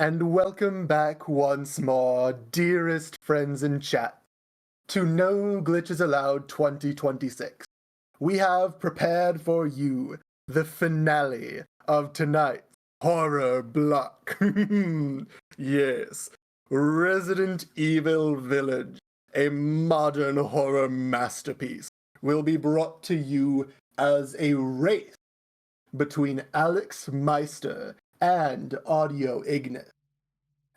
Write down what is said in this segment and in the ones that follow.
And welcome back once more, dearest friends in chat, to No Glitches Allowed 2026. We have prepared for you the finale of tonight's horror block. Yes, Resident Evil Village, a modern horror masterpiece, will be brought to you as a race between Alexmeister and AudioIgnis.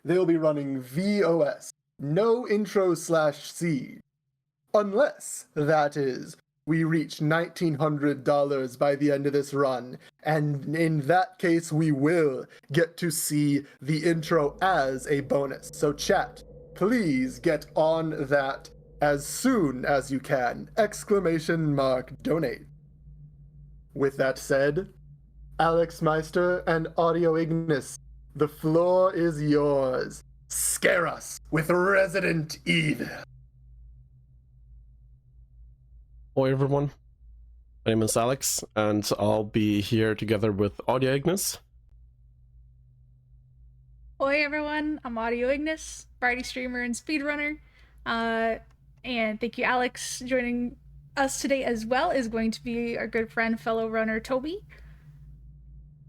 They'll be running VOS, no intro/siege, unless, that is, we reach $1,900 by the end of this run, and in that case we will get to see the intro as a bonus. So chat, please get on that as soon as you can! !Donate. With that said, Alexmeister and AudioIgnis, the floor is yours. Scare us with Resident Evil. Hello everyone, my name is Alex, and I'll be here together with AudioIgnis. Hi everyone, I'm AudioIgnis, variety streamer and speedrunner. And thank you, Alex. Joining us today as well is going to be our good friend, fellow runner Toby.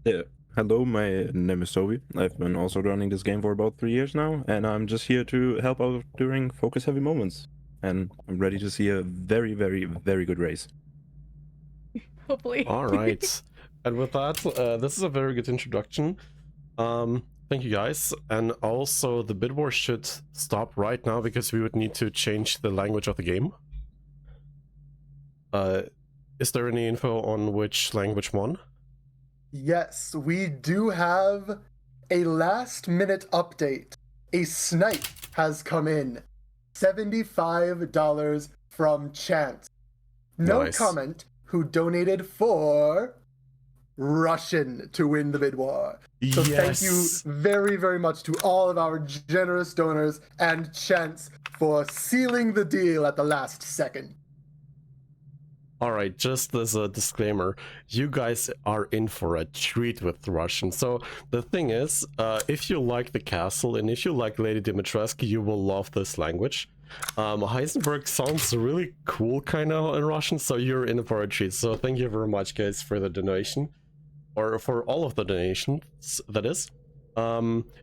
Yeah. Hello, my name is Toby. I've been also running this game for about 3 years now, and I'm just here to help out during focus heavy moments. And I'm ready to see a very, very, very good race. Hopefully. All right, and with that, this is a very good introduction. Thank you guys, and also the bid war should stop right now because we would need to change the language of the game. Is there any info on which language won? Yes, we do have a last-minute update. A snipe has come in. $75 from Chance. No Nice. comment who donated for Russian to win the bid war. So thank you very, very much to all of our generous donors and Chance for sealing the deal at the last second. Alright, just as a disclaimer, you guys are in for a treat with Russian. So the thing is, if you like the castle and if you like Lady Dimitrescu, you will love this language. Heisenberg sounds really cool kind of in Russian, so you're in for a treat. So thank you very much guys for the donation, or for all of the donations, that is.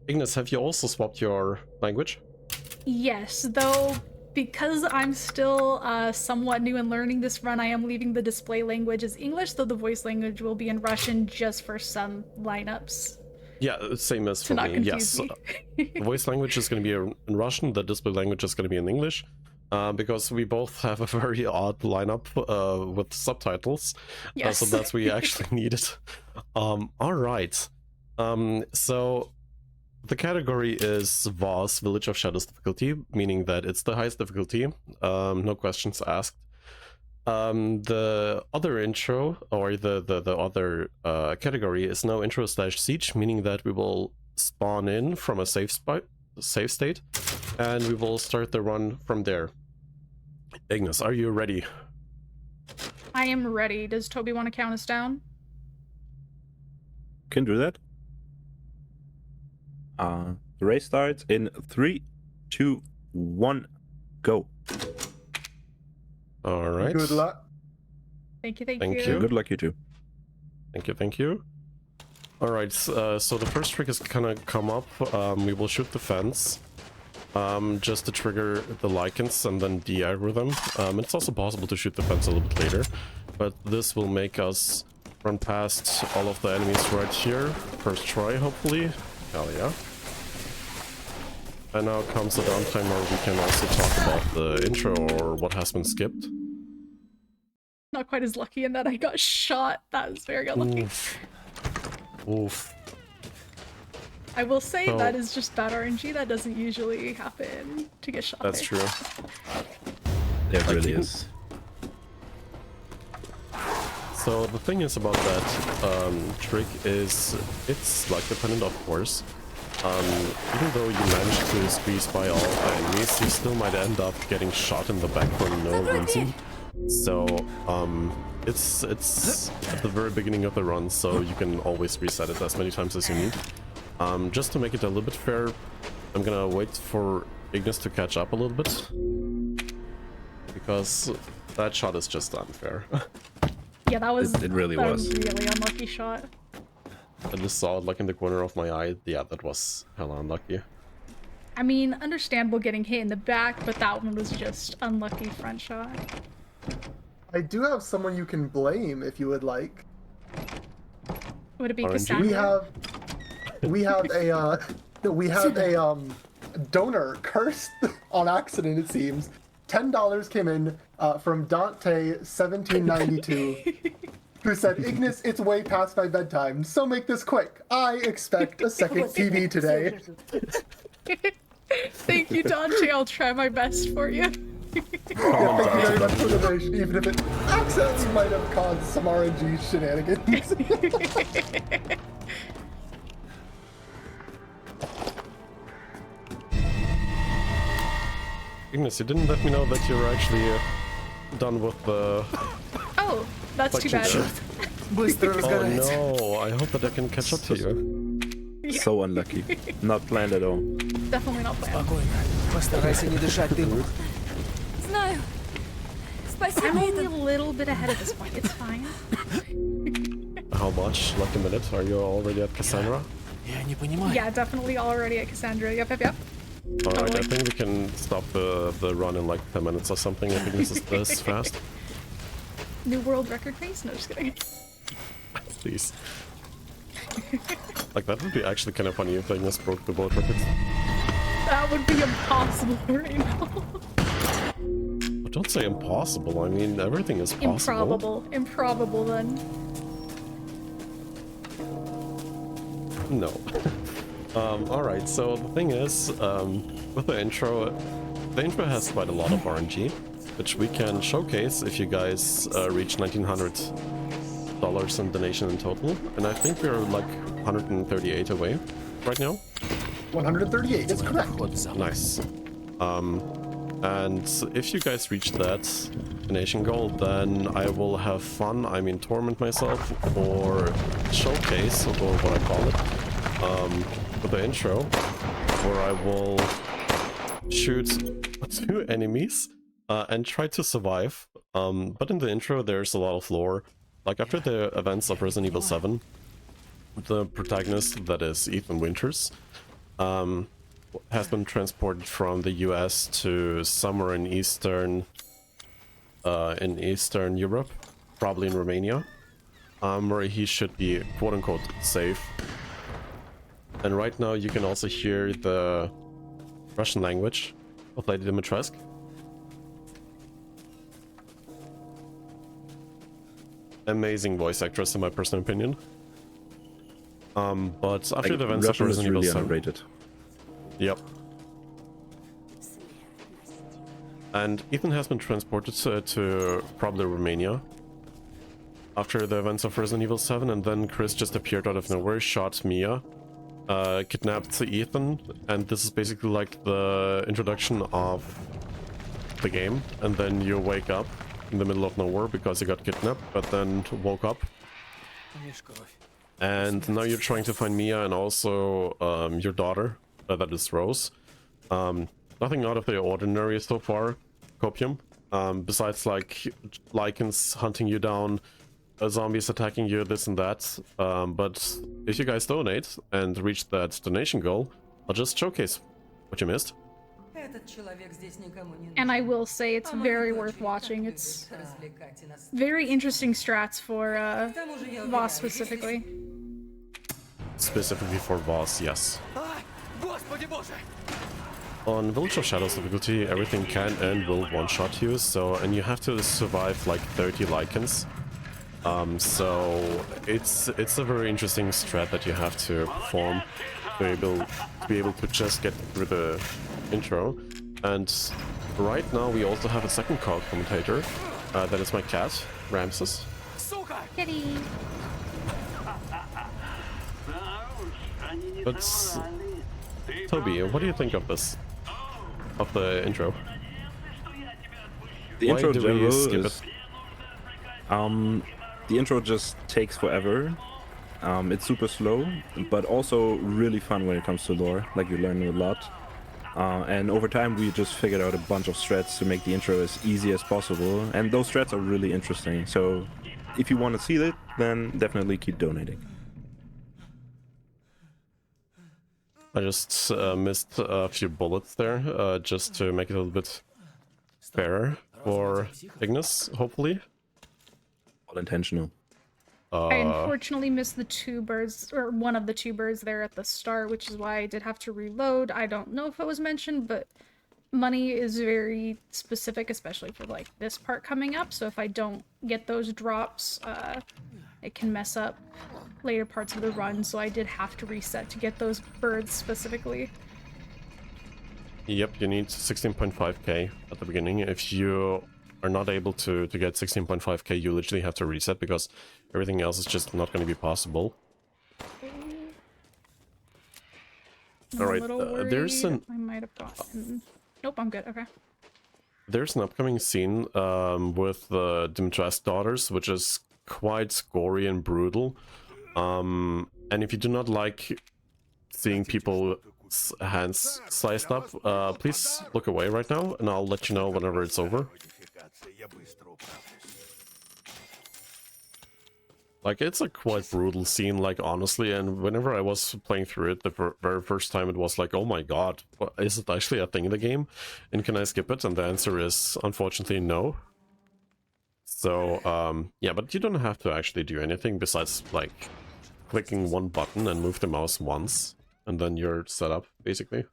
Ignis, have you also swapped your language? Yes, though because I'm still somewhat new in learning this run, I am leaving the display language as English, though the voice language will be in Russian just for some lineups. Yeah, same as for To not me, confuse yes. me. The voice language is going to be in Russian, the display language is going to be in English, because we both have a very odd lineup with subtitles. Yes. So that's what we actually needed. Alright. So the category is VOS, Village of Shadows difficulty, meaning that it's the highest difficulty, no questions asked. The other intro, or the other category is no intro/siege, meaning that we will spawn in from a safe state, and we will start the run from there. Ignis, are you ready? I am ready. Does Toby want to count us down? Can do that. The race starts in 3, 2, 1, go. All right. Good luck. Thank you, thank Thank you. you. Good luck, you two. Thank you, thank you. Alright, so the first trick is gonna come up. We will shoot the fence, just to trigger the lichens and then de-aggro them. It's also possible to shoot the fence a little bit later, but this will make us run past all of the enemies right here. First try, hopefully. Hell yeah. And now comes the downtime where we can also talk about the intro or what has been skipped. Not quite as lucky in that I got shot. That was very unlucky. Oof. Oof. I will say So- that is just bad RNG. That doesn't usually happen to get shot. That's there. true. It really even- is. So the thing is about that trick is it's like dependent, of course. Even though you manage to squeeze by all the enemies, you still might end up getting shot in the back for no reason. So it's at the very beginning of the run, so you can always reset it as many times as you need. Just to make it a little bit fair, I'm gonna wait for Ignis to catch up a little bit, because that shot is just unfair. Yeah, that was It really a was. really unlucky shot. I just saw it like in the corner of my eye. Yeah, that was hella unlucky. I mean, understandable getting hit in the back, but that one was just unlucky front shot. I do have someone you can blame if you would like. Would it be RNG? Cassandra? We have a donor cursed on accident, it seems. $10 came in from Dante1792, who said, Ignis, it's way past my bedtime, so make this quick. I expect a second TV today. Thank you, Dante. I'll try my best for you. Yeah, thank you very much for the donation, even if it accidentally might have caused some RNG shenanigans. Ignis, you didn't let me know that you're actually done with the... Oh, that's too bad. Быстро Oh разгорается. no, I hope that I can catch up to you. So unlucky. Not planned at all. Definitely not planned. Спокойно. Постарайся не дышать дымом. Знаю. Спасибо, I'm only a Итан. little bit ahead at this point. It's fine. How much? Like a minute? Are you already at Cassandra? Я не понимаю. Yeah, definitely already at Cassandra. Yep. Alright, I like- think we can stop the run in like 10 minutes or something. I think this is this fast. New world record pace? No, just kidding. Please. Like, that would be actually kind of funny if Ignis broke the world record. That would be impossible right now. But don't say impossible, I mean, everything is possible. Improbable then. No. Alright, so the thing is, with the intro has quite a lot of RNG, which we can showcase if you guys reach $1,900 in donation in total. And I think we're like 138 away right now. 138 is correct. Вот за Nice. And if you guys reach that donation goal, then I will have fun, I mean torment myself, or showcase, or what I call it, with the intro, where I will shoot 2 enemies and try to survive. But in the intro there's a lot of lore. Like after the events of Resident Evil 7, the protagonist, that is Ethan Winters, has been transported from the US to somewhere in Eastern Europe, probably in Romania, where he should be quote-unquote safe. And right now you can also hear the Russian language of Lady Dimitrescu. Amazing voice actress in my personal opinion. But after Like, the events of Russia is Resident Evil really 7, underrated. yep. And Ethan has been transported to probably Romania after the events of Resident Evil 7, and then Chris just appeared out of nowhere, shot Mia, kidnapped Ethan, and this is basically like the introduction of the game, and then you wake up in the middle of nowhere because you got kidnapped, but then woke up, Мишь кровь. and now you're trying to find Mia and also your daughter, that is Rose. Nothing out of the ordinary so far, Copium. Besides like lichens hunting you down, zombies attacking you, this and that. But if you guys donate and reach that donation goal, I'll just showcase what you missed. Этот человек здесь никому не нужен. And I will say it's А мои very дочери worth так watching. любят It's развлекать и нас. very interesting strats for К тому же я Voss уверяю, specifically. Specifically for Voss, yes. Ай, господи боже! On Village of Shadows difficulty, everything can and will one-shot you, so, and you have to survive like 30 lichens. So it's a very interesting strat that you have to perform to be able to just get through the intro. And right now we also have a second commentator, that is my cat, Ramses. Сука! Kitty. But Toby, what do you think of this? Of the intro? The Why intro do we general skip is, the intro just takes forever, It's super slow, but also really fun when it comes to lore. Like, you learn a lot. And over time, we just figured out a bunch of strats to make the intro as easy as possible. And those strats are really interesting. So if you want to see it, then definitely keep donating. I just missed a few bullets there, just to make it a little bit fairer for Ignis, hopefully. All intentional. I unfortunately missed the 2 birds, or one of the 2 birds there at the start, which is why I did have to reload. I don't know if it was mentioned, but money is very specific, especially for like this part coming up. So if I don't get those drops, it can mess up later parts of the run. So I did have to reset to get those birds specifically. Yep, you need 16.5k at the beginning. If you are not able to get 16.5k, you literally have to reset because everything else is just not going to be possible. Alright, there's an... I might have gotten... Nope, I'm good, okay. There's an upcoming scene with the Dimitrescu daughters, which is quite gory and brutal. And if you do not like seeing people hands sliced up, please look away right now, and I'll let you know whenever it's over. Like, it's a quite brutal scene, like, honestly, and whenever I was playing through it the very first time, it was like, oh my god, is it actually a thing in the game? And can I skip it? And the answer is, unfortunately, no. So, yeah, but you don't have to actually do anything besides, like, clicking one button and move the mouse once, and then you're set up, basically.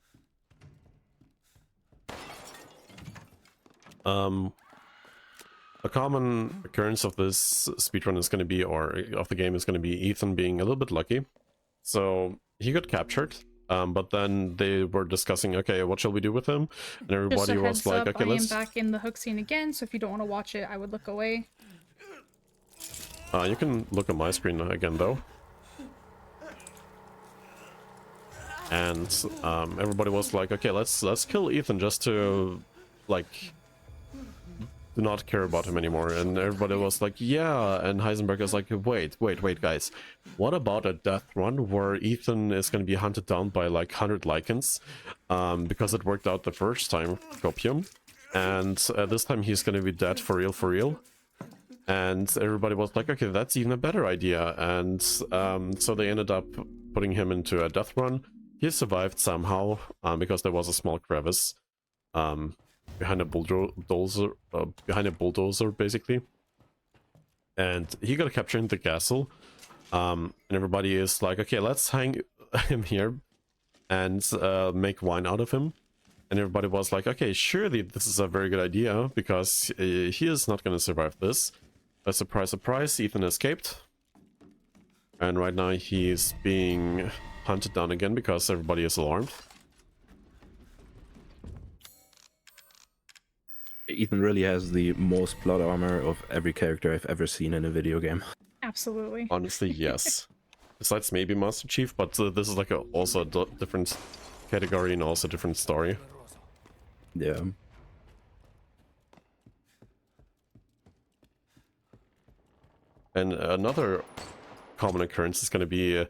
A common occurrence of this speedrun is going to be, or of the game is going to be, Ethan being a little bit lucky. So he got captured, but then they were discussing, okay, what shall we do with him? And everybody was like, okay, let's... I am back in the hook scene again, so if you don't want to watch it, I would look away. You can look at my screen again, though. And everybody was like, okay, let's kill Ethan just to, like... do not care about him anymore. And everybody was like, yeah, and Heisenberg is like, wait guys, what about a death run where Ethan is going to be hunted down by like 100 lichens, because it worked out the first time, Copium, and this time he's going to be dead for real. And everybody was like, okay, that's even a better idea. And so they ended up putting him into a death run. He survived somehow, because there was a small crevice behind a bulldozer, basically, and he got captured in the castle, and everybody is like, okay, let's hang him here and make wine out of him. And everybody was like, okay, surely this is a very good idea, because he is not going to survive this. But surprise, surprise, Ethan escaped, and right now he's being hunted down again because everybody is alarmed. Ethan really has the most plot armor of every character I've ever seen in a video game. Absolutely. Honestly, yes. Besides maybe Master Chief, but this is like also a different category and also a different story. Yeah. And another common occurrence is going to be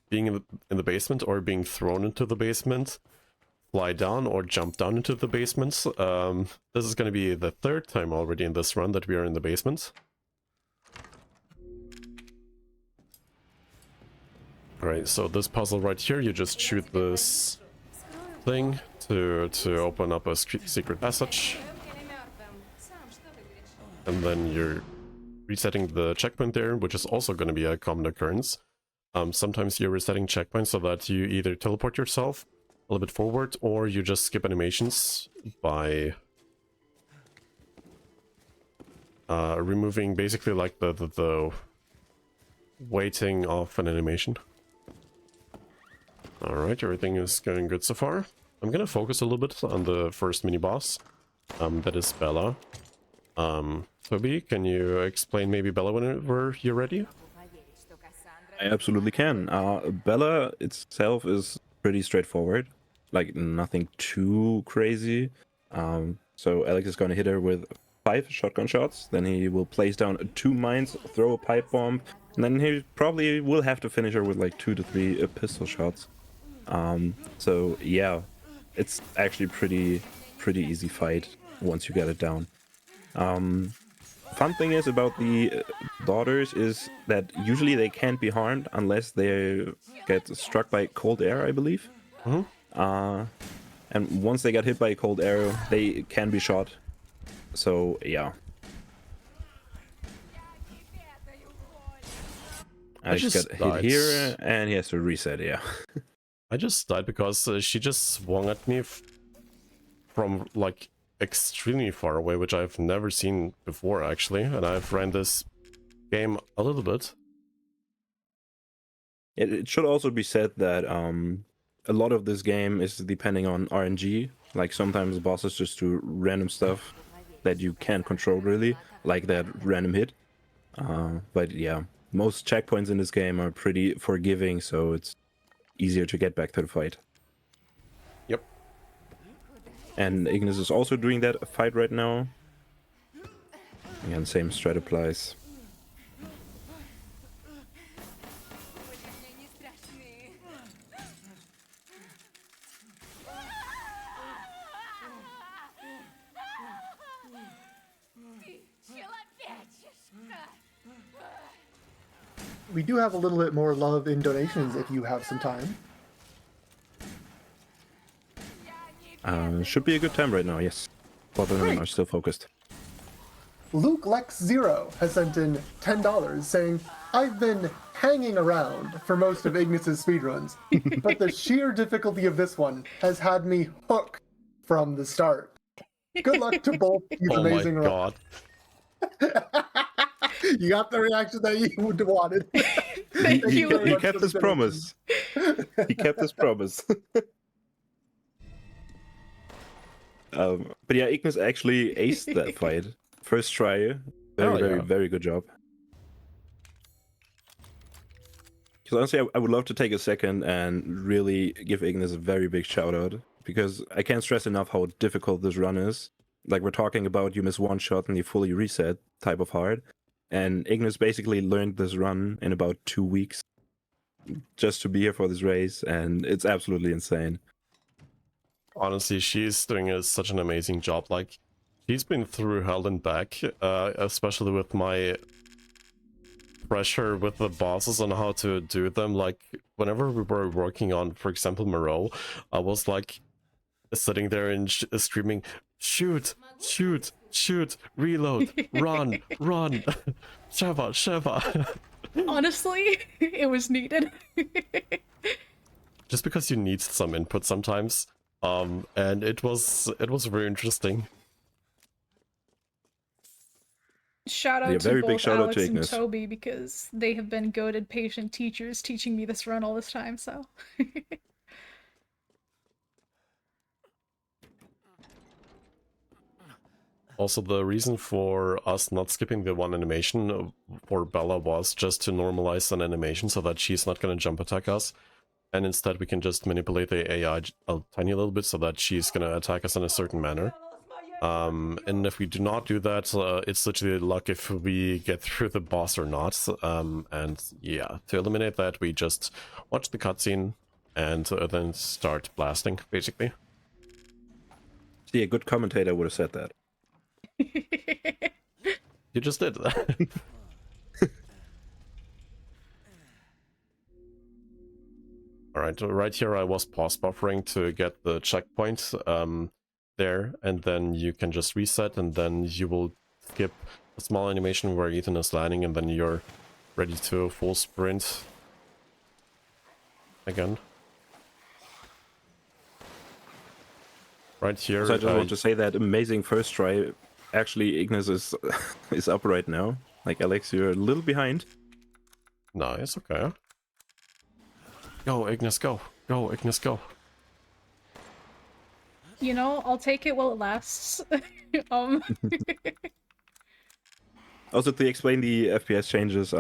being in the basement or being thrown into the basement, fly down or jump down into the basement. This is going to be the 3rd time already in this run that we are in the basement. Alright, so this puzzle right here, you just shoot this thing to open up a secret passage. And then you're resetting the checkpoint there, which is also going to be a common occurrence. Sometimes you're resetting checkpoints so that you either teleport yourself a little bit forward, or you just skip animations by removing basically like the waiting of an animation. Alright, everything is going good so far. I'm gonna focus a little bit on the first mini-boss. That is Bella. Toby, can you explain maybe Bella whenever you're ready? I absolutely can. Bella itself is pretty straightforward. Like, nothing too crazy. So Alex is going to hit her with 5 shotgun shots. Then he will place down 2 mines, throw a pipe bomb, and then he probably will have to finish her with like 2 to 3 pistol shots. So yeah, it's actually pretty easy fight once you get it down. Fun thing is about the daughters is that usually they can't be harmed unless they get struck by cold air, I believe. And once they get hit by a cold arrow, they can be shot. So yeah. I just got hit here, and he has to reset, yeah. I just died because she just swung at me from like extremely far away, which I've never seen before actually, and I've ran this game a little bit. It should also be said that a lot of this game is depending on RNG. Like sometimes bosses just do random stuff that you can't control really, like that random hit. But yeah, most checkpoints in this game are pretty forgiving, so it's easier to get back to the fight. Yep. And Ignis is also doing that fight right now. Again, same strat applies. We do have a little bit more love in donations if you have some time. Should be a good time right now, yes. Both of them Great. are still focused. Luke Lex Zero has sent in $10 saying, I've been hanging around for most of Ignis's speedruns, but the sheer difficulty of this one has had me hooked from the start. Good luck to both these Oh amazing my god. You got the reaction that you would have wanted. Thank you. very He much kept for his the promise. He kept his promise. But yeah, Ignis actually aced that fight. First try. Very good job. Because honestly, I would love to take a second and really give Ignis a very big shout out. Because I can't stress enough how difficult this run is. Like we're talking about you miss one shot and you fully reset type of hard. And Ignis basically learned this run in about 2 weeks. Just to be here for this race, and it's absolutely insane. Honestly, she's doing such an amazing job. Like, she's been through hell and back, especially with my pressure with the bosses on how to do them. Like, whenever we were working on, for example, Moreau, I was like sitting there and screaming, shoot, shoot, shoot, reload, run, run, Sheva. Honestly, it was needed. Just because you need some input sometimes. And it was very interesting. Shout out Yeah, to very big both shout out Alex to and Ignis. Toby because they have been goated patient teachers teaching me this run all this time, so. Also, the reason for us not skipping the one animation for Bella was just to normalize an animation so that she's not going to jump attack us. And instead we can just manipulate the AI a tiny little bit so that she's going to attack us in a certain manner. And if we do not do that, it's literally luck if we get through the boss or not. And yeah, to eliminate that, we just watch the cutscene and then start blasting, basically. See, a good commentator would have said that. You just did. Alright, right here I was pause buffering to get the checkpoint there, and then you can just reset, and then you will skip a small animation where Ethan is landing, and then you're ready to full sprint again. Right here. So I just want to say that amazing first try. Actually, Ignis is is up right now. Like Alex, you're a little behind. No, it's okay. Go, Ignis, go. Go, Ignis, go. You know, I'll take it while it lasts. Also, to explain the FPS changes,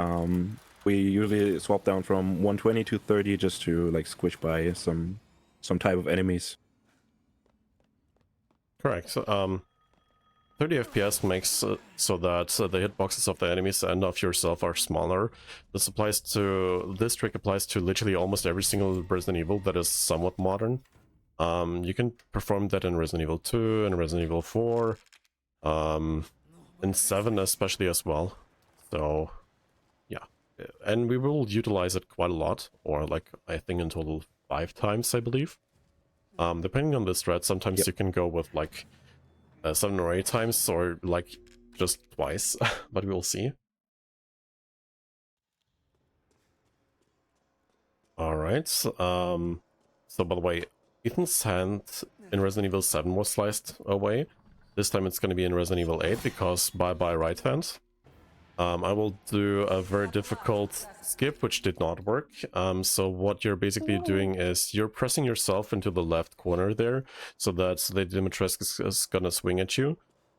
we usually swap down from 120 to 30 just to like squish by some type of enemies. Correct. 30 FPS makes so that the hitboxes of the enemies and of yourself are smaller. This trick applies to literally almost every single Resident Evil that is somewhat modern. You can perform that in Resident Evil 2 and Resident Evil 4, in 7 especially as well. So yeah, and we will utilize it quite a lot, or like I think in total 5 times, I believe. Depending on the strat, sometimes you can go with like 7 or 8 times, or like just twice, but we'll see. Alright, so by the way, Ethan's hand in Resident Evil 7 was sliced away. This time it's going to be in Resident Evil 8, because bye-bye right hand. I will do a very difficult skip, which did not work. So what you're basically doing is you're pressing yourself into the left corner there, so that Lady Dimitrescu is gonna swing at you.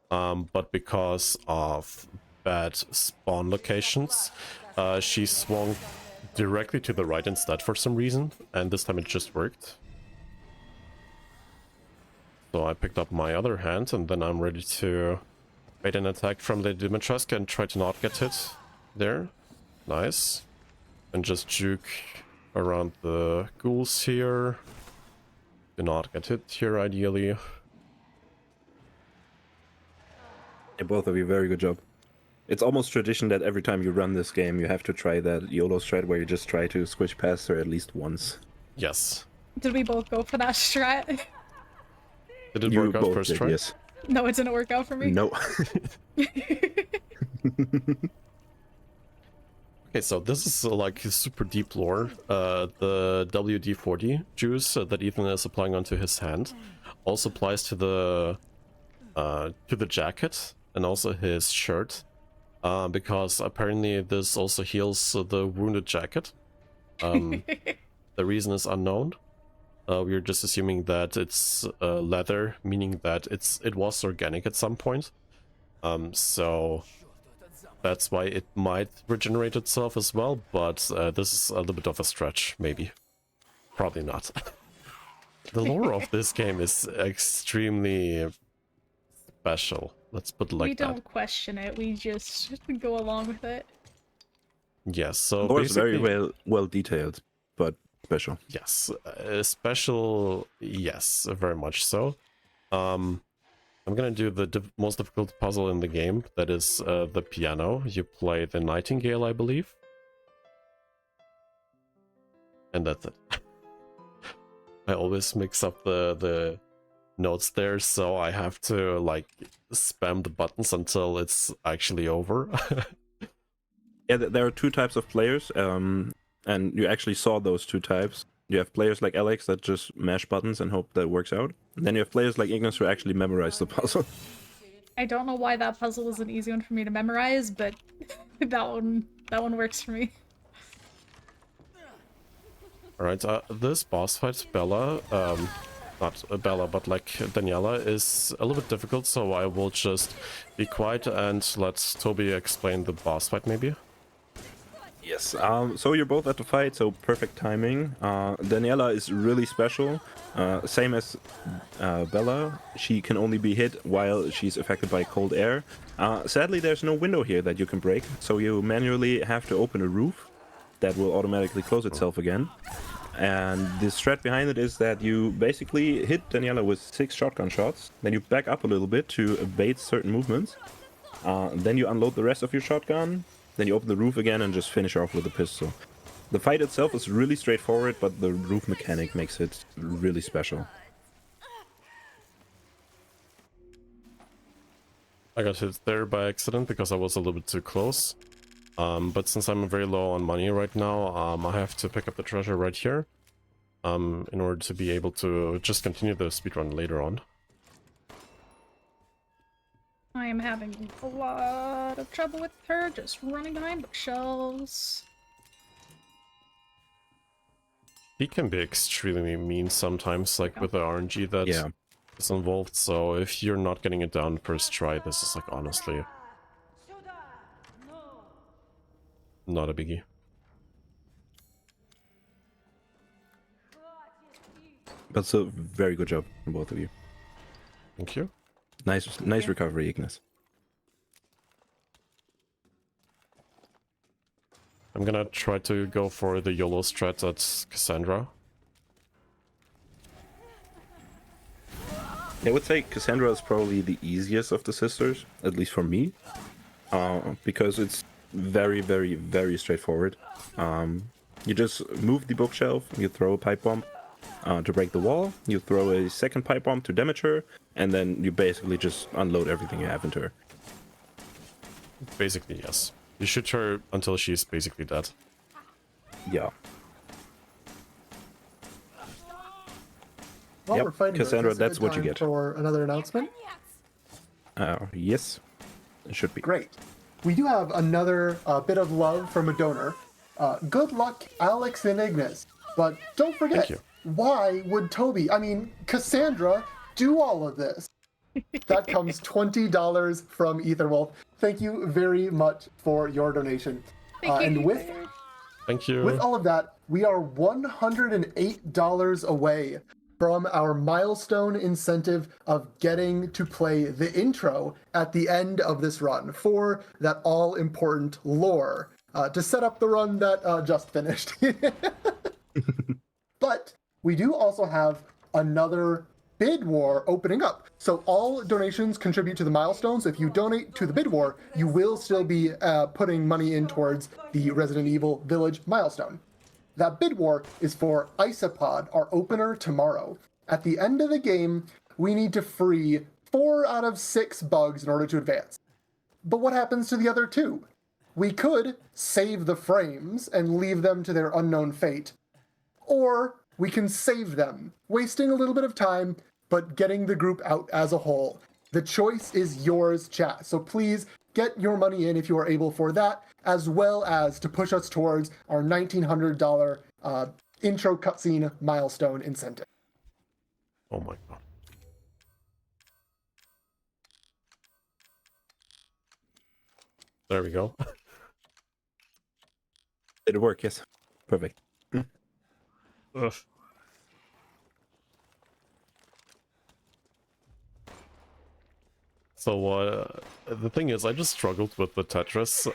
But because of bad spawn locations, she swung directly to the right instead for some reason, and this time it just worked. So I picked up my other hand, and then I'm ready to bait an attack from Lady Dimitrescu and try to not get hit there. Nice. And just juke around the ghouls here. Do not get hit here, ideally. Yeah, both of you, very good job. It's almost tradition that every time you run this game, you have to try that YOLO strat where you just try to squish past her at least once. Yes. Did we both go for that strat? Did it You work out both first did, try? yes. No, it didn't work out for me. No. Okay, so this is like super deep lore. The WD-40 juice that Ethan is applying onto his hand also applies to the jacket and also his shirt, because apparently this also heals the wounded jacket. The reason is unknown. We're just assuming that it's leather, meaning that it was organic at some point. So that's why it might regenerate itself as well, but this is a little bit of a stretch, maybe. Probably not. The lore of this game is extremely special. Let's put it like that. We don't question it, we just go along with it. Yes, so Lore is very basically... well detailed, but special. Yes, special, yes, very much so. I'm gonna do the most difficult puzzle in the game, that is the piano. You play the Nightingale, I believe. And that's it. I always mix up the notes there, so I have to like spam the buttons until it's actually over. Yeah, there are 2 types of players, and you actually saw those 2 types. You have players like Alex that just mash buttons and hope that it works out. And then you have players like Ignis who actually memorize the puzzle. I don't know why that puzzle was an easy one for me to memorize, but that one works for me. Alright, this boss fight, Bella, not Bella, but like Daniela, is a little bit difficult, so I will just be quiet and let Toby explain the boss fight, maybe. Yes, so you're both at the fight, so perfect timing. Daniela is really special, same as Bella. She can only be hit while she's affected by cold air. Sadly, there's no window here that you can break, so you manually have to open a roof that will automatically close itself again. And the strat behind it is that you basically hit Daniela with 6 shotgun shots, then you back up a little bit to evade certain movements, then you unload the rest of your shotgun, then you open the roof again and just finish off with a pistol. The fight itself is really straightforward, but the roof mechanic makes it really special. I got hit there by accident because I was a little bit too close. But since I'm very low on money right now, I have to pick up the treasure right here, in order to be able to just continue the speedrun later on. I am having a lot of trouble with her, just running behind bookshelves. He can be extremely mean sometimes, like with the RNG that is involved, so if you're not getting it down first try, this is like honestly not a biggie. That's a very good job from both of you. Thank you. Nice recovery, Ignis. I'm gonna try to go for the YOLO strat at Cassandra. I would say Cassandra is probably the easiest of the sisters, at least for me, because it's very, very, very straightforward. You just move the bookshelf, you throw a pipe bomb to break the wall, you throw a second pipe bomb to damage her, and then you basically just unload everything you have into her. Basically, yes. You shoot her until she's basically dead. Yeah. While Yep, we're fighting, Cassandra, is this a that's good what you time get. For another announcement. Yes, it should be. Great. We do have another bit of love from a donor. Good luck, Alexmeisteer. But don't forget, you. why would Cassandra, do all of this? That comes $20 from Etherwolf. Thank you very much for your donation. And with Thank you. With all of that, we are $108 away from our milestone incentive of getting to play the intro at the end of this run for that all-important lore to set up the run that just finished. But we do also have another bid war opening up. So all donations contribute to the milestone. So if you donate to the bid war, you will still be putting money in towards the Resident Evil Village milestone. That bid war is for Isopod, our opener tomorrow. At the end of the game, we need to free 4 out of 6 bugs in order to advance. But what happens to the other 2? We could save the frames and leave them to their unknown fate. Or we can save them, wasting a little bit of time, but getting the group out as a whole. The choice is yours, chat. So please get your money in if you are able for that, as well as to push us towards our $1,900 intro cutscene milestone incentive. Oh my god. There we go. Did it work? Yes. Perfect. Ugh. So the thing is, I just struggled with the Tetris.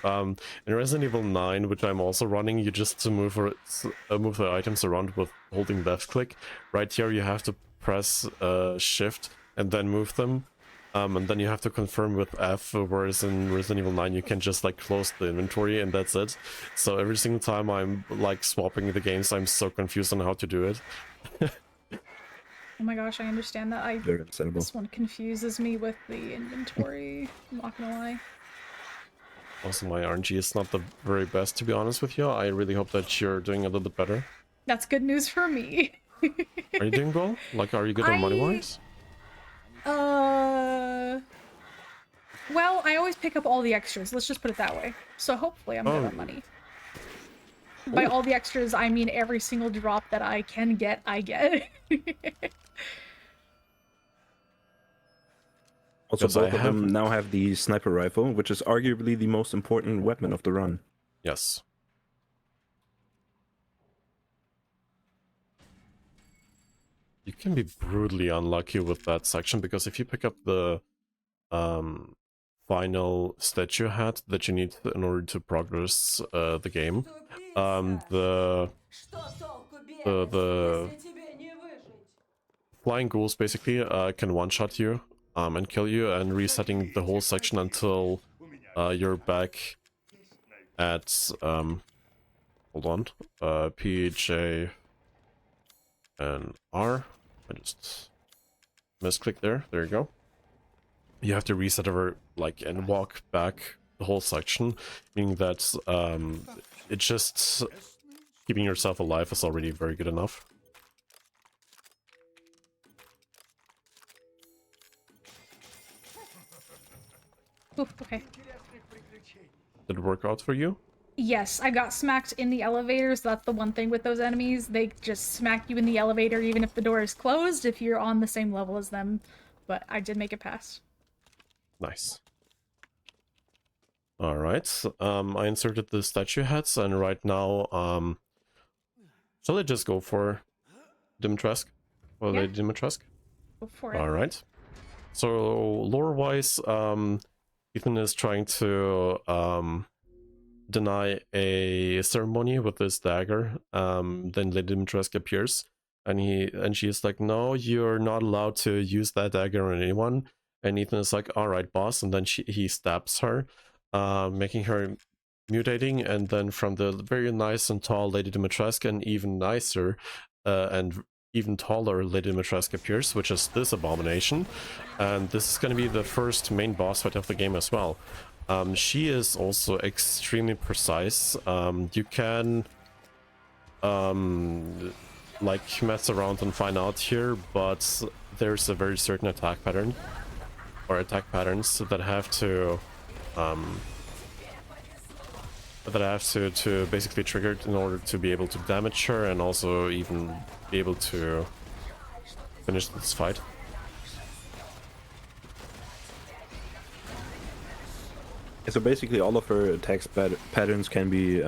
In Resident Evil 9, which I'm also running, you just move the items around with holding left click. Right here, you have to press shift and then move them. And then you have to confirm with F, whereas in Resident Evil 9 you can just like close the inventory and that's it. So every single time I'm like swapping the games, I'm so confused on how to do it. Oh my gosh, I understand that. Very understandable. This one confuses me with the inventory. I'm not gonna lie. Also, my RNG is not the very best, to be honest with you. I really hope that you're doing a little bit better. That's good news for me. Are you doing well? Like, are you good on money-wise? Well, I always pick up all the extras. Let's just put it that way. So hopefully I'm good on money. By all the extras, I mean every single drop that I can get, I get. Also, Yes, both of them now have the sniper rifle, which is arguably the most important weapon of the run. Yes. You can be brutally unlucky with that section, because if you pick up the final statue hat that you need in order to progress the game, the flying ghouls basically can one-shot you and kill you, and resetting the whole section until you're back at hold on, P, J, and R. I just misclicked there. There you go. You have to reset over, like, and walk back the whole section, meaning that it's just keeping yourself alive is already very good enough. Oof, okay. Did it work out for you? Yes, I got smacked in the elevators. That's the one thing with those enemies. They just smack you in the elevator even if the door is closed, if you're on the same level as them. But I did make it past. Nice. Alright, I inserted the statue hats, and right now, shall I just go for Dimitrescu? Or Yeah. Lady Dimitrescu? Go for it. Alright. So lore-wise, Ethan is trying to deny a ceremony with this dagger. Then Lady Dimitrescu appears, and she's like, "No, you're not allowed to use that dagger on anyone." And Ethan is like, "All right, boss." And then he stabs her, making her mutating. And then from the very nice and tall Lady Dimitrescu, and even nicer and even taller Lady Dimitrescu appears, which is this abomination. And this is going to be the first main boss fight of the game as well. She is also extremely precise. You can like mess around and find out here, but there's a very certain attack pattern or attack patterns that have to to basically trigger it in order to be able to damage her and also even be able to finish this fight. So basically all of her attacks patterns can be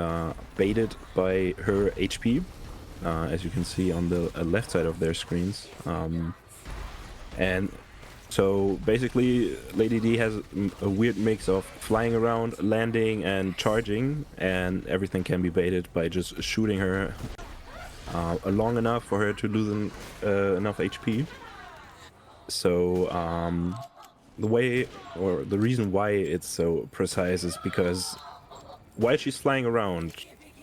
baited by her HP, as you can see on the left side of their screens. And so basically Lady D has a weird mix of flying around, landing and charging, and everything can be baited by just shooting her long enough for her to lose enough HP. So the way, or the reason why it's so precise is because while she's flying around,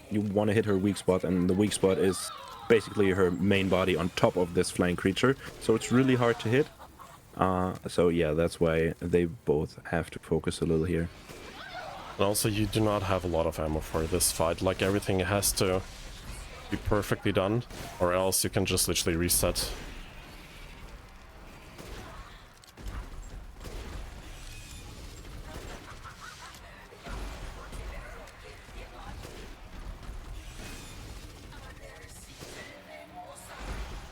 you want to hit her weak spot, and the weak spot is basically her main body on top of this flying creature, so it's really hard to hit. So yeah, that's why they both have to focus a little here. And also you do not have a lot of ammo for this fight, like everything has to be perfectly done, or else you can just literally reset.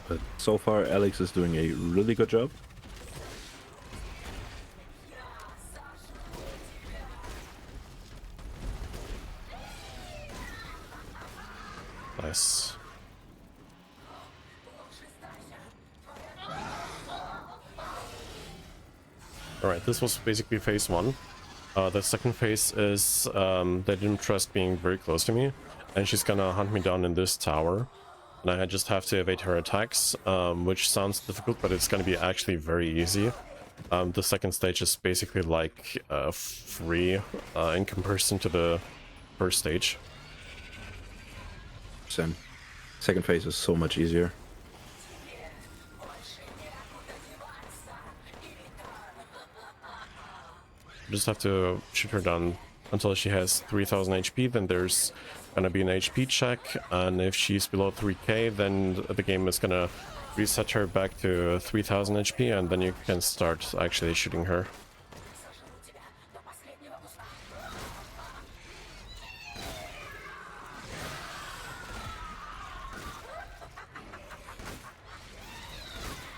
But so far Alex is doing a really good job. Nice. Alright, this was basically phase 1. The second phase is they didn't trust being very close to me, and she's gonna hunt me down in this tower. And I just have to evade her attacks, which sounds difficult, but it's gonna be actually very easy. The second stage is basically like free in comparison to the first stage. Second phase is so much easier. You just have to shoot her down until she has 3000 HP, then there's gonna be an HP check, and if she's below 3k, then the game is gonna reset her back to 3000 HP, and then you can start actually shooting her.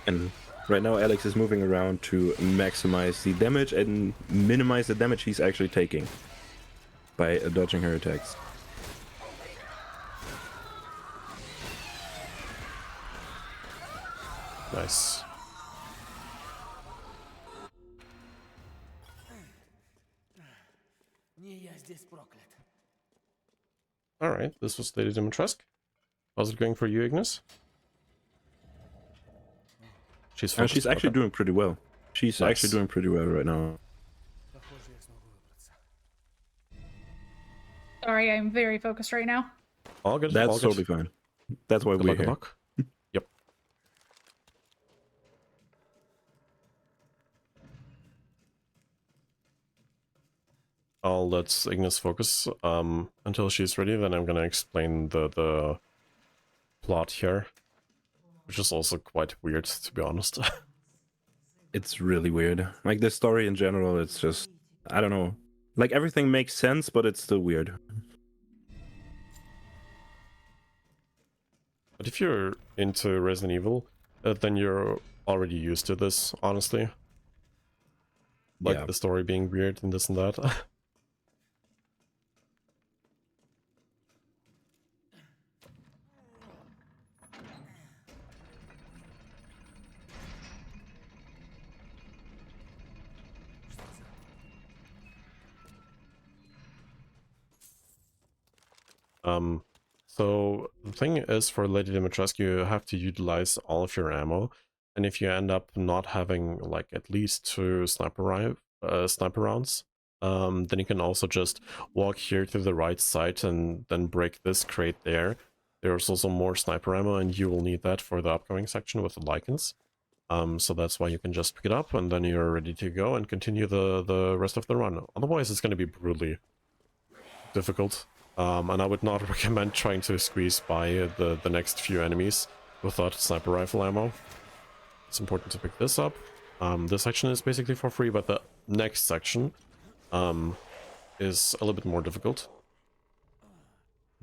And right now Alex is moving around to maximize the damage and minimize the damage he's actually taking by dodging her attacks. Nice. Не я здесь проклят. Alright, this was Lady Dimitrescu. How's it going for you, Ignis? She's focused. She's actually Okay. doing pretty well. She's Nice. actually doing pretty well right now. Похоже, я смогу выбраться. Sorry, I'm very focused right now. All good. That's all good. totally fine. That's why Good we're luck, good here. luck. Yep. I'll let Ignis focus until she's ready, then I'm gonna explain the plot here, which is also quite weird, to be honest. It's really weird. Like this story in general, it's just, I don't know. Like everything makes sense, but it's still weird. But if you're into Resident Evil, then you're already used to this, honestly. Like Yeah. the story being weird and this and that. So the thing is, for Lady Dimitrescu, you have to utilize all of your ammo, and if you end up not having like at least 2 sniper rounds, then you can also just walk here to the right side and then break this crate there. There's also more sniper ammo, and you will need that for the upcoming section with the lichens. So that's why you can just pick it up, and then you're ready to go and continue the rest of the run. Otherwise, it's going to be brutally difficult. And I would not recommend trying to squeeze by the next few enemies without sniper rifle ammo. It's important to pick this up. This section is basically for free, but the next section is a little bit more difficult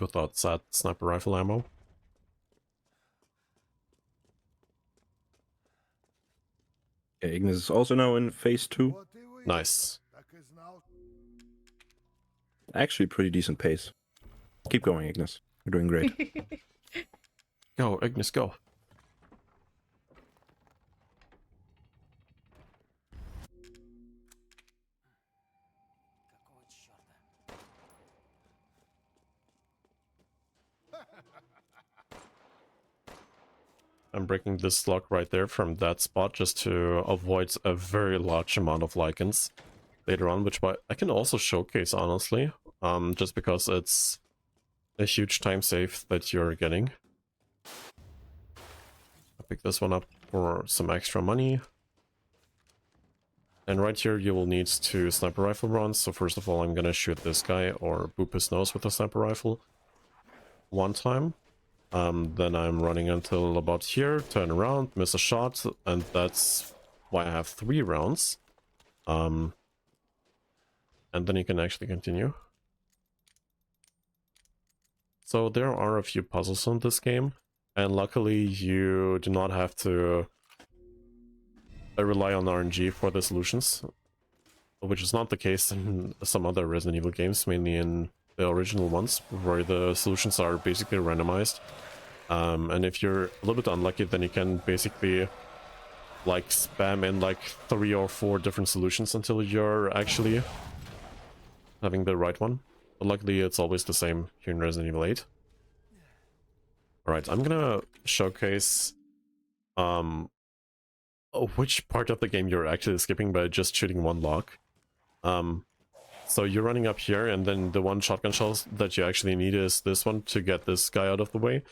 without that sniper rifle ammo. Yeah, Ignis is also now in phase 2. Nice. Actually, pretty decent pace. Keep going, Ignis. You're doing great. Go, Ignis, go. Какого черта? I'm breaking this lock right there from that spot just to avoid a very large amount of lichens later on, which I can also showcase, honestly, just because it's a huge time save that you're getting. I'll pick this one up for some extra money. And right here you will need 2 sniper rifle rounds, so first of all I'm gonna shoot this guy or boop his nose with a sniper rifle 1 time. Then I'm running until about here, turn around, miss a shot, and that's why I have 3 rounds. And then you can actually continue. So there are a few puzzles in this game, and luckily you do not have to rely on RNG for the solutions, which is not the case in some other Resident Evil games, mainly in the original ones, where the solutions are basically randomized. And if you're a little bit unlucky, then you can basically like spam in like 3 or 4 different solutions until you're actually having the right one. But luckily it's always the same here in Resident Evil 8. Alright, I'm gonna showcase which part of the game you're actually skipping by just shooting 1 lock. So you're running up here, and then the 1 shotgun shell that you actually need is this one to get this guy out of the way.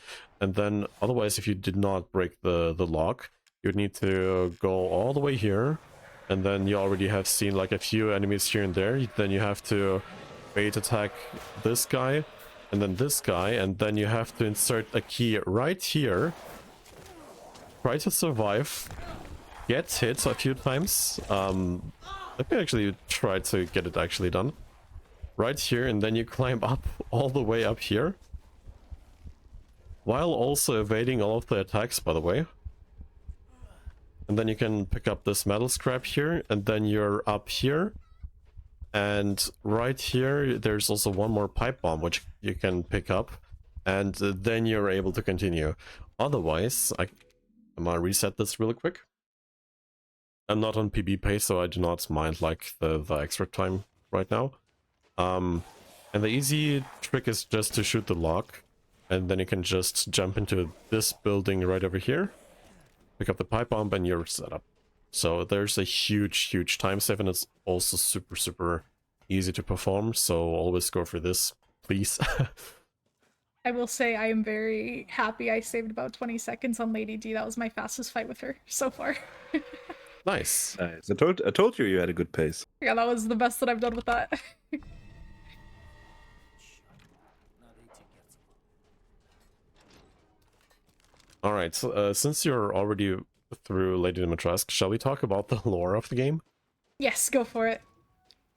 And then otherwise, if you did not break the lock, you'd need to go all the way here, and then you already have seen like a few enemies here and there. Then you have to bait attack this guy and then this guy, and then you have to insert a key right here, try to survive, get hit a few times. Let me actually try to get it actually done right here, and then you climb up all the way up here while also evading all of the attacks, by the way. And then you can pick up this metal scrap here, and then you're up here, and right here there's also 1 more pipe bomb which you can pick up, and then you're able to continue. Otherwise, I'm gonna reset this really quick. I'm not on PB pace, so I do not mind like the extra time right now. And the easy trick is just to shoot the lock, and then you can just jump into this building right over here, pick up the pipe bomb, and you're set up. So there's a huge time save, and it's also super easy to perform, so always go for this, please. I will say I am very happy I saved about 20 seconds on Lady D. That was my fastest fight with her so far. Nice. Nice. I told you had a good pace. Yeah, that was the best that I've done with that. Надо идти, герцог. Alright, so, since you're already through Lady Dimitrescu, shall we talk about the lore of the game? Yes, go for it.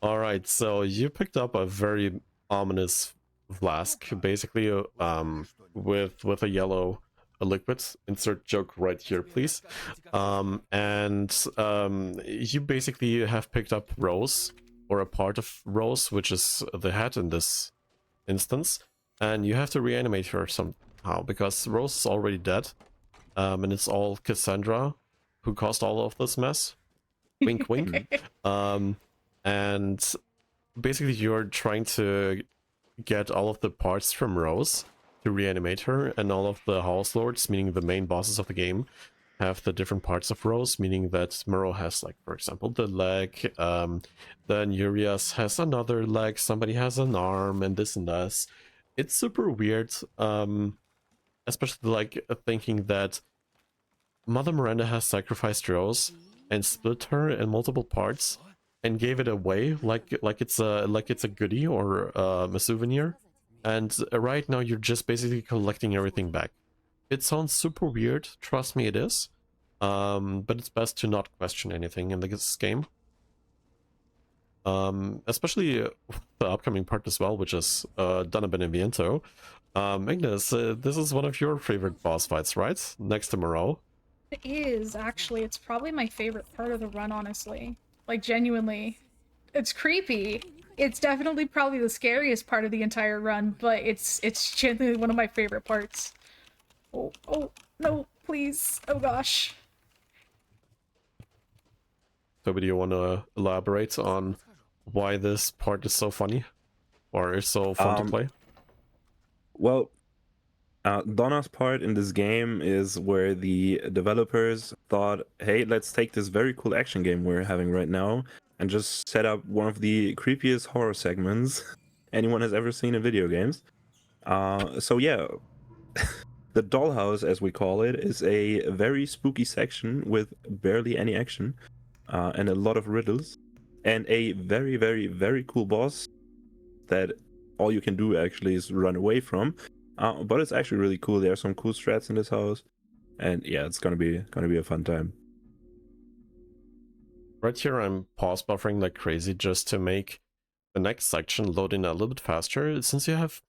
Alright, so you picked up a very ominous flask, basically, with a yellow liquid. Insert joke right here, please. You basically have picked up Rose, or a part of Rose, which is the head in this instance, and you have to reanimate her somehow, because Rose is already dead, and it's all Cassandra who caused all of this mess. Wink, wink. And basically you're trying to get all of the parts from Rose to reanimate her, and all of the House Lords, meaning the main bosses of the game, have the different parts of Rose, meaning that Miro has, like, for example, the leg, then Urias has another leg, somebody has an arm, and this and that. It's super weird, especially, like, thinking that Mother Miranda has sacrificed Rose and split her in multiple parts and gave it away like it's a goodie or a souvenir, and right now you're just basically collecting everything back. It sounds super weird, trust me, it is, but it's best to not question anything in this game, especially the upcoming part as well, which is Donna Beneviento. Ignis, this is one of your favorite boss fights, right? Next to Moreau. It is, actually. It's probably my favorite part of the run, honestly. Like, genuinely. It's creepy. It's definitely probably the scariest part of the entire run, but it's genuinely one of my favorite parts. Oh, no, please. Oh gosh. Toby, do you want to elaborate on why this part is so funny? Or is so fun to play? Well, Donna's part in this game is where the developers thought, hey, let's take this very cool action game we're having right now and just set up one of the creepiest horror segments anyone has ever seen in video games. So yeah, the dollhouse, as we call it, is a very spooky section with barely any action and a lot of riddles and a very, very, very cool boss that all you can do actually is run away from. But it's actually really cool. There are some cool strats in this house, and yeah, it's gonna be a fun time. Right here, I'm pause buffering like crazy just to make the next section load in a little bit faster. Since you have,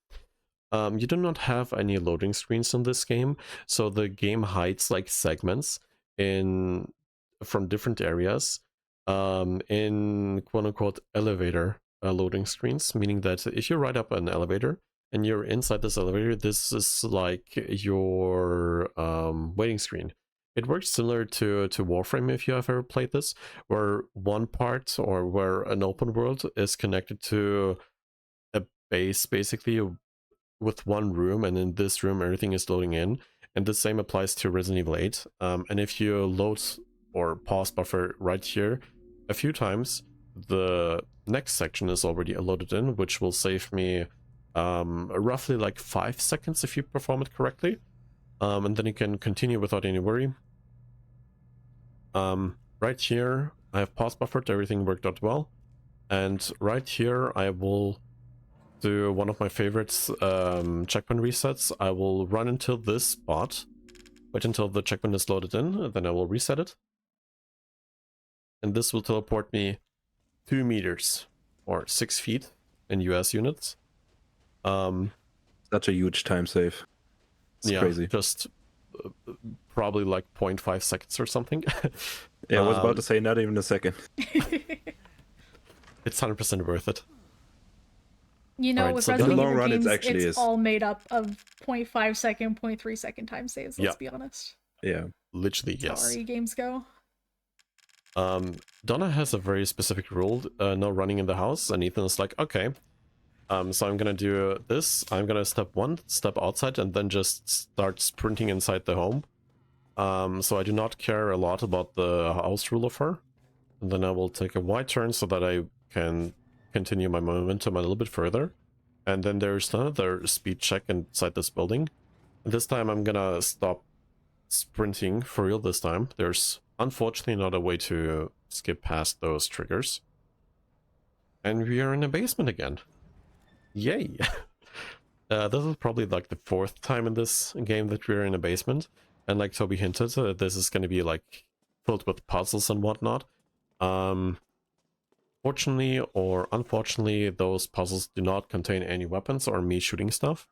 you do not have any loading screens in this game, so the game hides like segments from different areas in quote unquote elevator loading screens, meaning that if you ride up an elevator and you're inside this elevator, this is like your waiting screen. It works similar to Warframe, if you have ever played this, where one part or where an open world is connected to a base basically with one room, and in this room everything is loading in. And the same applies to Resident Evil 8. And if you load or pause buffer right here a few times, the next section is already loaded in, which will save me roughly like 5 seconds if you perform it correctly, and then you can continue without any worry. Right here I have pause buffered, everything worked out well, and right here I will do one of my favorites, checkpoint resets. I will run until this spot, wait until the checkpoint is loaded in, then I will reset it, and this will teleport me 2 meters or 6 feet in US units. Such a huge time save. It's crazy. Just probably like 0.5 seconds or something. Yeah, I was about to say not even a second. It's 100% worth it. You know, Alright, with so Resident in the Evil long run, games, it actually it's is. all made up of 0.5 second, 0.3 second time saves, let's be honest. Yeah. Literally, yes. Sorry, games go. Donna has a very specific rule, no running in the house, and Ethan is like, okay, so I'm gonna do this, I'm gonna step outside, and then just start sprinting inside the home. So I do not care a lot about the house rule of her, and then I will take a wide turn so that I can continue my momentum a little bit further, and then there's another speed check inside this building. This time I'm gonna stop sprinting for real this time. There's unfortunately not a way to skip past those triggers. And we are in a basement again. Yay! This is probably like the 4th time in this game that we're in a basement. And like Toby hinted, this is going to be like filled with puzzles and whatnot. Fortunately or unfortunately, those puzzles do not contain any weapons or me shooting stuff.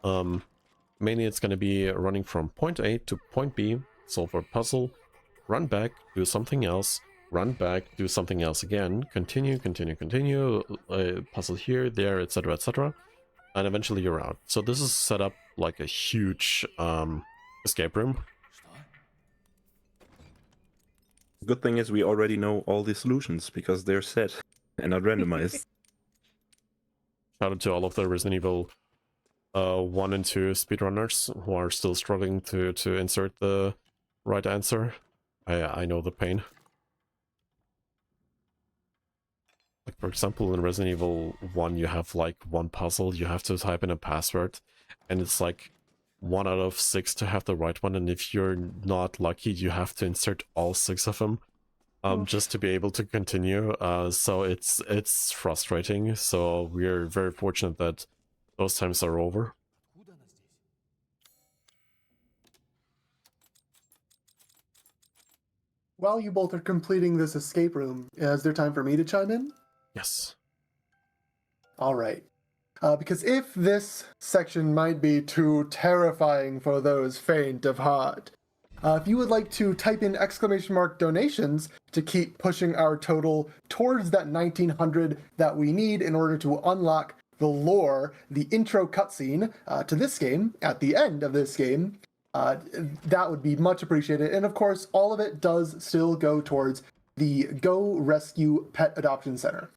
Mainly it's going to be running from point A to point B, solve a puzzle, run back, do something else, run back, do something else again, continue, puzzle here, there, etc, etc, and eventually you're out. So this is set up like a huge escape room. Good thing is we already know all the solutions because they're set and not randomized. shout out to all of the Resident Evil 1 and 2 speedrunners who are still struggling to insert the right answer. I know the pain. Like, for example, in Resident Evil 1, you have like one puzzle, you have to type in a password, and it's like 1 out of 6 to have the right one, and if you're not lucky, you have to insert all 6 of them just to be able to continue. So it's frustrating. So we're very fortunate that those times are over. Откуда она здесь? While you both are completing this escape room, is there time for me to chime in? Yes. All right. Because if this section might be too terrifying for those faint of heart, if you would like to type in !donations to keep pushing our total towards that 1900 that we need in order to unlock the lore, the intro cutscene to this game at the end of this game, that would be much appreciated. And of course, all of it does still go towards the Go Rescue Pet Adoption Center.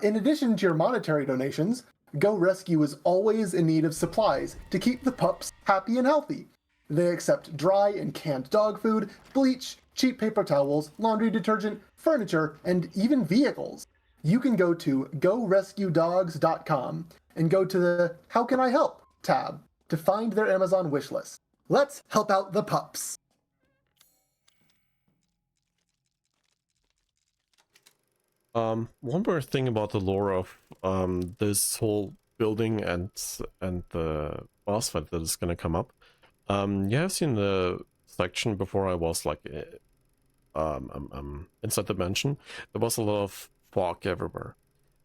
In addition to your monetary donations, Go Rescue is always in need of supplies to keep the pups happy and healthy. They accept dry and canned dog food, bleach, cheap paper towels, laundry detergent, furniture, and even vehicles. You can go to gorescuedogs.com and go to the How Can I Help tab to find their Amazon wishlist. Let's help out the pups. One more thing about the lore of this whole building and the boss fight that is gonna come up. You have seen the section before I was like inside the mansion. There was a lot of fog everywhere.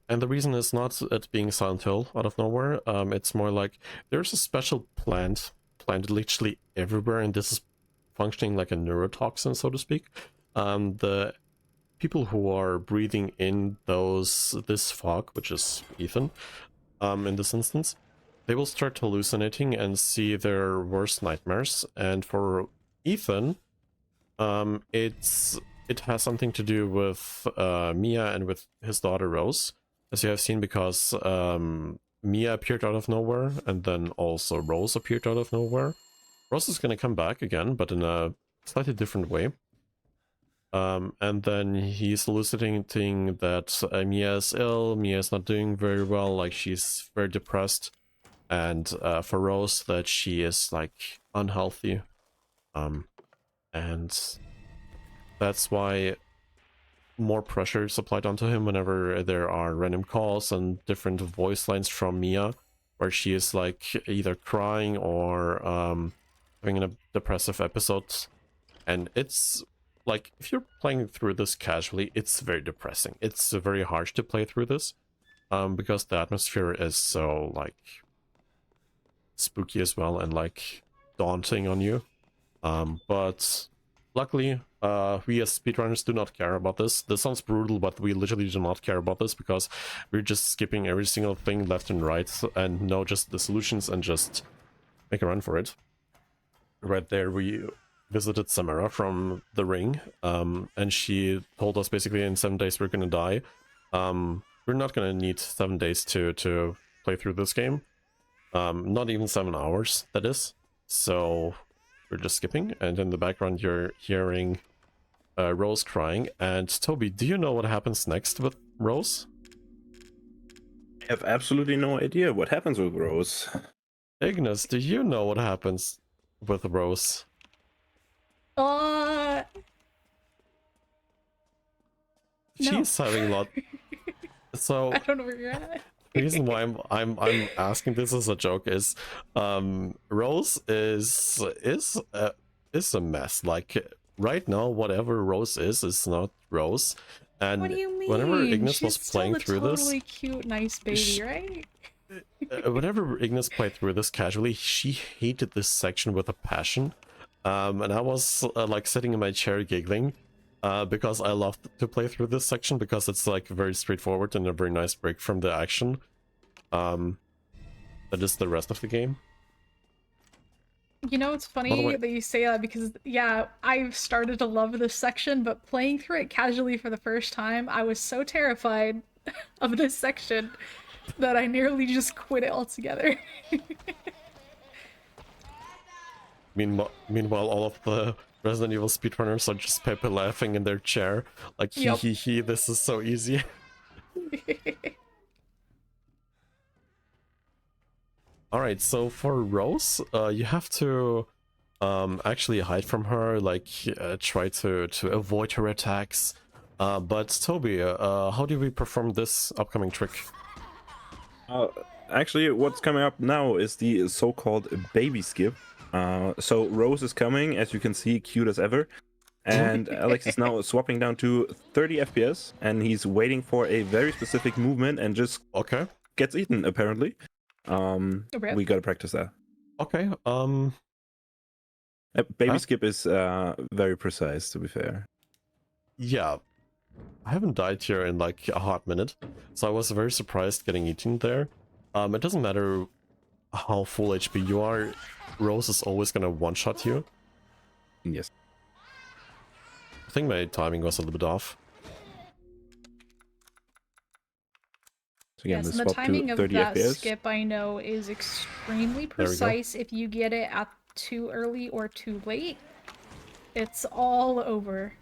And the reason is not it being Silent Hill out of nowhere. It's more like there's a special plant planted literally everywhere, and this is functioning like a neurotoxin, so to speak. The people who are breathing in this fog, which is Ethan, in this instance, they will start hallucinating and see their worst nightmares. And for Ethan, it has something to do with Mia and with his daughter Rose, as you have seen, because Mia appeared out of nowhere, and then also Rose appeared out of nowhere. Rose is going to come back again, but in a slightly different way. And then he's hallucinating that Mia is ill, Mia is not doing very well, like she's very depressed. And for Rose, that she is like unhealthy. And that's why more pressure is applied onto him whenever there are random calls and different voice lines from Mia, where she is like either crying or having a depressive episode. And it's like, if you're playing through this casually, it's very depressing. It's very harsh to play through this, because the atmosphere is so like spooky as well and like daunting on you. But luckily, we as speedrunners do not care about this. This sounds brutal, but we literally do not care about this because we're just skipping every single thing left and right and know just the solutions and just make a run for it. Right there, we visited Samara from The Ring, and she told us basically in 7 days we're gonna die. We're not gonna need 7 days to play through this game. Not even 7 hours, that is. So we're just skipping, and in the background you're hearing Rose crying. And Toby, do you know what happens next with Rose? I have absolutely no idea what happens with Rose. Ignis, do you know what happens with Rose? No. She's having a lot. So I don't know where you're at. the reason why I'm asking this as a joke is Rose is a mess. Like right now, whatever Rose is not Rose. And What do you mean? whenever Ignis She's was playing still through a this, totally cute, nice baby, right? whenever Ignis played through this casually, she hated this section with a passion. And I was like sitting in my chair giggling because I love to play through this section because it's like very straightforward and a very nice break from the action. That is the rest of the game. You know, it's By the funny way- that you say that because, yeah, I've started to love this section, but playing through it casually for the first time, I was so terrified of this section that I nearly just quit it altogether. Meanwhile, all of the Resident Evil speedrunners are just Pepe laughing in their chair, like hee Yup. hee hee, this is so easy. Alright, so for Rose, you have to actually hide from her, like try to avoid her attacks. But Toby, how do we perform this upcoming trick? Actually, what's coming up now is the so-called baby skip. So Rose is coming, as you can see, cute as ever. And Alex is now swapping down to 30 FPS, and he's waiting for a very specific movement and just Okay. gets eaten, apparently. Okay. We gotta practice that. Okay, Baby Huh? skip is very precise, to be fair. yeah. I haven't died here in like a hot minute, so I was very surprised getting eaten there. It doesn't matter how full HP you are, Rose is always gonna one-shot you. Yes. I think my timing was a little bit off. So again, Yes, the and the swap timing to of 30 that FPS. skip I know is extremely we go. precise if you get it at too early or too late. It's all over.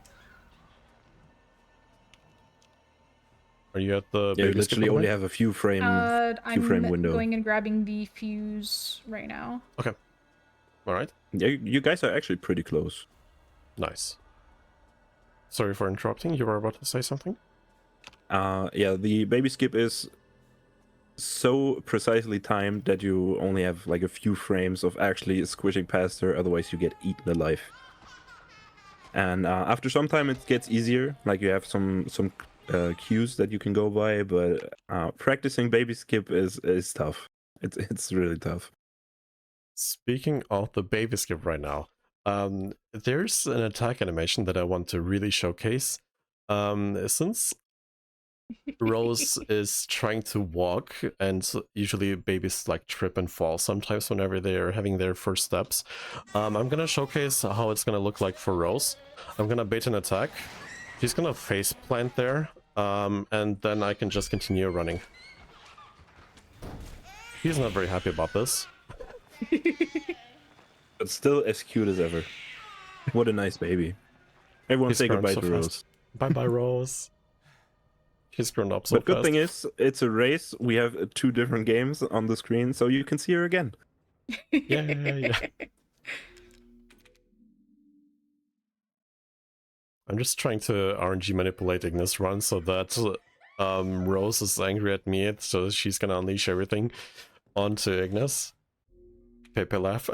Are you at the Yeah, you baby skip literally only moment? have a few frame I'm window. going and grabbing the fuse right now. Okay. Alright. Yeah, you guys are actually pretty close. Nice. Sorry for interrupting, you were about to say something? Yeah, the baby skip is so precisely timed that you only have like a few frames of actually squishing past her, otherwise you get eaten alive. And after some time it gets easier, like you have some cues that you can go by, but practicing baby skip is tough. It's really tough. Speaking of the baby skip right now, there's an attack animation that I want to really showcase. Since Rose is trying to walk, and usually babies like trip and fall sometimes whenever they're having their first steps, I'm gonna showcase how it's gonna look like for Rose. I'm gonna bait an attack. She's gonna face plant there, and then I can just continue running. He's not very happy about this. But still as cute as ever. What a nice baby. Everyone He's say grown goodbye so to fast. Rose. Bye bye, Rose. She's grown up so But good fast. thing is, it's a race. We have two different games on the screen, so you can see her again. Yeah. I'm just trying to RNG manipulate Ignis run so that Rose is angry at me, so she's gonna unleash everything onto Ignis. Pepe laugh.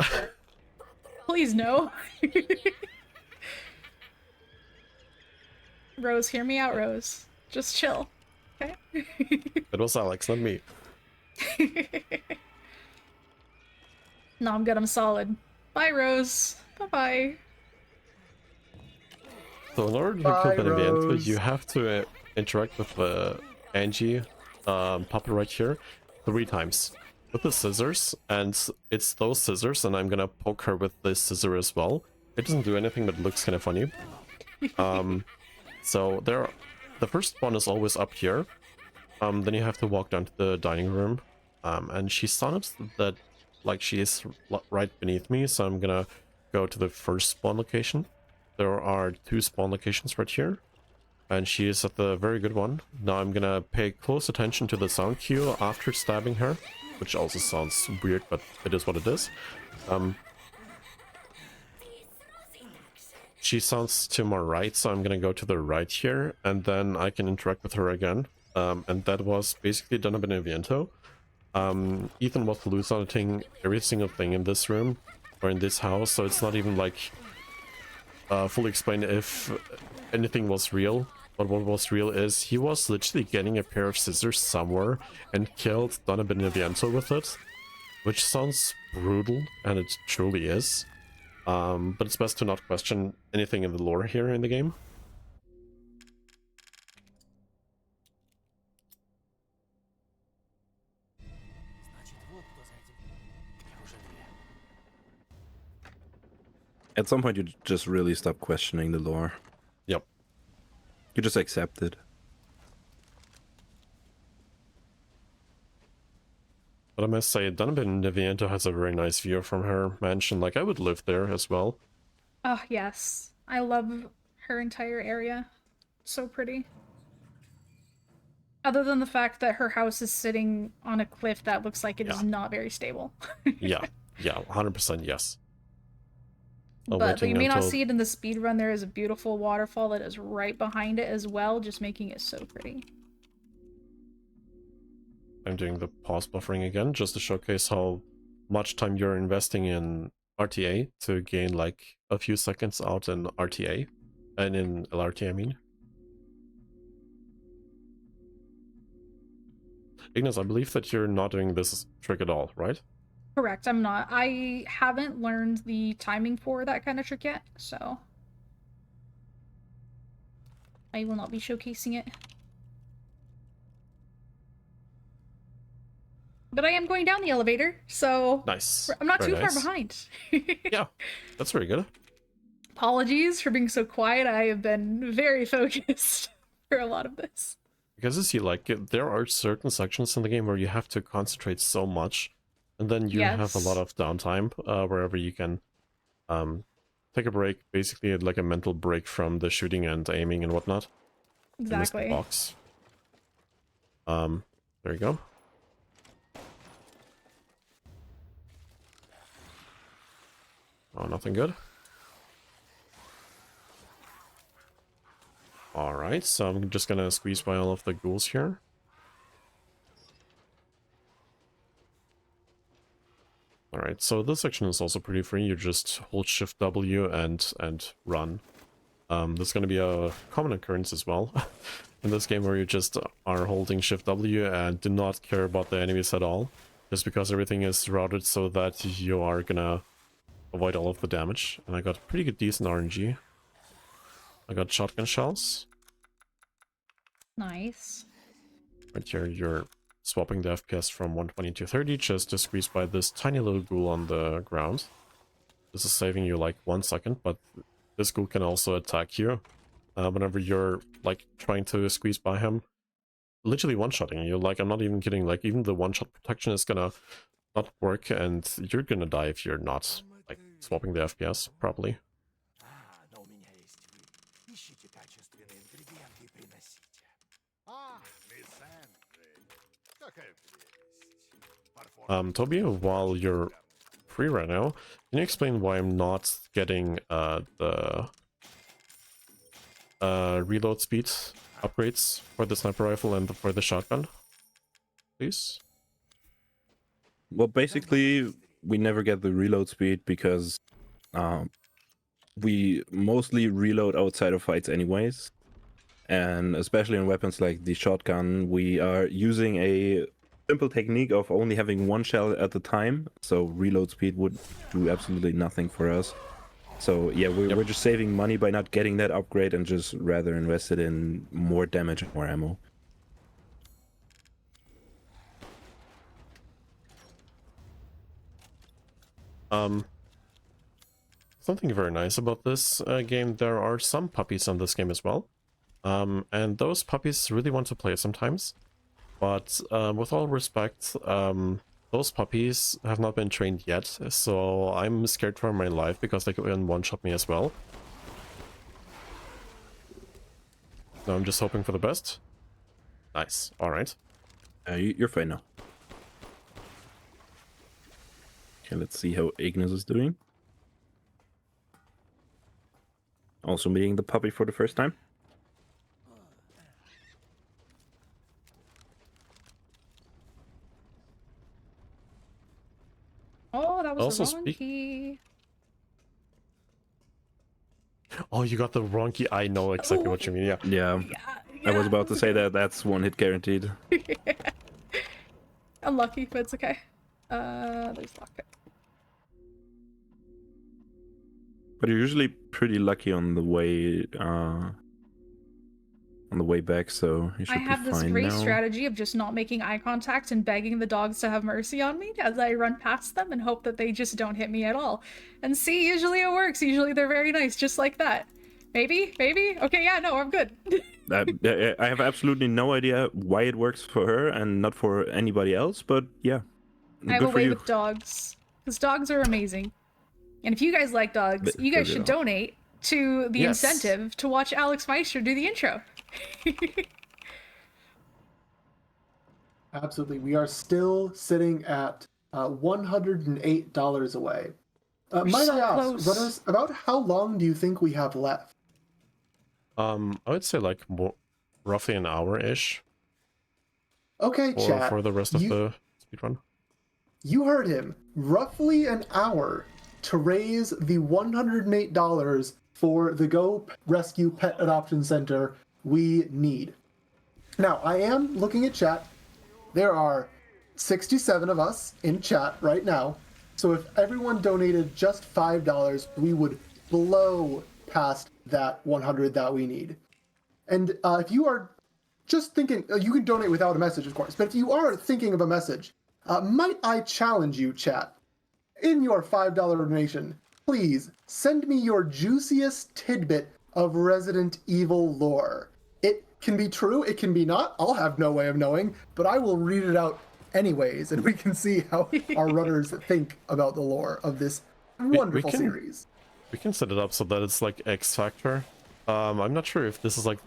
Please no. Rose, hear me out, Rose. Just chill. Okay? It was Alex, not me. No, I'm good. I'm solid. Bye, Rose. Bye-bye. So in order to Bye, kill Beneviento, Rose. you have to interact with Angie puppet right here 3 times with the scissors, and it's those scissors, and I'm gonna poke her with this scissor as well. It doesn't do anything, but it looks kind of funny. So the first one is always up here. Then you have to walk down to the dining room, and she sounds that like she is right beneath me, so I'm gonna go to the first spawn location. There are 2 spawn locations right here, and she is at the very good one. Now I'm gonna pay close attention to the sound cue after stabbing her, which also sounds weird, but it is what it is. She sounds to my right, so I'm gonna go to the right here, and then I can interact with her again. And that was basically Donna Beneviento. Ethan was hallucinating every single thing in this room, or in this house, so it's not even like fully explained if anything was real. But what was real is he was literally getting a pair of scissors somewhere and killed Donna Beneviento with it, which sounds brutal, and it truly is. But it's best to not question anything in the lore here in the game. Значит, вот кто за этим. Неужели? At some point, you just really stop questioning the lore. Yep. You just accept it. But I must say, Dunban Neviento has a very nice view from her mansion. Like, I would live there as well. Oh, yes. I love her entire area. So pretty. Other than the fact that her house is sitting on a cliff that looks like it is Yeah. not very stable. Yeah, 100% yes. But you may not until- see it in the speed run. There is a beautiful waterfall that is right behind it as well, just making it so pretty. I'm doing the pause buffering again, just to showcase how much time you're investing in RTA to gain like a few seconds out in RTA, and in LRT I mean. Ignis, I believe that you're not doing this trick at all, right? Correct, I'm not. I haven't learned the timing for that kind of trick yet, so I will not be showcasing it. But I am going down the elevator, so Nice. I'm not Very too far nice. behind. Yeah, that's very good. Apologies for being so quiet. I have been very focused for a lot of this. Because you see, like, there are certain sections in the game where you have to concentrate so much, and then you have a lot Yes. of downtime wherever you can take a break, basically like a mental break from the shooting and aiming and whatnot. I missed the Exactly. box. There you go. Oh, nothing good. Alright, so I'm just gonna squeeze by all of the ghouls here. Alright, so this section is also pretty free. You just hold Shift W and run. This is gonna be a common occurrence as well in this game, where you just are holding Shift W and do not care about the enemies at all, just because everything is routed so that you are gonna avoid all of the damage. And I got pretty good, decent RNG. I got shotgun shells. Nice. Right here, you're swapping the FPS from 120 to 30 just to squeeze by this tiny little ghoul on the ground. This is saving you like 1 second, but this ghoul can also attack you whenever you're like trying to squeeze by him. Literally one-shotting you. Like, I'm not even kidding. Like, even the one-shot protection is gonna not work, and you're gonna die if you're not like swapping the FPS properly. Но у меня есть вы. Ищите качественные ингредиенты и приносите. Мисс Энджи, какая прелесть. Toby, while you're free right now, can you explain why I'm not getting the reload speed upgrades for the sniper rifle and for the shotgun, please? Well, basically, we never get the reload speed because we mostly reload outside of fights anyways. And especially in weapons like the shotgun, we are using a simple technique of only having one shell at a time. So reload speed would do absolutely nothing for us. So yeah, we're just saving money by not getting that upgrade and just rather invest it in more damage and more ammo. Something very nice about this game, there are some puppies on this game as well. And those puppies really want to play sometimes. But with all respect, those puppies have not been trained yet, so I'm scared for my life because they can one-shot me as well. So I'm just hoping for the best. Nice, alright. You're fine now. Okay, let's see how Ignis is doing. Also meeting the puppy for the first time. Oh, that was Also the wrong key. Oh, you got the wrong key. I know exactly what you mean, yeah. Yeah, I was about to say that that's one hit guaranteed. Unlucky, but it's okay. There's lockpick. But you're usually pretty lucky on the way back, so you should I be have this fine great now. strategy of just not making eye contact and begging the dogs to have mercy on me as I run past them and hope that they just don't hit me at all. And see, usually it works. Usually they're very nice, just like that. Maybe? Maybe? Okay, yeah, no, I'm good. I have absolutely no idea why it works for her and not for anybody else, but yeah. I have a good for way you. with dogs. Because dogs are amazing. And if you guys like dogs, you guys should donate to the Yes. incentive to watch Alexmeisteer do the intro. Absolutely. We are still sitting at $108 away. Might so I ask, close. runners, about how long do you think we have left? I would say like roughly an hour-ish Okay, chat. for the rest of the speedrun. You heard him. Roughly an hour to raise the $108 for the Go Rescue Pet Adoption Center we need. Now, I am looking at chat. There are 67 of us in chat right now. So if everyone donated just $5, we would blow past that 100 that we need. And if you are just thinking, you can donate without a message, of course, but if you are thinking of a message, might I challenge you, chat? In your $5 donation, please send me your juiciest tidbit of Resident Evil lore. It can be true, it can be not. I'll have no way of knowing, but I will read it out anyways, and we can see how our runners think about the lore of this wonderful series. We can set it up so that it's like X Factor. I'm not sure if this is like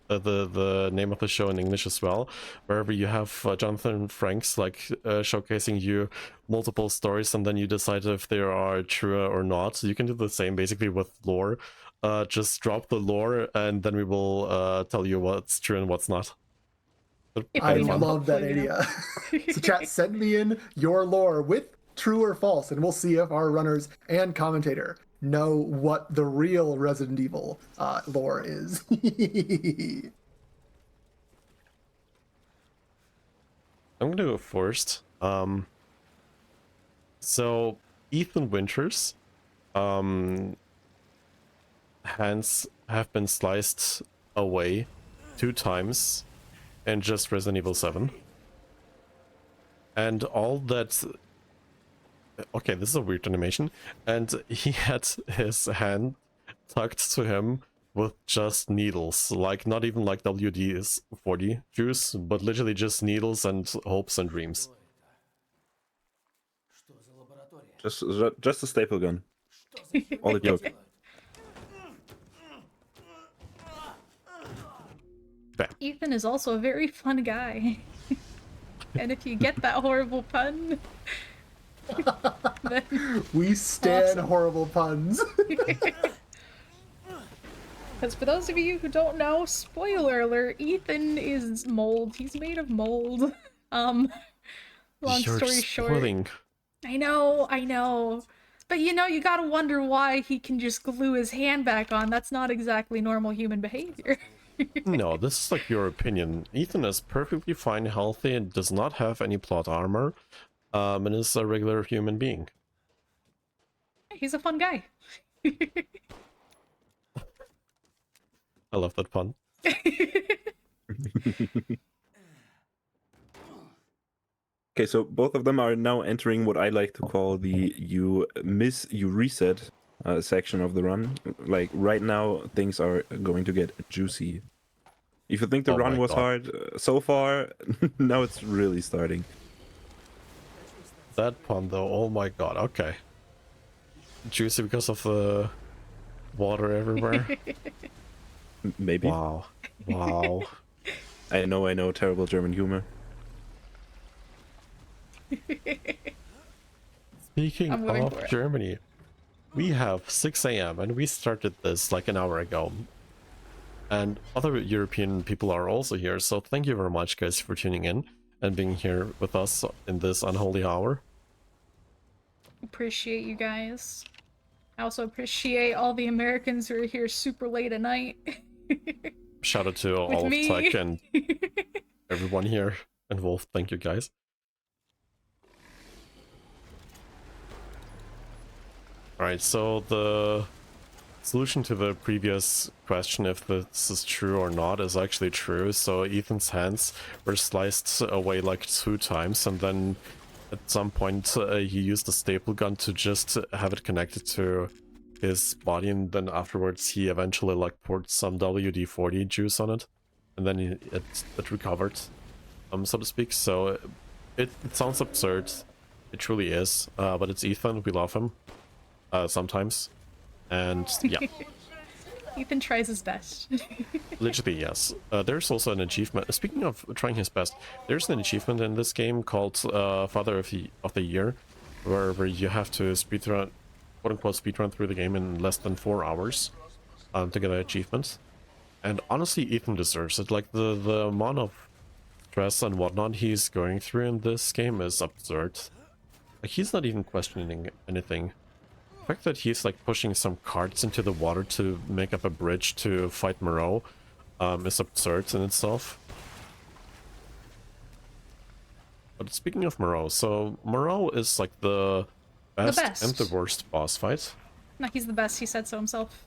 the name of the show in English as well, wherever you have Jonathan Franks like showcasing you multiple stories and then you decide if they are true or not. So you can do the same basically with lore. Just drop the lore and then we will tell you what's true and what's not. I love that idea. So chat, send me in your lore with true or false, and we'll see if our runners and commentator know what the real Resident Evil lore is. I'm gonna go first. So Ethan Winters, hands have been sliced away 2 times in just Resident Evil 7. And all that... Okay, this is a weird animation. And he had his hand tucked to him with just needles. Like, not even like WD-40 juice, but literally just needles and hopes and dreams. Что за лаборатория? Just a staple gun. All it took. Ethan is also a very fun guy. And if you get that horrible pun, then We stand Awesome. horrible puns. because for those of you who don't know, spoiler alert, Ethan is mold. He's made of mold. Long You're story short. spoiling. I know. But you know, you gotta wonder why he can just glue his hand back on. That's not exactly normal human behavior. No, this is like your opinion. Ethan is perfectly fine, healthy, and does not have any plot armor, and is a regular human being. He's a fun guy. I love that pun. Okay, so both of them are now entering what I like to call the you reset section of the run. Like right now, things are going to get juicy. If you think the Oh run my was God. hard so far, now it's really starting. That pun though, oh my god, okay. Juicy because of the water everywhere? Maybe. Wow. Wow. I know, terrible German humor. Speaking I'm going for of it. Germany, we have 6 AM and we started this like an hour ago. And other European people are also here, so thank you very much guys for tuning in and being here with us in this unholy hour. Appreciate you guys. I also appreciate all the Americans who are here super late at night. Shout out to all of me. Tech and everyone here involved. Thank you guys. Alright, so the solution to the previous question, if this is true or not, is actually true. So Ethan's hands were sliced away like 2 times, and then at some point he used a staple gun to just have it connected to his body, and then afterwards he eventually like poured some WD-40 juice on it, and then it recovered, so to speak. So it sounds absurd, It truly is. But it's Ethan. We love him. Sometimes. And yeah. Ethan tries his best. Literally, yes. There's also an achievement. Speaking of trying his best, there's an achievement in this game called Father of the Year, where you have to speedrun, quote unquote, speedrun through the game in less than 4 hours to get an achievement. And honestly, Ethan deserves it. Like the amount of stress and whatnot he's going through in this game is absurd. Like he's not even questioning anything. The fact that he's like pushing some carts into the water to make up a bridge to fight Moreau is absurd in itself. But speaking of Moreau, so Moreau is like the best and the worst boss fight. No, he's the best. He said so himself.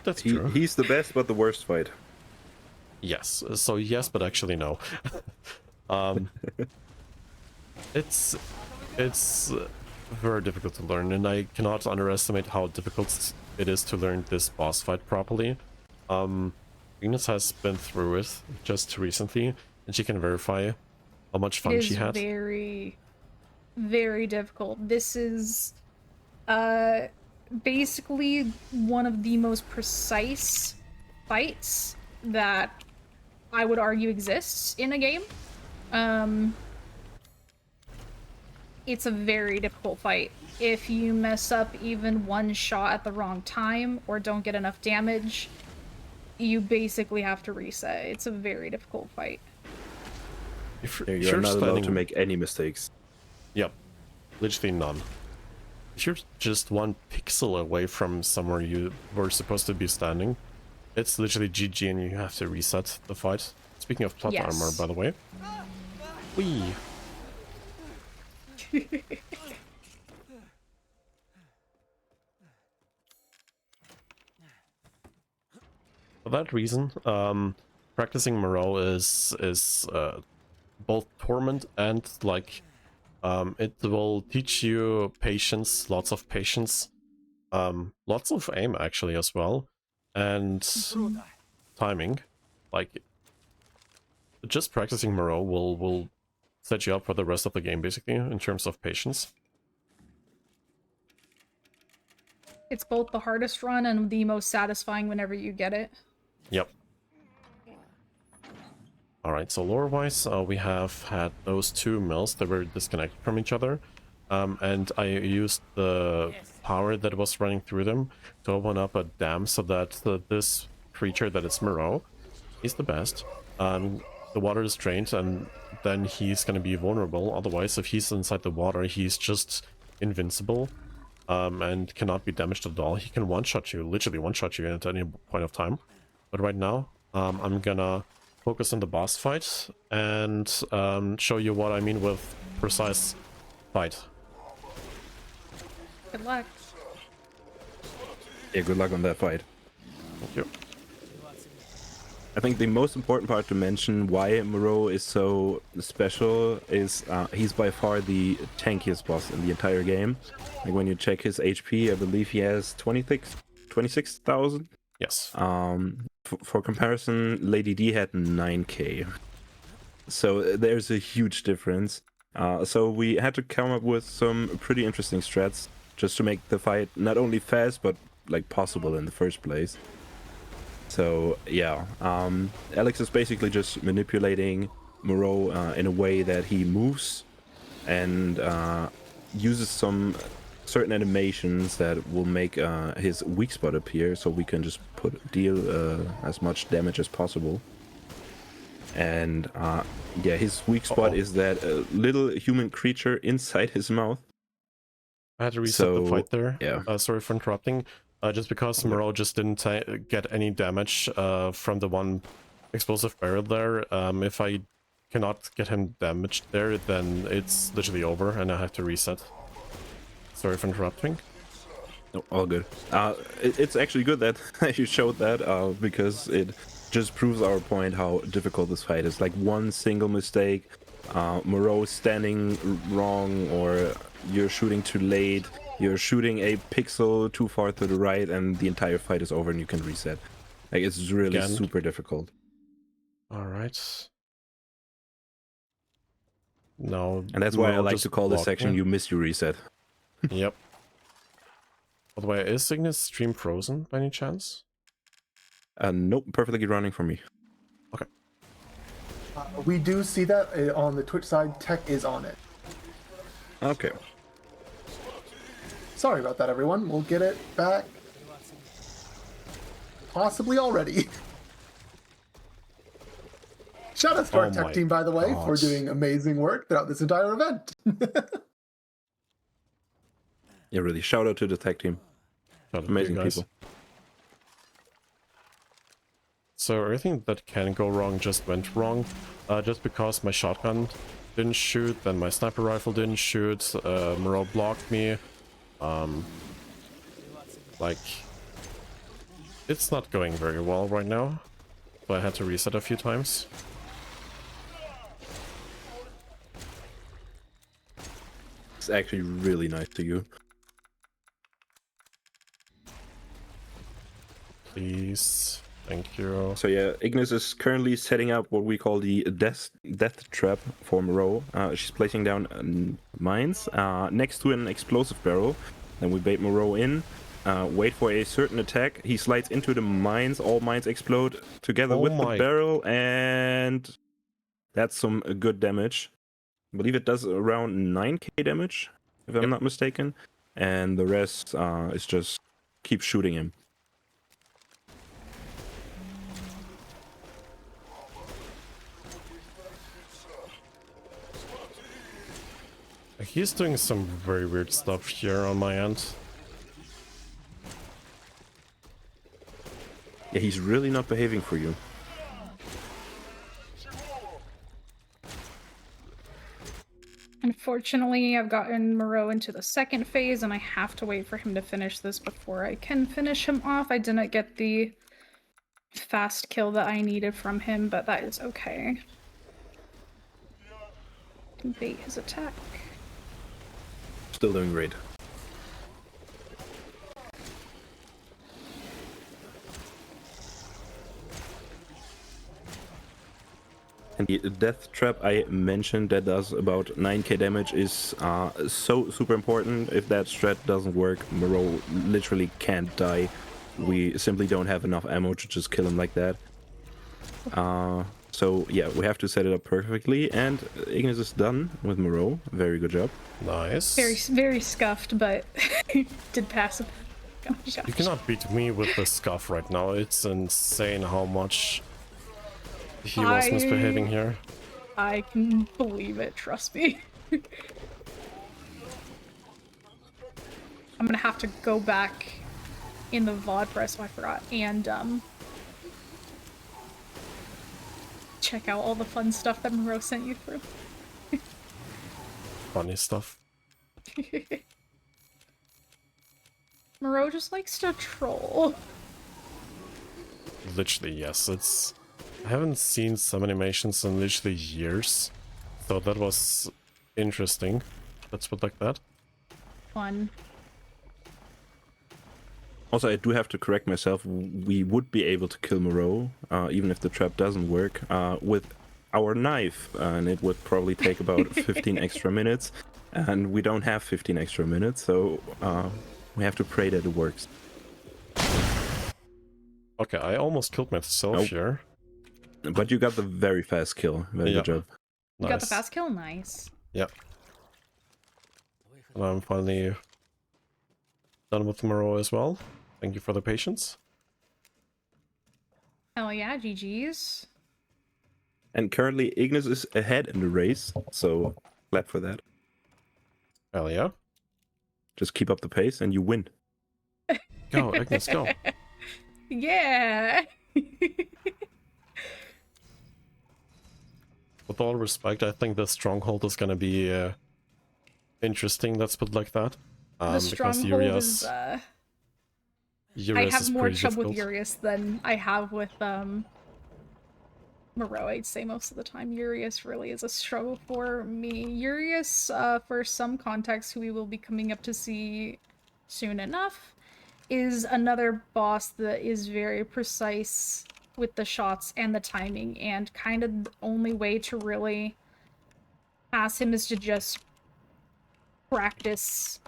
That's true. He's the best, but the worst fight. Yes. So yes, but actually no. It's very difficult to learn, and I cannot underestimate how difficult it is to learn this boss fight properly. Ignis has been through it just recently, and she can verify how much fun she had. It is very, very difficult. This is basically one of the most precise fights that I would argue exists in a game. It's a very difficult fight. If you mess up even one shot at the wrong time or don't get enough damage, you basically have to reset. It's a very difficult fight. You're not allowed to make any mistakes. Yep, literally none. If you're just one pixel away from somewhere you were supposed to be standing, it's literally GG and you have to reset the fight. Speaking of plot armor, by the way. Whee! For that reason, practicing Moreau is both torment and like it will teach you patience, lots of patience, lots of aim actually as well, and timing. Like just practicing Moreau will set you up for the rest of the game basically in terms of patience. It's both the hardest run and the most satisfying whenever you get it. Yep. Alright, so lore-wise, we have had those two mills that were disconnected from each other. And I used the power that was running through them to open up a dam so that this creature that is Moreau, he's the best. The water is drained and then he's going to be vulnerable. Otherwise, if he's inside the water, he's just invincible and cannot be damaged at all. He can one-shot you, literally one-shot you at any point of time. But right now, I'm gonna focus on the boss fight and show you what I mean with precise fight. Good luck. Yeah, good luck on that fight. Thank you. I think the most important part to mention why Moreau is so special is he's by far the tankiest boss in the entire game. Like when you check his HP, I believe he has 26,000. Yes. For comparison, Lady D had 9k. So there's a huge difference. So we had to come up with some pretty interesting strats just to make the fight not only fast but like possible in the first place. So yeah, Alex is basically just manipulating Moreau in a way that he moves and uses some certain animations that will make his weak spot appear, so we can just deal as much damage as possible. And yeah, his weak spot is that little human creature inside his mouth. I had to reset the fight there. Yeah. Sorry for interrupting. Just because Moreau just didn't get any damage from the one explosive barrel there. If I cannot get him damaged there, then it's literally over and I have to reset. Sorry for interrupting. No, all good. It's actually good that you showed that because it just proves our point how difficult this fight is. Like one single mistake, Moreau standing wrong, or you're shooting too late, you're shooting a pixel too far to the right, and the entire fight is over and you can reset. Like it's really super difficult. All right. No. And that's why I Moreau like just to call this blocked section me. "You Missed Your Reset." Yep. By the way, is Ignis stream frozen by any chance? Nope, perfectly running for me. Okay. We do see that on the Twitch side. Tech is on it. Okay. Sorry about that, everyone. We'll get it back. Possibly already. Shout out to our Oh tech my team, by the way, for God. doing amazing work throughout this entire event. Yeah, really. Shout out to the tech team. Shout out to Amazing you guys. people. So everything that can go wrong just went wrong. Just because my shotgun didn't shoot, then my sniper rifle didn't shoot, Moreau blocked me. Like, it's not going very well right now. So I had to reset a few times. It's actually really nice to you. Please. Thank you. So yeah, Ignis is currently setting up what we call the death trap for Moreau. She's placing down mines next to an explosive barrel. Then we bait Moreau in, wait for a certain attack. He slides into the mines, all mines explode together Oh with my- the barrel, and that's some good damage. I believe it does around 9k damage, if I'm not mistaken. And the rest is just keep shooting him. He's doing some very weird stuff here on my end. Yeah, he's really not behaving for you. Unfortunately, I've gotten Moreau into the second phase, and I have to wait for him to finish this before I can finish him off. I didn't get the fast kill that I needed from him, but that is okay. Can bait his attack. Still doing great. And the death trap I mentioned that does about 9k damage is so super important. If that strat doesn't work, Moreau literally can't die. We simply don't have enough ammo to just kill him like that. So yeah, we have to set it up perfectly, and Ignis is done with Moreau. Very good job. Nice. Very scuffed, but did pass him. Oh, gosh. You cannot beat me with the scuff right now. It's insane how much he was misbehaving here. I can believe it, trust me. I'm gonna have to go back in the VOD press, I forgot, and check out all the fun stuff that Moreau sent you through. Funny stuff. Moreau just likes to troll. Literally, yes. It's... I haven't seen some animations in literally years. So that was interesting. Let's put like that. Fun. Also, I do have to correct myself. We would be able to kill Moreau, even if the trap doesn't work, with our knife. And it would probably take about 15 extra minutes. And we don't have 15 extra minutes, so we have to pray that it works. Okay, I almost killed myself Nope. here. But you got the very fast kill. Very good job. You got the fast kill? Nice. Yep. And I'm finally done with Moreau as well. Thank you for the patience. Hell yeah, GG's. And currently, Ignis is ahead in the race, so glad for that. Hell yeah. Just keep up the pace and you win. Go, Ignis, go. Yeah. With all respect, I think the stronghold is gonna be interesting, let's put it like that. The stronghold is, I have more trouble with Urias than I have with Moreau, I'd say most of the time. Urias really is a struggle for me. Urias, for some context, who we will be coming up to see soon enough, is another boss that is very precise with the shots and the timing, and kind of the only way to really ask him is to just practice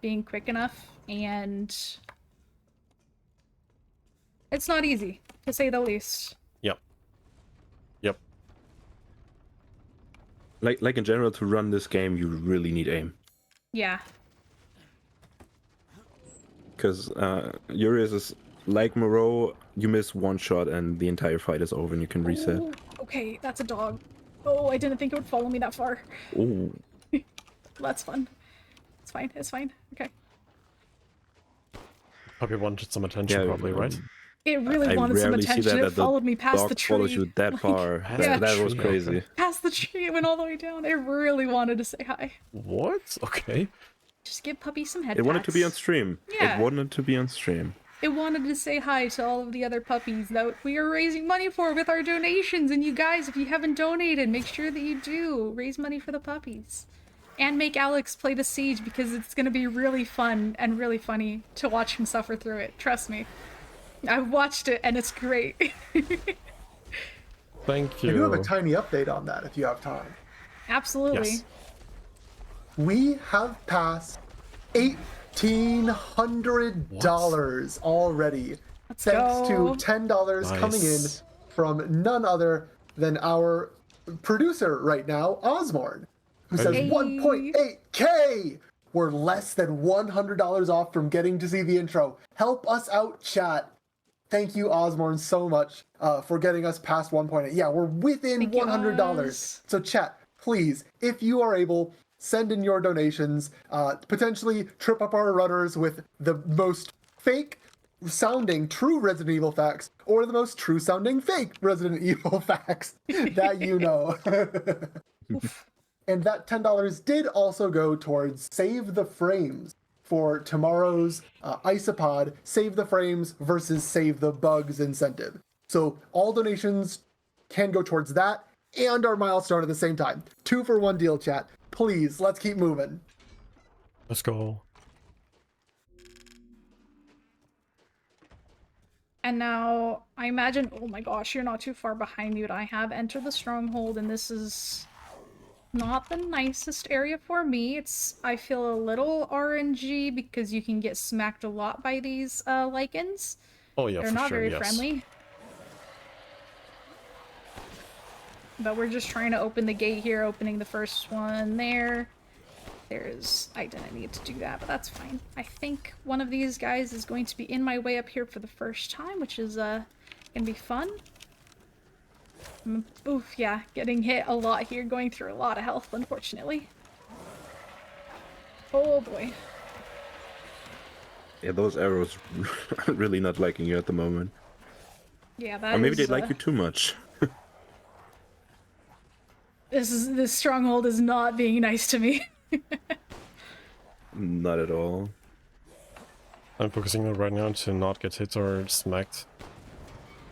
being quick enough, and it's not easy, to say the least. Yep. Yep. Like in general, to run this game, you really need aim. Yeah. Because Urias is like Moreau, you miss one shot and the entire fight is over and you can reset. Ooh, okay, that's a dog. Oh, I didn't think it would follow me that far. Ooh. That's fun. It's fine, it's fine. Okay. Puppy wanted some attention, probably, right? It really I wanted some rarely see attention. that It followed me past dog the tree. follows you that Like, far. Past That, the that was tree, crazy. okay. Past the tree, it went all the way down. It really wanted to say hi. What? Okay. Just give Puppy some head It wanted to be on pats. stream. Yeah. It wanted to be on stream. It wanted to say hi to all of the other puppies that we are raising money for with our donations. And you guys, if you haven't donated, make sure that you do. Raise money for the puppies. And make Alex play the siege, because it's going to be really fun and really funny to watch him suffer through it. Trust me. I've watched it and it's great. Thank I do have a you. tiny update on that if you have time. Absolutely. Yes. We have passed $1,800 already. Let's Thanks go. to $10 coming in Nice. from none other than our producer right now, Osborne, who says Hey. 1.8K. We're less than $100 off from getting to see the intro. Help us out, chat. Thank you, Osborne, so much for getting us past 1.8. Yeah, we're within Thank you, $100. Oz. So, chat, please, if you are able, send in your donations. Potentially trip up our runners with the most fake sounding true Resident Evil facts or the most true sounding fake Resident Evil facts that you know. And that $10 did also go towards Save the Frames for tomorrow's Isopod Save the Frames versus Save the Bugs incentive. So all donations can go towards that and our milestone at the same time. 2-for-1 deal, chat. Please, let's keep moving. Let's go. And now, I imagine, oh my gosh, you're not too far behind me, but I have entered the stronghold, and this is not the nicest area for me. I feel a little RNG because you can get smacked a lot by these lichens. Oh yeah, They're for not sure, very yes. friendly. But we're just trying to open the gate here, opening the first one there. I didn't need to do that, but that's fine. I think one of these guys is going to be in my way up here for the first time, which is gonna be fun. Oof, yeah, getting hit a lot here, going through a lot of health, unfortunately. Oh boy. Yeah, those arrows are really not liking you at the moment. Yeah, that Or maybe they is, like you too much. this stronghold is not being nice to me. Not at all. I'm focusing on right now to not get hit or smacked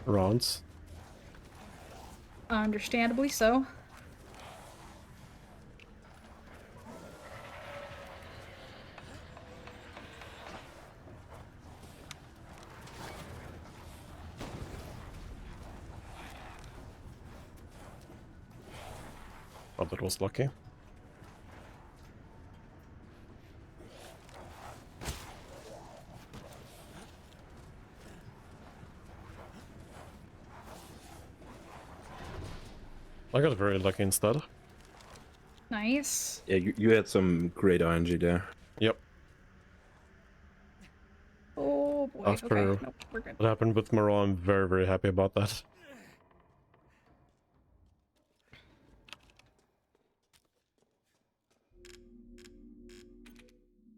rounds. Understandably so. Oh, that was lucky. I got very lucky instead. Nice. Yeah, you had some great RNG there. Yep. Oh boy. After Okay, nope, we're good. what happened with Moreau, I'm very, very happy about that.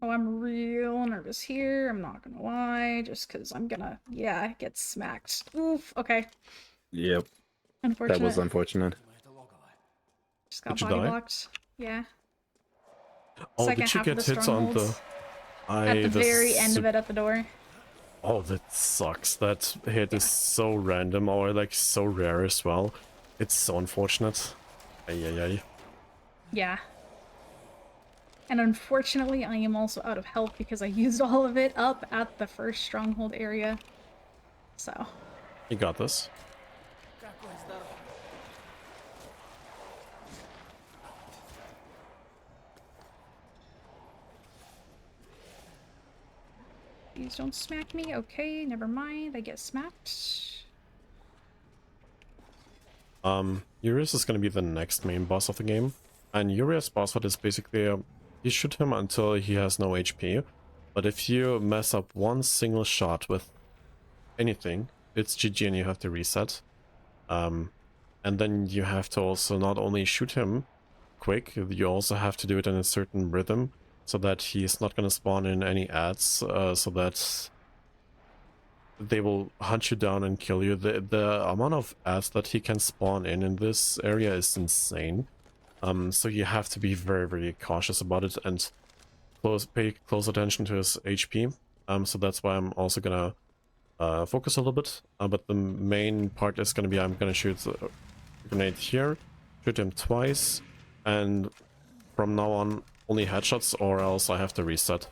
Oh, I'm real nervous here. I'm not gonna lie, just because I'm gonna, yeah, get smacked. Oof. Okay. Yep, Unfortunate. that was unfortunate. Это логово. Just got Did you body die? blocked. Yeah. Oh, Second did you half get of the hits on the... strongholds. At the very end of it, at the door. Oh, that sucks. That hit is so random, or like so rare as well. It's so unfortunate. Ay, ay, ay. Yeah. And unfortunately, I am also out of health because I used all of it up at the first stronghold area. So, You got this. Какой здоровый. Please don't smack me. Okay, never mind. I get smacked. Urias is going to be the next main boss of the game. And Urias' boss fight is basically, you shoot him until he has no HP. But if you mess up one single shot with anything, it's GG and you have to reset. And then you have to also not only shoot him quick, you also have to do it in a certain rhythm, so that he's not going to spawn in any ads, so that they will hunt you down and kill you. The amount of ads that he can spawn in this area is insane. So you have to be very, very cautious about it and pay close attention to his HP. So that's why I'm also gonna focus a little bit. But the main part is gonna be I'm gonna shoot a grenade here, shoot him twice, and from now on only headshots, or else I have to reset.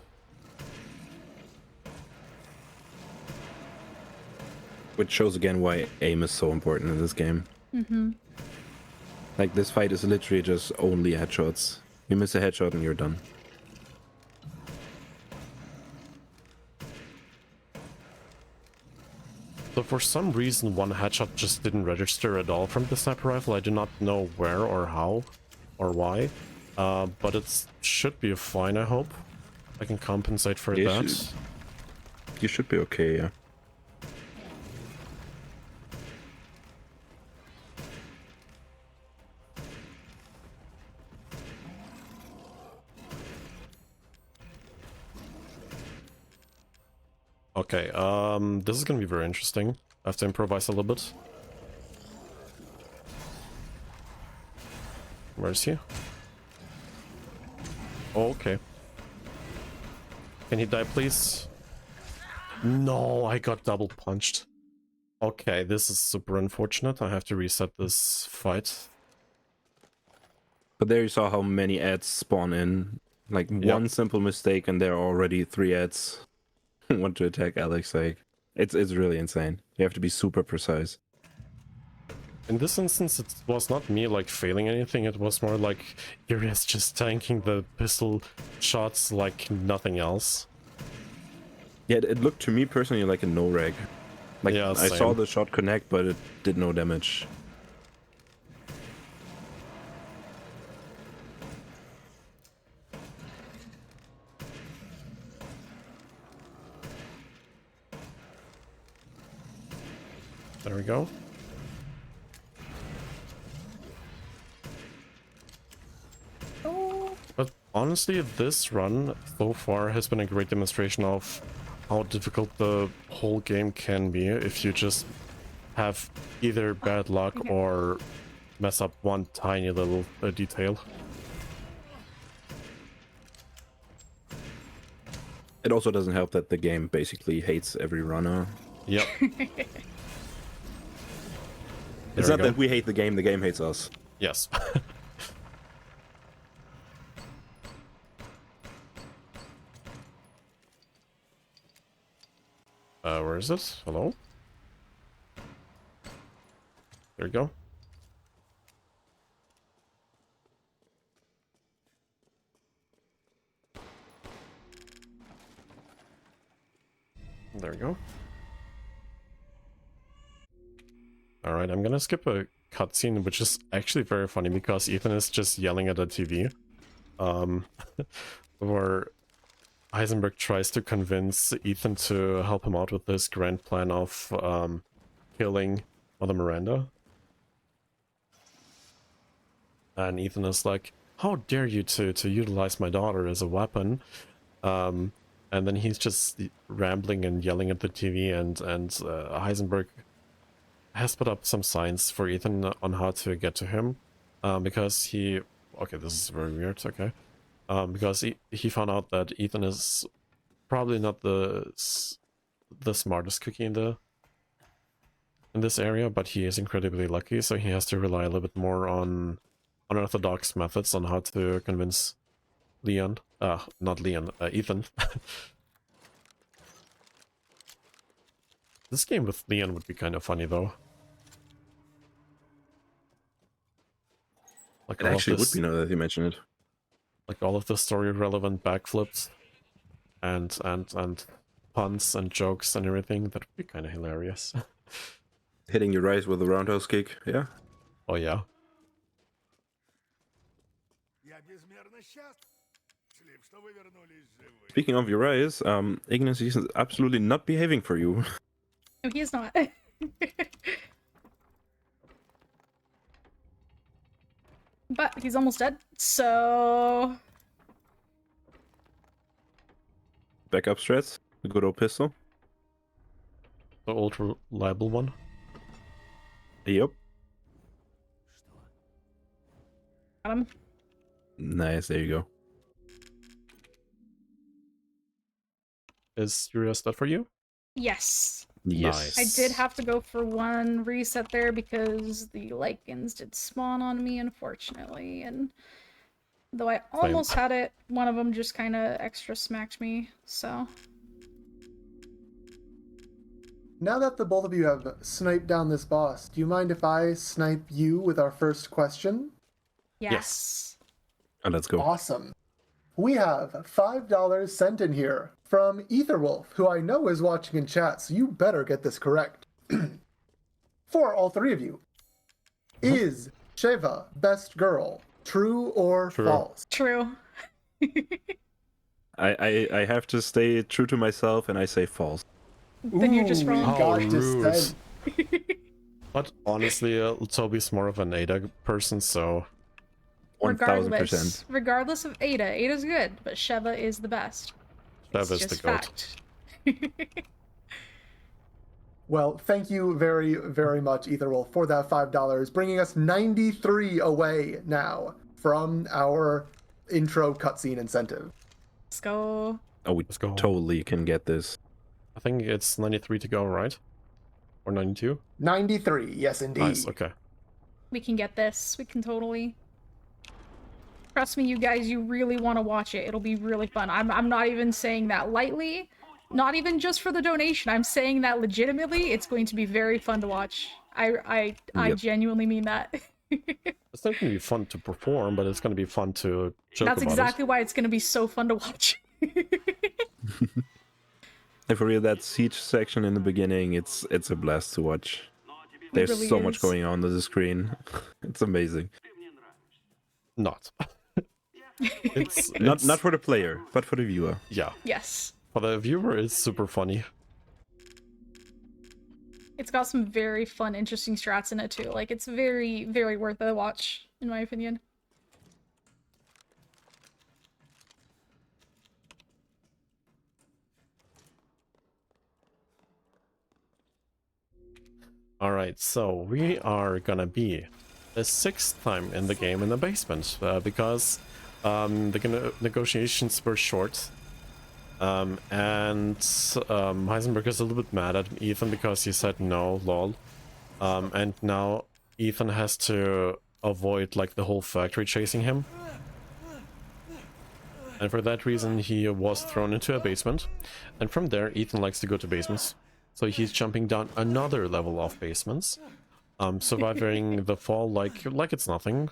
Which shows again why aim is so important in this game. Like, this fight is literally just only headshots. You miss a headshot and you're done. So for some reason one headshot just didn't register at all from the sniper rifle. I do not know where or how or why. But it should be fine, I hope. I can compensate for Yeah, that. You should be okay, yeah. Okay, this is gonna be very interesting. I have to improvise a little bit. Where is he? Oh, okay. Can he die, please? No, I got double punched. Okay, this is super unfortunate. I have to reset this fight. But there you saw how many ads spawn in. Like, one simple mistake and there are already 3 ads want to attack Alex. Like, it's really insane. You have to be super precise. In this instance, it was not me like failing anything. It was more like Urias just tanking the pistol shots like nothing else. Yeah, it looked to me personally like a no-reg. Like, Yeah, I same. saw the shot connect, but it did no damage. There we go. Oh, But honestly, this run so far has been a great demonstration of how difficult the whole game can be if you just have either bad luck okay. or mess up one tiny little detail. It also doesn't help that the game basically hates every runner. Yep. It's There not we that we hate the game hates us. Yes. Where is it? Hello? There we go. There we go. Alright, I'm gonna skip a cutscene, which is actually very funny because Ethan is just yelling at the TV. Where Heisenberg tries to convince Ethan to help him out with this grand plan of killing Mother Miranda. And Ethan is like, how dare you to utilize my daughter as a weapon? And then he's just rambling and yelling at the TV, and Heisenberg has put up some signs for Ethan on how to get to him, because he... Okay, this is very weird, okay. Because he found out that Ethan is probably not the smartest cookie in this area, but he is incredibly lucky, so he has to rely a little bit more on unorthodox methods on how to convince Leon. Not Leon, Ethan. This game with Leon would be kind of funny, though. Like It actually would be now that you mention it. Like all of the story relevant backflips and puns and jokes and everything, that would be kind of hilarious. Hitting your eyes with a roundhouse kick. Yeah. Oh yeah. Я безмерно счастлив, что вы вернулись живы. Speaking of your eyes, Ignis is absolutely not behaving for you. No, he is not. But he's almost dead, so... Backup strats. The good old pistol. The old reliable one. Yep. Got him. Nice, there you go. Is Urias dead for you? Yes. Yes. I did have to go for one reset there because the Lycans did spawn on me, unfortunately, and though I almost had it, one of them just kind of extra smacked me, so... Now that the both of you have sniped down this boss, do you mind if I snipe you with our first question? Yes. Oh, let's go. Awesome. We have $5 sent in here from Etherwolf, who I know is watching in chat, so you better get this correct. For all three of you, is Sheva best girl? True or True. false? True. I have to stay true to myself and I say false. Then you're just Ooh, wrong. we How got rude. dissent. But honestly, Toby's more of an Ada person, so 1000%. Regardless of Ada, Ada's good, but Sheva is the best. Sheva's It's the just goat. fact. Well, thank you very, very much, Etherwolf, for that $5, bringing us 93 away now from our intro cutscene incentive. Let's go. Oh, we Let's go. totally can get this. I think it's 93 to go, right? Or 92? 93, yes indeed. Nice, okay. We can get this. We can totally. Trust me, you guys, you really want to watch it. It'll be really fun. I'm not even saying that lightly. Not even just for the donation. I'm saying that legitimately. It's going to be very fun to watch. I Yep. genuinely mean that. It's not going to be fun to perform, but it's going to be fun to joke That's about exactly why it's going to be so fun to watch. And for real, that siege section in the beginning, it's a blast to watch. There's really so much is. going on the screen. It's amazing. it. Not. it's Not for the player, but for the viewer. Yeah. Yes. For the viewer, it's super funny. It's got some very fun, interesting strats in it too. Like, it's very, very worth a watch, in my opinion. Alright, so we are gonna be the 6th time in the game in the basement, because the negotiations were short. And Heisenberg is a little bit mad at Ethan because he said no, lol. And now Ethan has to avoid like the whole factory chasing him. And for that reason he was thrown into a basement. And from there Ethan likes to go to basements. So he's jumping down another level of basements. Surviving the fall like it's nothing.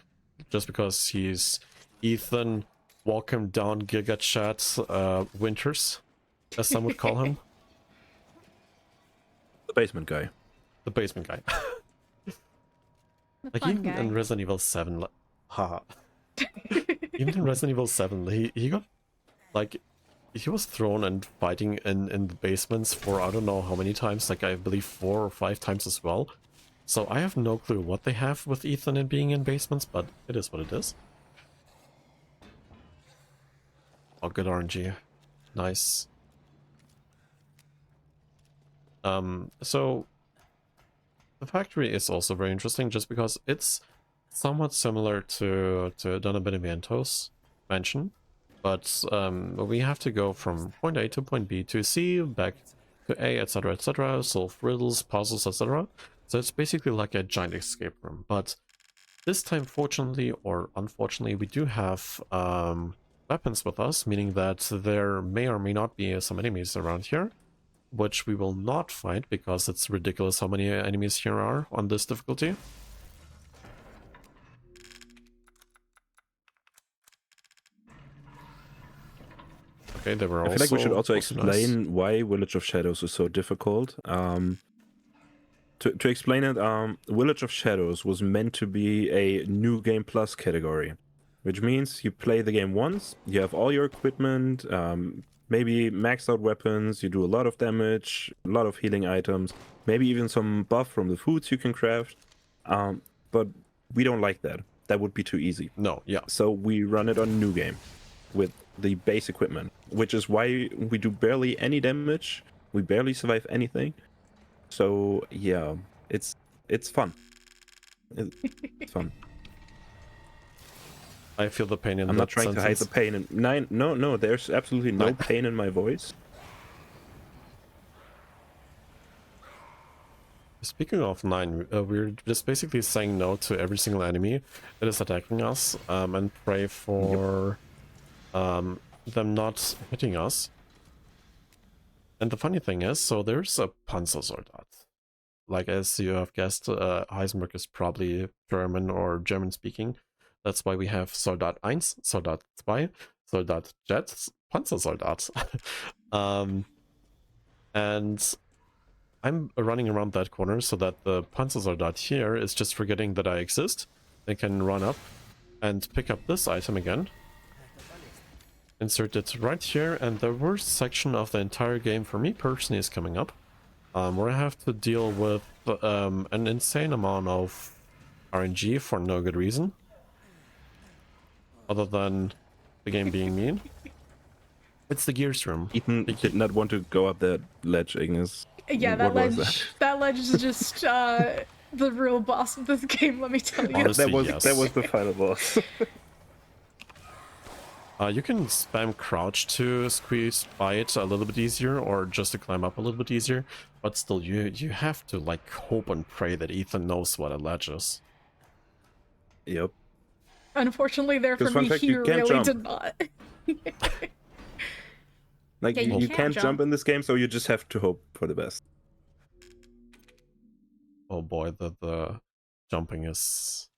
Just because he's Ethan walk him down Giga Chat Winters, as some would call him. The basement guy. The basement guy. The Like fun even guy. in Resident Evil 7, haha. Even in Resident Evil 7, he got like he was thrown and fighting in the basements for I don't know how many times, like I believe 4 or 5 times as well. So I have no clue what they have with Ethan and being in basements, but it is what it is. Oh, good RNG. Nice. So the factory is also very interesting just because it's somewhat similar to Donna Beneviento's mansion, but we have to go from point A to point B to C, back to A, etc., solve riddles, puzzles, etc. So it's basically like a giant escape room, but this time, fortunately or unfortunately, we do have weapons with us, meaning that there may or may not be some enemies around here, which we will not fight because it's ridiculous how many enemies here are on this difficulty. Okay, they were I feel like we should also nice. explain why Village of Shadows is so difficult. To explain it, Village of Shadows was meant to be a New Game Plus category, which means you play the game once, you have all your equipment, maybe maxed out weapons, you do a lot of damage, a lot of healing items, maybe even some buff from the foods you can craft. But we don't like that. That would be too easy. No, yeah. So we run it on New Game with the base equipment, which is why we do barely any damage. We barely survive anything. So yeah, it's fun. It's fun. I feel the pain in I'm that not trying to hide the sentence. pain. No, there's absolutely no pain in my voice. Speaking of 9, we're just basically saying no to every single enemy that is attacking us, and pray for them not hitting us. And the funny thing is, so there's a Panzersoldat. Like, as you have guessed, Heisenberg is probably German or German speaking. That's why we have Soldat 1, Soldat 2, Soldat Jet, Panzersoldat. And I'm running around that corner so that the Panzersoldat here is just forgetting that I exist. They can run up and pick up this item again. Insert it right here, and the worst section of the entire game for me personally is coming up. Where I have to deal with an insane amount of RNG for no good reason. Other than the game being mean. It's the Gears room. Ethan did not want to go up that ledge, Ignis. Yeah, What that was ledge. That ledge is just the real boss of this game. Let me tell you. Honestly, that was the final boss. You can spam crouch to squeeze by it a little bit easier, or just to climb up a little bit easier. But still, you have to like hope and pray that Ethan knows what a ledge is. Yep. Unfortunately, there for fun me, fact, he you can't really jump. did not. Like Yeah, you can't jump in this game, so you just have to hope for the best. Oh boy, the jumping is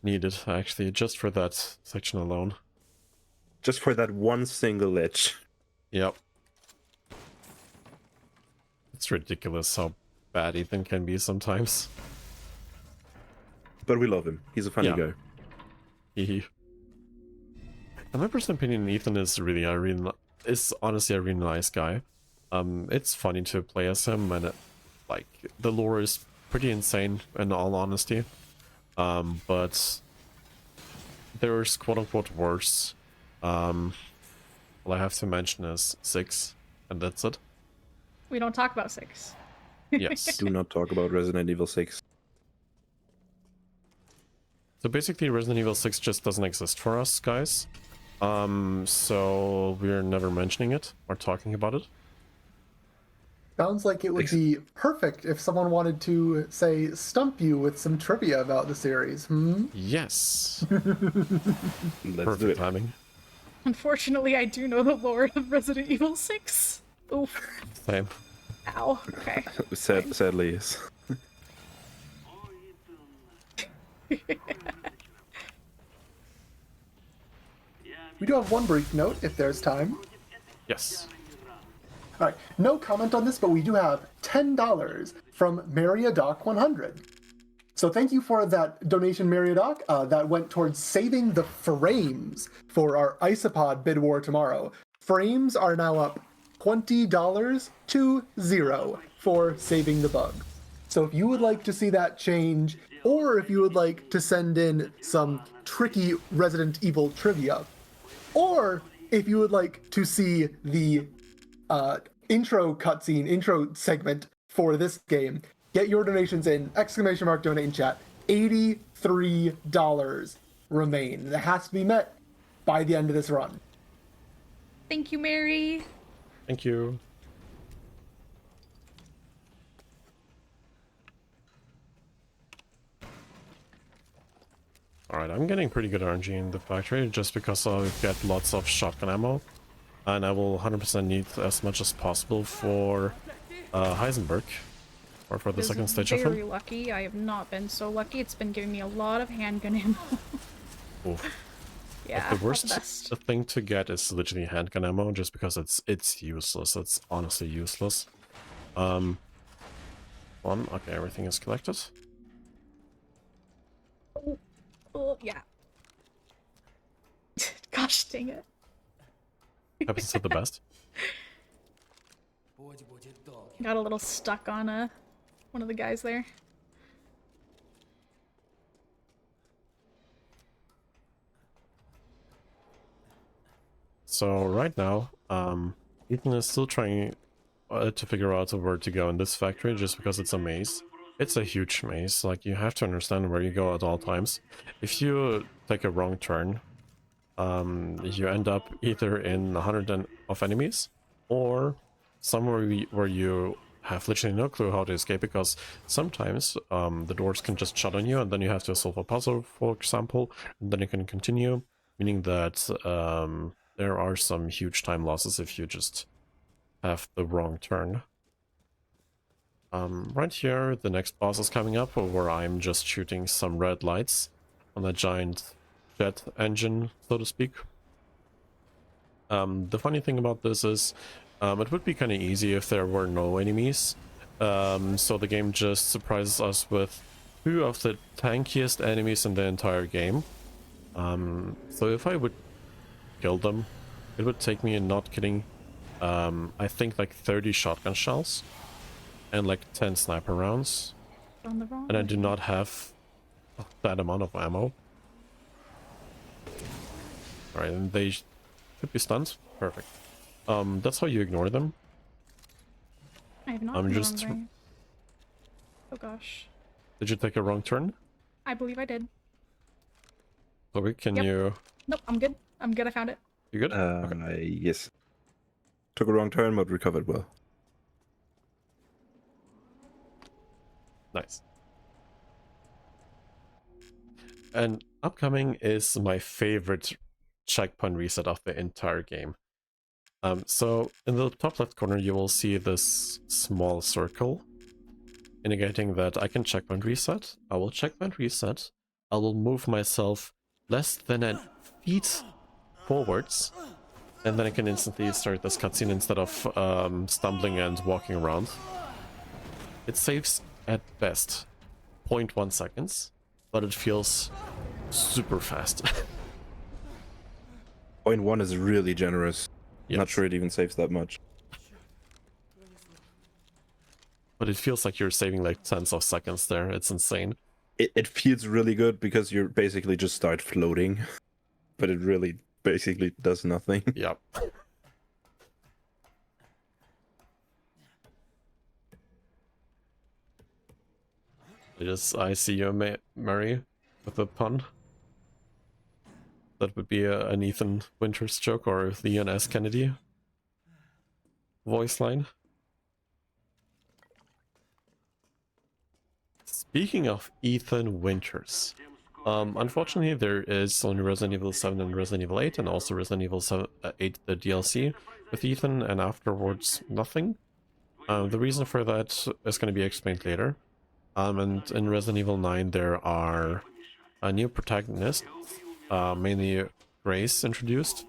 needed actually, just for that section alone. Just for that one single ledge. Yep. It's ridiculous how bad Ethan can be sometimes. But we love him. He's a funny guy. In my personal opinion, Ethan is honestly a really nice guy. It's funny to play as him, and like the lore is pretty insane in all honesty. But there's quote-unquote worse. All I have to mention is 6, and that's it. We don't talk about 6. Yes. Do not talk about Resident Evil 6. So basically, Resident Evil 6 just doesn't exist for us, guys. So we're never mentioning it or talking about it. Sounds like it would be perfect if someone wanted to, say, stump you with some trivia about the series. Yes. Let's do Perfect it. timing. Unfortunately, I do know the lore of Resident Evil 6. Oof. Same. Ow. Okay. Sadly, yes. We do have one brief note, if there's time. Yes. All right, no comment on this, but we do have $10 from Mariadoc100. So thank you for that donation, Mariadoc. That went towards saving the frames for our Isopod bid war tomorrow. Frames are now up $20 to 0 for saving the bug. So if you would like to see that change, or if you would like to send in some tricky Resident Evil trivia, or if you would like to see the intro segment for this game, get your donations in, ! Donate in chat. $83 remain. That has to be met by the end of this run. Thank you, Mary. Thank you. Alright, I'm getting pretty good RNG in the factory just because I get lots of shotgun ammo. And I will 100% need as much as possible for Heisenberg. Or for the second stage of Very him. lucky. I have not been so lucky. It's been giving me a lot of handgun ammo. Oof. Yeah, the not worst the best. thing to get is literally handgun ammo, just because it's useless. It's honestly useless. Okay, everything is collected. Oh, yeah. Gosh dang it. Happens to the best. Путь будет долгим. Got a little stuck on one of the guys there. So right now, Ethan is still trying to figure out where to go in this factory, just because it's a maze. It's a huge maze. Like, you have to understand where you go at all times. If you take a wrong turn, you end up either in 100 of enemies, or somewhere where you have literally no clue how to escape, because sometimes the doors can just shut on you, and then you have to solve a puzzle, for example, and then you can continue, meaning that there are some huge time losses if you just have the wrong turn. Right here, the next boss is coming up, where I'm just shooting some red lights on a giant jet engine, so to speak. The funny thing about this is, it would be kind of easy if there were no enemies. So the game just surprises us with two of the tankiest enemies in the entire game. So if I would kill them, it would take me, not kidding, I think like 30 shotgun shells and like 10 sniper rounds. On the wrong And I way. do not have that amount of ammo. Alright, and they should be stunned. Perfect. That's how you ignore them. I have not I'm been the just- wrong way. Oh gosh. Did you take a wrong turn? I believe I did. Chloe, can Yep. you... Nope, I'm good. I'm good, I found it. You good? Okay. Yes. Took a wrong turn, but recovered well. Nice. And upcoming is my favorite checkpoint reset of the entire game. So in the top left corner you will see this small circle indicating that I can checkpoint reset. I will checkpoint reset. I will move myself less than a feet forwards, and then I can instantly start this cutscene instead of stumbling and walking around. It saves at best 0.1 seconds, but it feels super fast. 0.1 is really generous. Not Yes. sure it even saves that much. But it feels like you're saving like tens of seconds there. It's insane. It feels really good because you basically just start floating, but it really basically does nothing. Yep. I see you, Mary, with a pun. That would be an Ethan Winters joke, or Leon S. Kennedy voice line. Speaking of Ethan Winters, unfortunately there is only Resident Evil 7 and Resident Evil 8, and also Resident Evil 8 the DLC with Ethan, and afterwards nothing. The reason for that is going to be explained later. And in Resident Evil 9 there are a new protagonist, mainly Grace, introduced.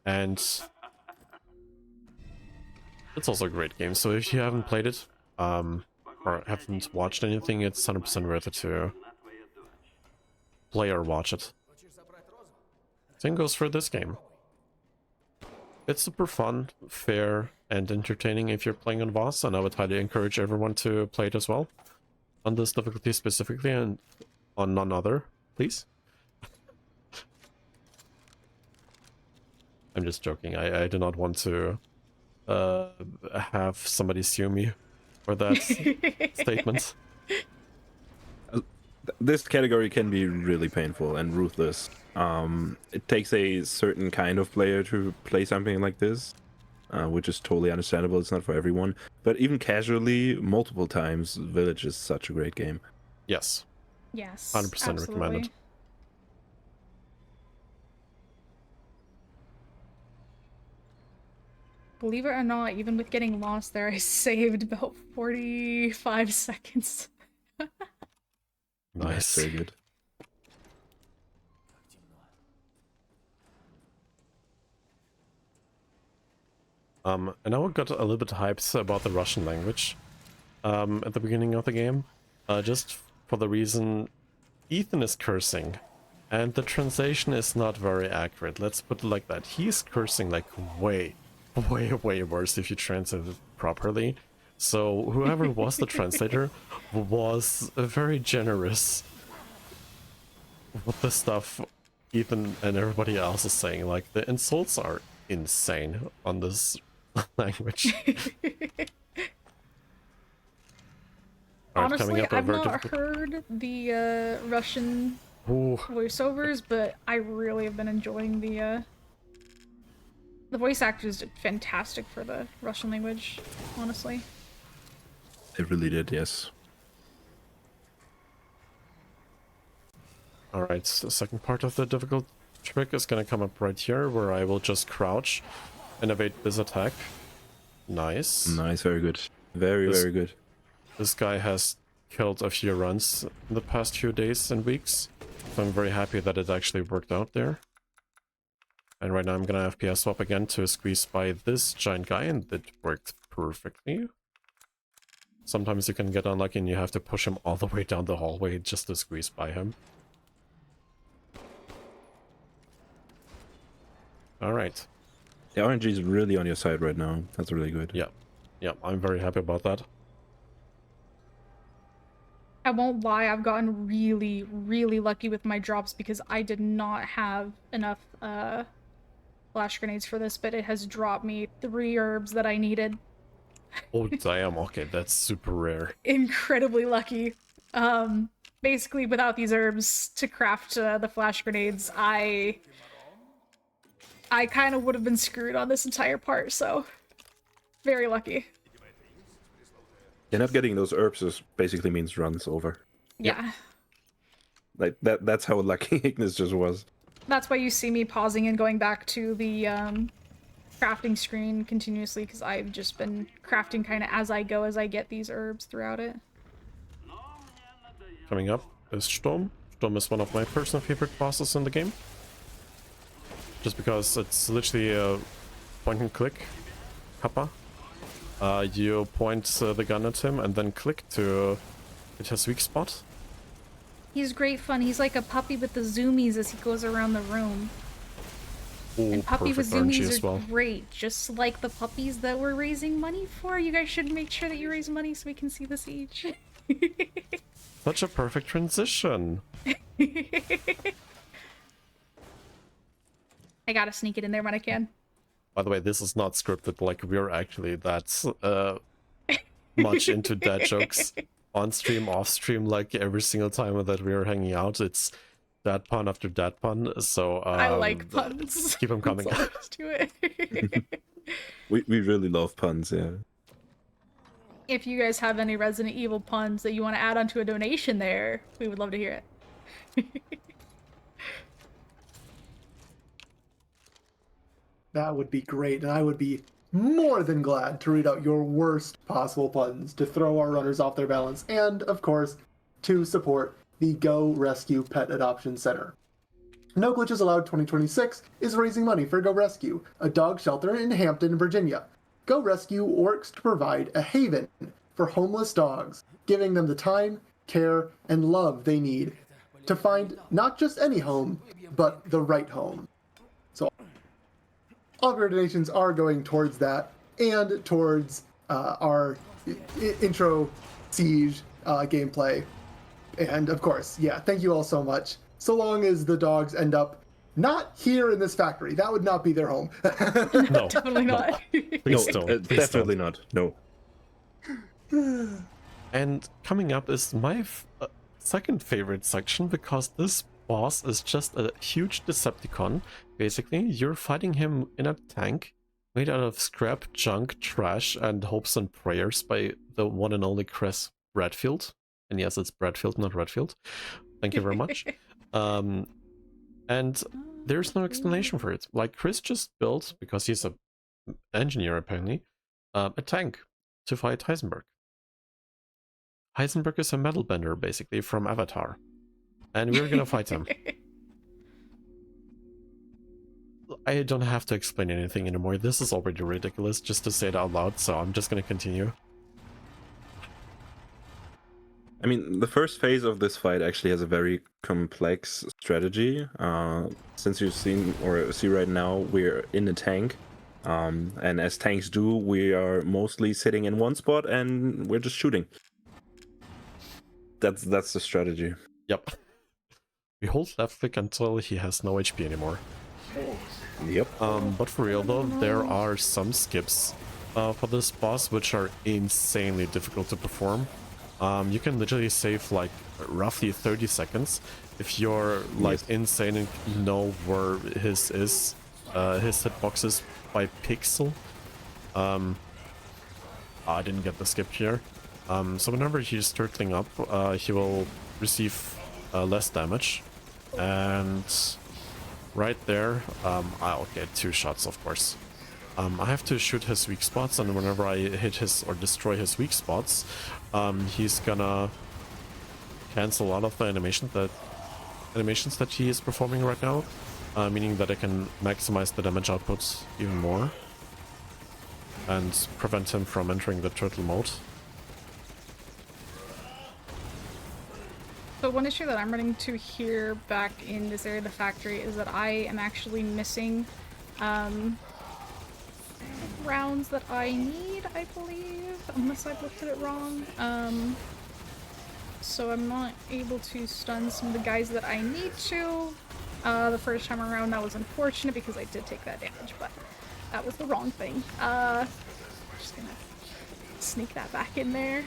And it's also a great game, so if you haven't played it, or haven't watched anything, it's 100% worth it to play or watch it. Same goes for this game. It's super fun, fair, and entertaining if you're playing on Voss, and I would highly encourage everyone to play it as well. On this difficulty specifically, and on none other, please. I'm just joking. I do not want to have somebody sue me for that statement. This category can be really painful and ruthless. It takes a certain kind of player to play something like this, which is totally understandable. It's not for everyone. But even casually, multiple times, Village is such a great game. Yes. Yes. 100% recommended. absolutely. Believe it or not, even with getting lost there, I saved about 45 seconds. Nice. Very good. And I got a little bit hyped about the Russian language at the beginning of the game, just for the reason Ethan is cursing, and the translation is not very accurate. Let's put it like that. He's cursing like way worse if you translate it properly. So whoever was the translator was very generous with the stuff Ethan and everybody else is saying. Like, the insults are insane on this language. Alright, Honestly, up, I've very not difficult. heard the Russian Ooh, voiceovers, but I really have been enjoying the voice actors did fantastic for the Russian language, honestly. It really did, yes. Alright, so the second part of the difficult trick is gonna come up right here, where I will just crouch and evade this attack. Nice. Nice, very good. Very, This- very good. This guy has killed a few runs in the past few days and weeks, so I'm very happy that it actually worked out there. And right now I'm gonna FPS swap again to squeeze by this giant guy, and it worked perfectly. Sometimes you can get unlucky and you have to push him all the way down the hallway just to squeeze by him. Alright. The RNG is really on your side right now. That's really good. Yeah, I'm very happy about that. I won't lie, I've gotten really, really lucky with my drops because I did not have enough flash grenades for this, but it has dropped me 3 herbs that I needed. Oh damn, okay, that's super rare. Incredibly lucky. Basically, without these herbs to craft the flash grenades, I kind of would have been screwed on this entire part, so very lucky. Yeah, not getting those herbs is basically means runs over. Yeah. Like that's how lucky Ignis just was. That's why you see me pausing and going back to the crafting screen continuously, because I've just been crafting kind of as I go as I get these herbs throughout it. Coming up is Sturm. Sturm is one of my personal favorite bosses in the game. Just because it's literally a point and click kappa. You point the gun at him and then click to hit his weak spot. He's great fun. He's like a puppy with the zoomies as he goes around the room. Ooh, And puppy with perfect RNG zoomies as are well. great, just like the puppies that we're raising money for. You guys should make sure that you raise money so we can see the siege. Such a perfect transition. I gotta sneak it in there when I can. By the way, this is not scripted, like we're actually that much into dad jokes on stream, off stream, like every single time that we're hanging out, it's dad pun after dad pun, so I like puns. keep them coming. That's all there is to it. We really love puns, yeah. If you guys have any Resident Evil puns that you want to add onto a donation there, we would love to hear it. That would be great, and I would be more than glad to read out your worst possible puns to throw our runners off their balance, and, of course, to support the Go Rescue Pet Adoption Center. No Glitches Allowed 2026 is raising money for Go Rescue, a dog shelter in Hampton, Virginia. Go Rescue works to provide a haven for homeless dogs, giving them the time, care, and love they need to find not just any home, but the right home. So all of your donations are going towards that and towards our intro siege gameplay. And of course, yeah, thank you all so much. So long as the dogs end up not here in this factory, that would not be their home. No, Definitely not. please No, don't. Please definitely don't. not. No. And coming up is my second favorite section, because this boss is just a huge Decepticon. Basically, you're fighting him in a tank made out of scrap, junk, trash, and hopes and prayers by the one and only Chris Bradfield. And yes, it's Bradfield, not Redfield. Thank you very much. And there's no explanation for it. Like, Chris just built, because he's an engineer apparently, a tank to fight Heisenberg. Heisenberg is a metal bender, basically, from Avatar. And we're gonna fight him. I don't have to explain anything anymore. This is already ridiculous just to say it out loud, so I'm just gonna continue. I mean, the first phase of this fight actually has a very complex strategy. Since you've seen or see right now, we're in a tank. And as tanks do, we are mostly sitting in one spot and we're just shooting. That's the strategy. Yep. We hold left click until he has no HP anymore. Yep. But for real though, there are some skips for this boss which are insanely difficult to perform. You can literally save like roughly 30 seconds if you're like insane and you know where his hitbox is by pixel. I didn't get the skip here. So whenever he's turtling up, he will receive less damage, and right there, I'll get 2 shots, of course. I have to shoot his weak spots, and whenever I hit his or destroy his weak spots, he's gonna cancel a lot of the animations that he is performing right now, meaning that I can maximize the damage output even more and prevent him from entering the turtle mode. So one issue that I'm running into here back in this area of the factory is that I am actually missing rounds that I need, I believe, unless I've looked at it wrong. So I'm not able to stun some of the guys that I need to. The first time around that was unfortunate because I did take that damage, but that was the wrong thing. Just gonna sneak that back in there.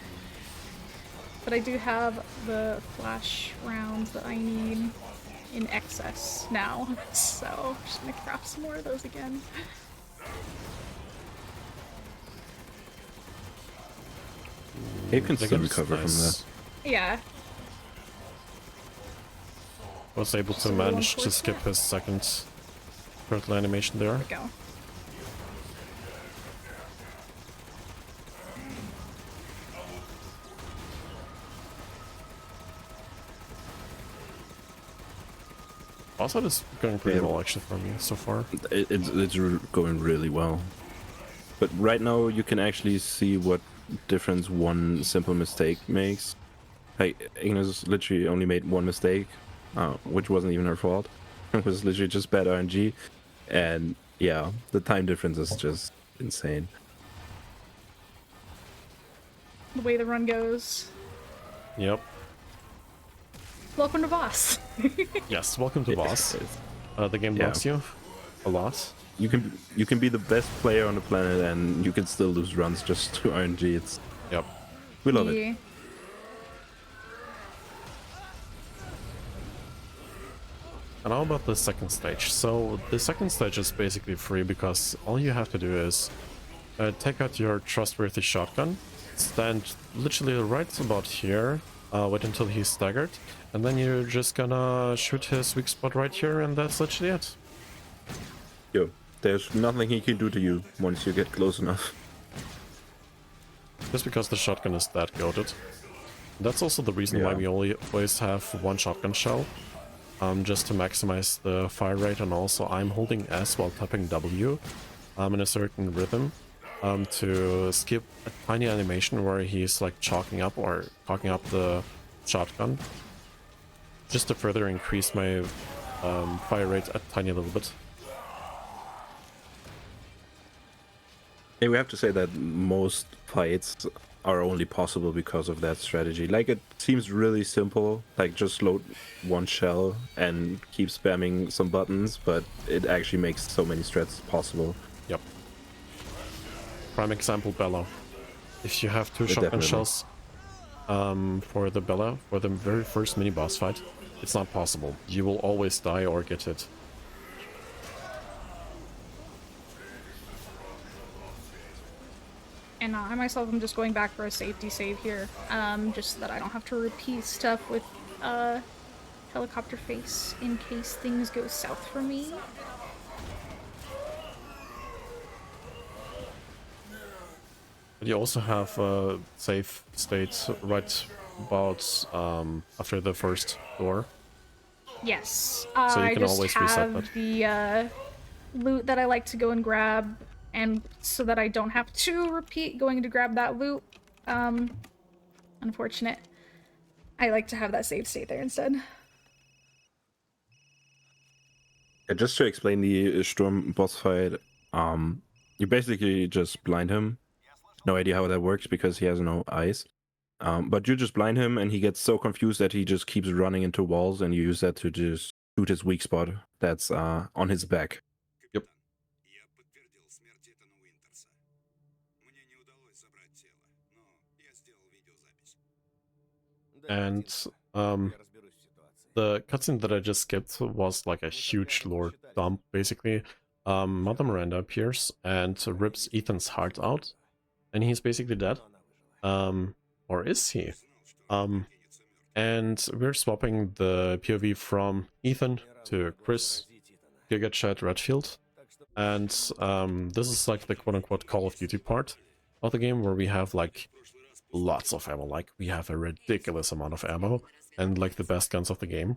But I do have the flash rounds that I need in excess now, so I'm just gonna craft some more of those again. You can still recover from that. Yeah. Was able to manage to skip his second turtle animation there. There we go. Also, it's going pretty well actually for me so far. It's going really well. But right now you can actually see what difference one simple mistake makes. Like, Ignis literally only made one mistake, which wasn't even her fault. It was literally just bad RNG. And yeah, the time difference is just insane. The way the run goes. Yep. Welcome to boss. Yes, welcome to boss. The game loves you a lot. You can be the best player on the planet and you can still lose runs just to RNG. Yep. We love it. And how about the second stage? So the second stage is basically free because all you have to do is take out your trustworthy shotgun, stand literally right about here, wait until he's staggered, and then you're just gonna shoot his weak spot right here, and that's literally it. Yo, there's nothing he can do to you once you get close enough. Just because the shotgun is that goated. That's also the reason why we always have one shotgun shell. Just to maximize the fire rate, and also I'm holding S while tapping W in a certain rhythm to skip a tiny animation where he's like chalking up or cocking up the shotgun, just to further increase my fire rate a tiny little bit. Yeah, we have to say that most fights are only possible because of that strategy. Like, it seems really simple, like just load one shell and keep spamming some buttons, but it actually makes so many strats possible. Yep. Prime example, Bella. If you have two shotgun shells for the Bella, for the very first mini boss fight, it's not possible. You will always die or get hit. And I myself am just going back for a safety save here, just so that I don't have to repeat stuff with helicopter face in case things go south for me. But you also have a safe state right about after the first door. Yes, So you I can just always reset have that. the loot that I like to go and grab, and so that I don't have to repeat going to grab that loot. Unfortunate. I like to have that save state there instead. Yeah, just to explain the Sturm boss fight, you basically just blind him. No idea how that works because he has no eyes. But you just blind him and he gets so confused that he just keeps running into walls, and you use that to just shoot his weak spot that's on his back. Yep. Я подтвердил смерть Итана Уинтерса. Мне не удалось забрать тело, но я сделал видеозапись. And the cutscene that I just skipped was like a huge lore dump, basically. Mother Miranda appears and rips Ethan's heart out, and he's basically dead. Or is he? And we're swapping the POV from Ethan to Chris, Giga Chad Redfield. And this is like the quote-unquote Call of Duty part of the game, where we have like lots of ammo. Like, we have a ridiculous amount of ammo and like the best guns of the game.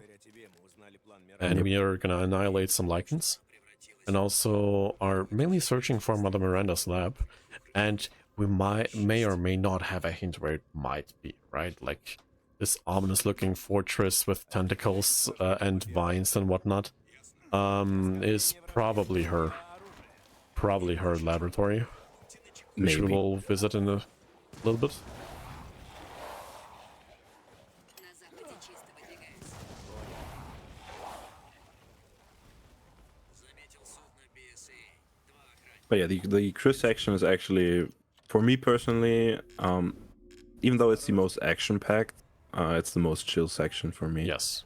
And we are gonna annihilate some Lycans, and also are mainly searching for Mother Miranda's lab. And we may or may not have a hint where it might be, right? Like this ominous looking fortress with tentacles and vines and whatnot is probably her laboratory, which we will visit in a little bit. But yeah, the Chris section is actually, for me personally, even though it's the most action-packed, it's the most chill section for me. Yes.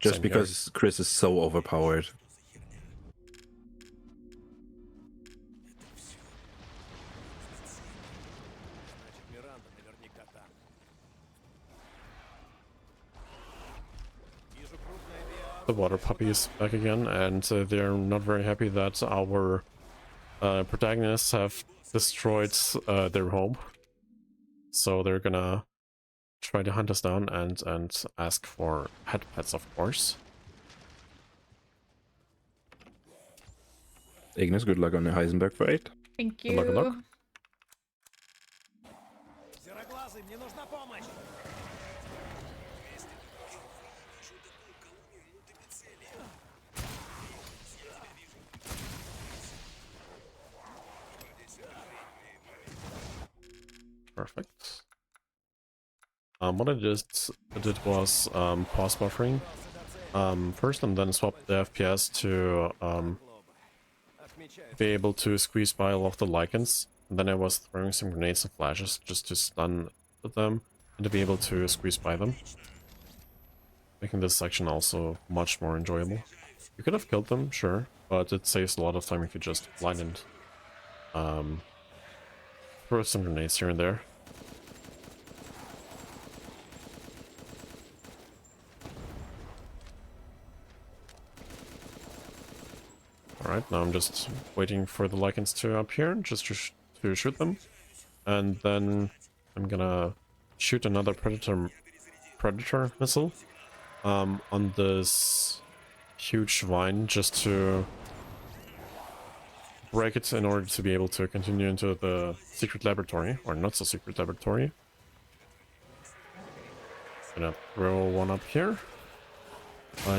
Just Same because here. Chris is so overpowered. The water puppy is back again, and they're not very happy that our protagonists have destroyed their home. So they're gonna try to hunt us down and ask for head pets, of course. Ignis, good luck on the Heisenberg fight. Thank Good luck, good luck. you. Сероглазый, мне нужна помощь! Perfect. What I just did was pause buffering first, and then swap the FPS to be able to squeeze by all of the Lycans. And then I was throwing some grenades and flashes just to stun them and to be able to squeeze by them, making this section also much more enjoyable. You could have killed them, sure, but it saves a lot of time if you just blind and throw some grenades here and there. Alright, now I'm just waiting for the Lycans to appear, just to shoot them. And then I'm gonna shoot another predator missile on this huge vine, just to break it in order to be able to continue into the secret laboratory, or not so secret laboratory. Gonna throw one up here,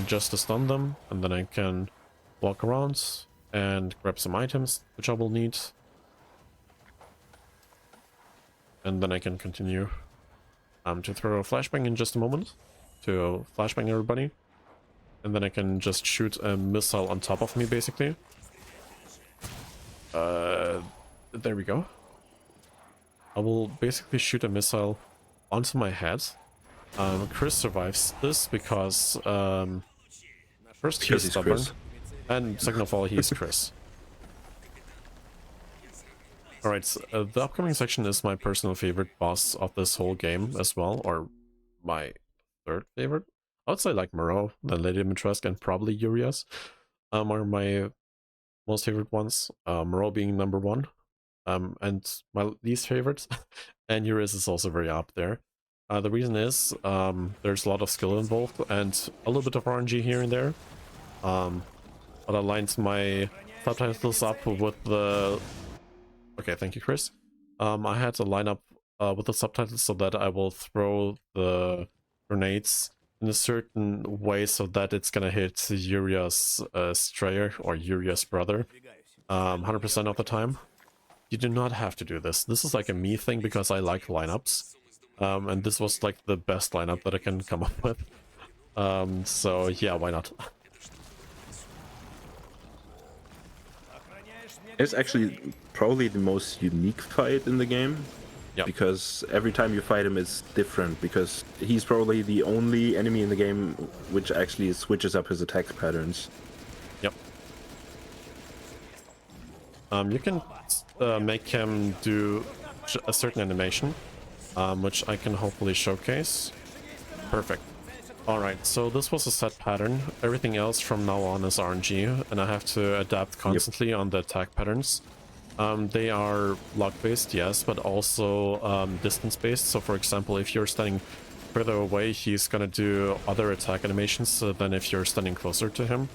just to stun them, and then I can walk around and grab some items which I will need, and then I can continue to throw a flashbang in just a moment to flashbang everybody, and then I can just shoot a missile on top of me, basically. There we go. I will basically shoot a missile onto my head. Chris survives this because first he's stubborn, Chris. and second of all, he's Chris. Alright, the upcoming section is my personal favorite boss of this whole game as well, or my third favorite. I would say like Moreau, then Lady Dimitrescu, and probably Urias are my most favorite ones. Moreau being number one, and my least favorite, and Urias is also very up there. The reason is there's a lot of skill involved and a little bit of RNG here and there. But I aligned my subtitles up with the... Okay, thank you, Chris. I had to line up with the subtitles so that I will throw the grenades in a certain way so that it's gonna hit Yuria's Strayer, or Yuria's brother, 100% of the time. You do not have to do this. This is like a me thing because I like lineups. And this was like the best lineup that I can come up with. So yeah, why not? It's actually probably the most unique fight in the game. Yep. Because every time you fight him it's different, because he's probably the only enemy in the game which actually switches up his attack patterns. Yep. You can make him do a certain animation, which I can hopefully showcase. Perfect. Alright, so this was a set pattern. Everything else from now on is RNG, and I have to adapt constantly on the attack patterns. They are luck-based, yes, but also distance-based. So for example, if you're standing further away, he's gonna do other attack animations than if you're standing closer to him.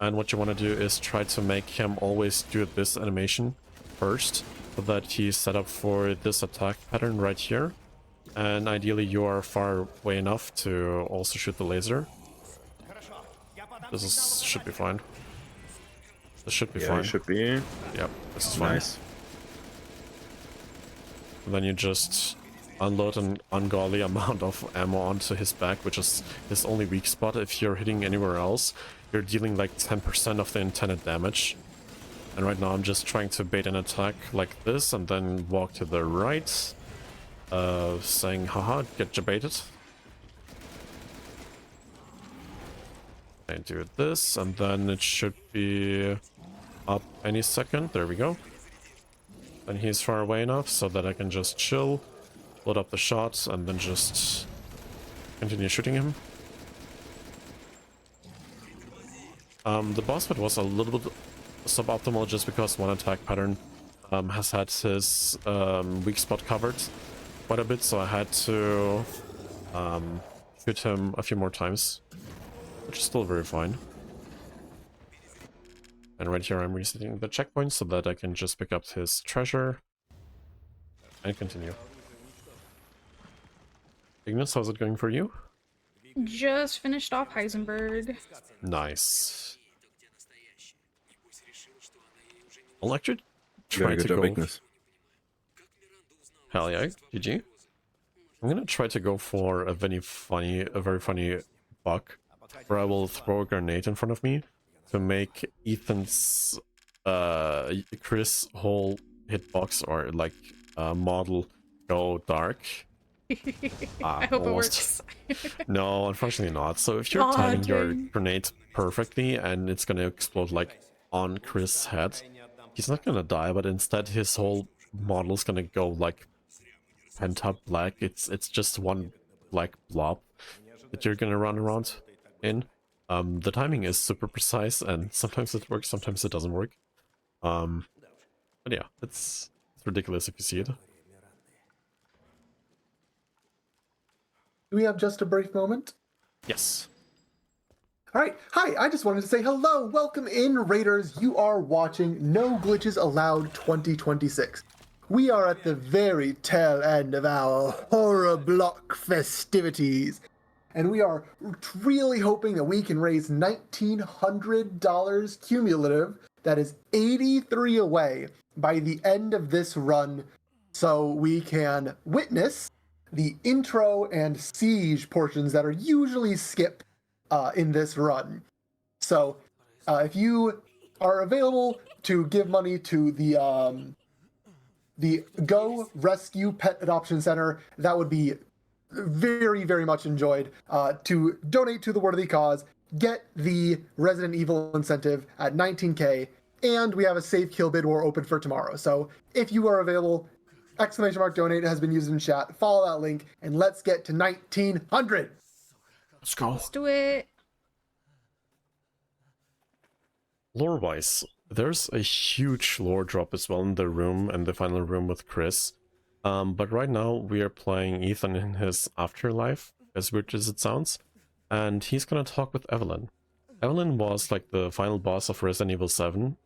And what you want to do is try to make him always do this animation first, so that he's set up for this attack pattern right here. And ideally you are far away enough to also shoot the laser. Should be fine. This should be fine. It should be. Yep, this is fine. Nice. And then you just unload an ungodly amount of ammo onto his back, which is his only weak spot. If you're hitting anywhere else, you're dealing like 10% of the intended damage. And right now I'm just trying to bait an attack like this and then walk to the right, saying, haha, get baited. I do this, and then it should be up any second. There we go. And he's far away enough so that I can just chill, load up the shots, and then just continue shooting him. The boss fight was a little bit suboptimal just because one attack pattern has had his weak spot covered quite a bit, so I had to shoot him a few more times, which is still very fine. And right here I'm resetting the checkpoint so that I can just pick up his treasure and continue. Ignis, how's it going for you? Just finished off Heisenberg. Nice. I'll actually try Very to good job, go... Ignis. Hell yeah, GG. I'm gonna try to go for a very funny bug where I will throw a grenade in front of me to make Ethan's Chris whole hitbox or like model go dark. I hope almost. it works. No, unfortunately not. So if you're Aw, timing your dang. grenade perfectly and it's gonna explode like on Chris' head, he's not gonna die, but instead his whole model's gonna go like pent up black. It's just one black blob that you're gonna run around in. The timing is super precise, and sometimes it works, sometimes it doesn't work. But yeah, it's ridiculous if you see it. Do we have just a brief moment? Yes. All right. Hi, I just wanted to say hello. Welcome in, Raiders. You are watching No Glitches Allowed 2026. We are at the very tail end of our horror block festivities. And we are really hoping that we can raise $1,900 cumulative. That is 83 away by the end of this run. So we can witness the intro and siege portions that are usually skipped in this run. So if you are available to give money to the Go Rescue Pet Adoption Center, that would be very, very much enjoyed. To donate to the worthy cause, get the Resident Evil incentive at 19K, and we have a save kill bid war open for tomorrow. So if you are available, !donate has been used in chat. Follow that link, and let's get to 1900. Let's go. Let's do it. Lore-wise, there's a huge lore drop as well in the room and the final room with Chris. But right now we are playing Ethan in his afterlife, as weird as it sounds, and he's gonna talk with Evelyn. Evelyn was like the final boss of Resident Evil 7,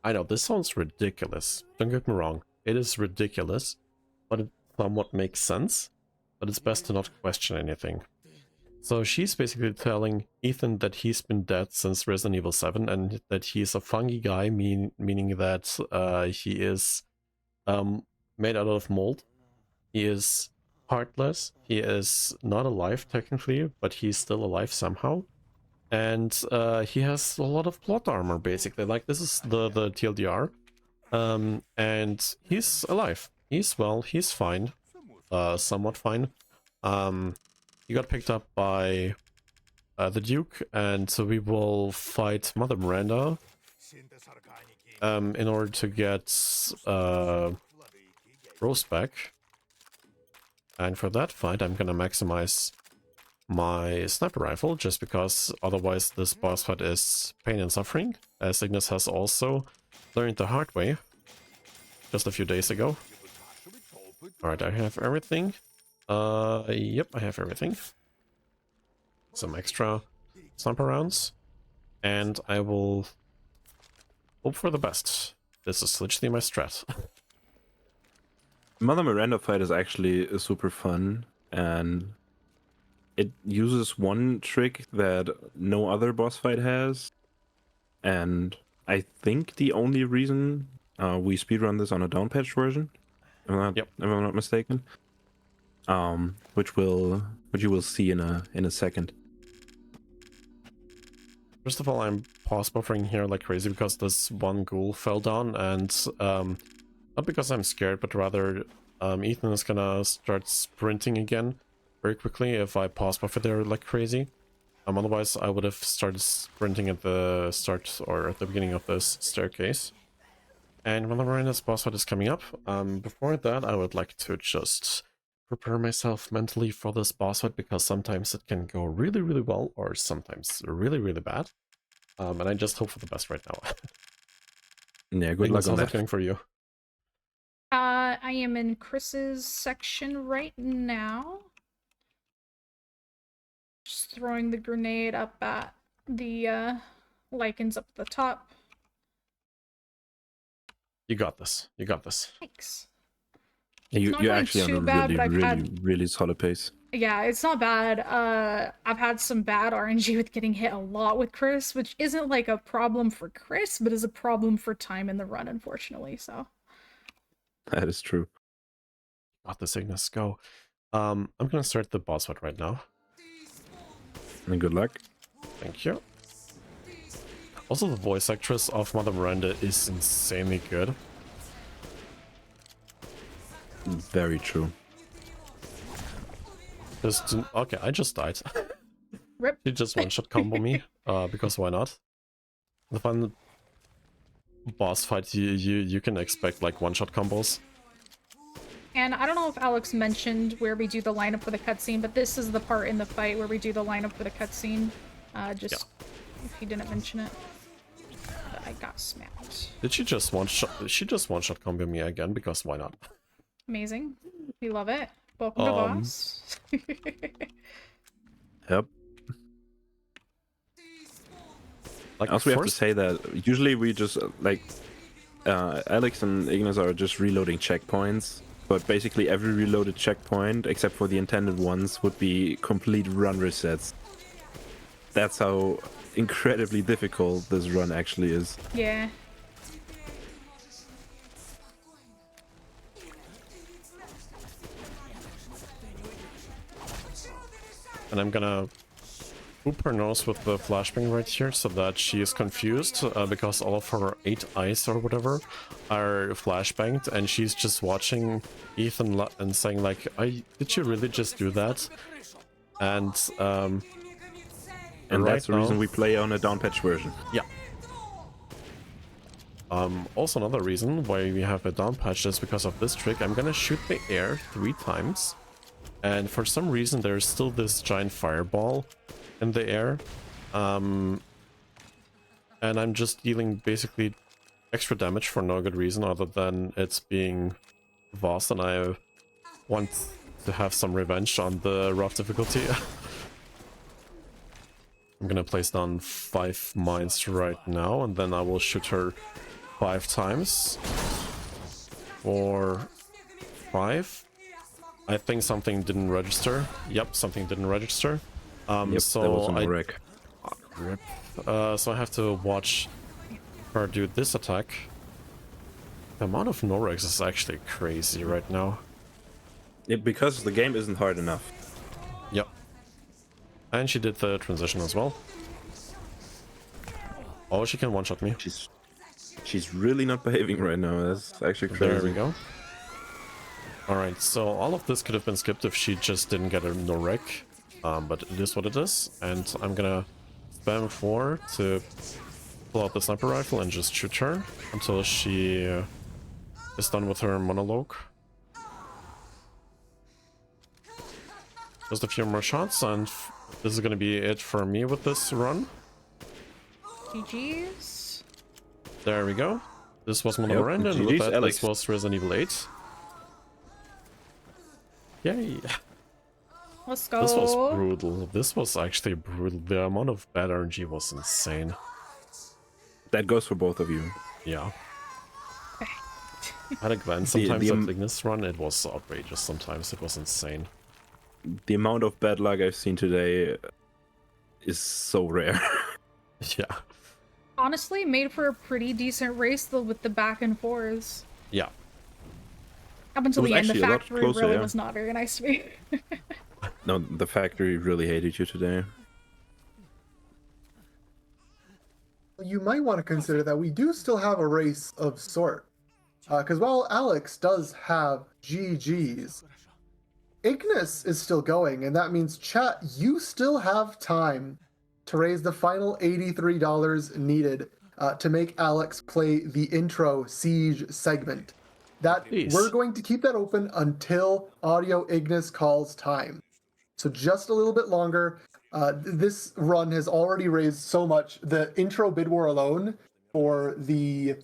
I know this sounds ridiculous. Don't get me wrong. It is ridiculous, but it somewhat makes sense. But it's best to not question anything. So she's basically telling Ethan that he's been dead since Resident Evil 7 and that he's a fungi guy, meaning that he is made out of mold. He is heartless. He is not alive technically, but he's still alive somehow. And he has a lot of plot armor, basically. Like, this is the TLDR. And he's alive. He's well, he's fine. Somewhat fine. He got picked up by the Duke, and so we will fight Mother Miranda in order to get Rose back. And for that fight, I'm gonna maximize my sniper rifle, just because otherwise this boss fight is pain and suffering, as Ignis has also learned the hard way just a few days ago. Alright, I have everything. Yep, I have everything. Some extra sniper rounds, and I will hope for the best. This is literally my strat. Mother Miranda fight is actually super fun, and it uses one trick that no other boss fight has, and I think the only reason we speedrun this on a downpatch version, if I'm not mistaken, which you will see in a second. First of all, I'm pause buffering here like crazy because this one ghoul fell down, and not because I'm scared, but rather Ethan is gonna start sprinting again very quickly if I pause buffer there like crazy. Otherwise, I would have started sprinting at the start or at the beginning of this staircase. And when the Miranda's boss fight is coming up, before that, I would like to just prepare myself mentally for this boss fight, because sometimes it can go really, really well, or sometimes really, really bad. And I just hope for the best right now. Yeah, good luck on that. How's it going for you? I am in Chris's section right now. Just throwing the grenade up at the lichens up at the top. You got this. You got this. Thanks. You're actually on a bad, really solid pace. Yeah, it's not bad. I've had some bad RNG with getting hit a lot with Chris, which isn't like a problem for Chris, but is a problem for time in the run, unfortunately, so. That is true. Got this, Ignis. Go. I'm gonna start the boss fight right now. And good luck. Thank you. Also, the voice actress of Mother Miranda is insanely good. Very true. Okay, I just died. Rip. She just one-shot combo me, because why not? The fun boss fight, you can expect like one-shot combos. And I don't know if Alex mentioned where we do the lineup for the cutscene, but this is the part in the fight where we do the lineup for the cutscene. If he didn't mention it. But I got smacked. Did she just one-shot? She just one-shot combo me again, because why not? Amazing. We love it. Welcome to boss. Yep. Like, also, we have to say that usually we just Alex and Ignis are just reloading checkpoints, but basically every reloaded checkpoint, except for the intended ones, would be complete run resets. That's how incredibly difficult this run actually is. Yeah. And I'm gonna boop her nose with the flashbang right here so that she is confused, because all of her 8 eyes or whatever are flashbanged, and she's just watching Ethan and saying like, did you really just do that? And right that's the reason we play on a downpatch version. Yeah. Also another reason why we have a downpatch is because of this trick. I'm gonna shoot the air 3 times. And for some reason, there's still this giant fireball in the air. And I'm just dealing basically extra damage for no good reason other than it's being Voss, and I want to have some revenge on the rough difficulty. I'm gonna place down 5 mines right now, and then I will shoot her 5 times. 4, 5. I think something didn't register. Yep, something didn't register. Yep, So that was an wreck. Rip. So I have to watch her do this attack. The amount of Norex is actually crazy right now. Because the game isn't hard enough. Yep. And she did the transition as well. Oh, she can one-shot me. She's really not behaving right now. That's actually crazy. There we go. Alright, so all of this could have been skipped if she just didn't get a no-wreck. But it is what it is. And I'm gonna spam 4 to pull out the sniper rifle and just shoot her until she is done with her monologue. Just a few more shots, and this is gonna be it for me with this run. GG's. There we go. This was Mono Yep, Miranda, and GG's, with that, Alex. this was Resident Evil 8. Yay! Let's go. This was brutal. This was actually brutal. The amount of bad RNG was insane. That goes for both of you. Yeah. At a glance, sometimes that Ignis run, it was outrageous. Sometimes it was insane. The amount of bad luck I've seen today is so rare. Yeah. Honestly, made for a pretty decent race though with the back and forths. Yeah. Up until It was the end, the actually a lot factory closer, really yeah. was not very nice to me. No, the factory really hated you today. You might want to consider that we do still have a race of sort. Because while Alex does have GGs, Ignis is still going, and that means, chat, you still have time to raise the final $83 needed to make Alex play the intro Siege segment. Please. We're going to keep that open until AudioIgnis calls time. So just a little bit longer. This run has already raised so much. The intro bid war alone for the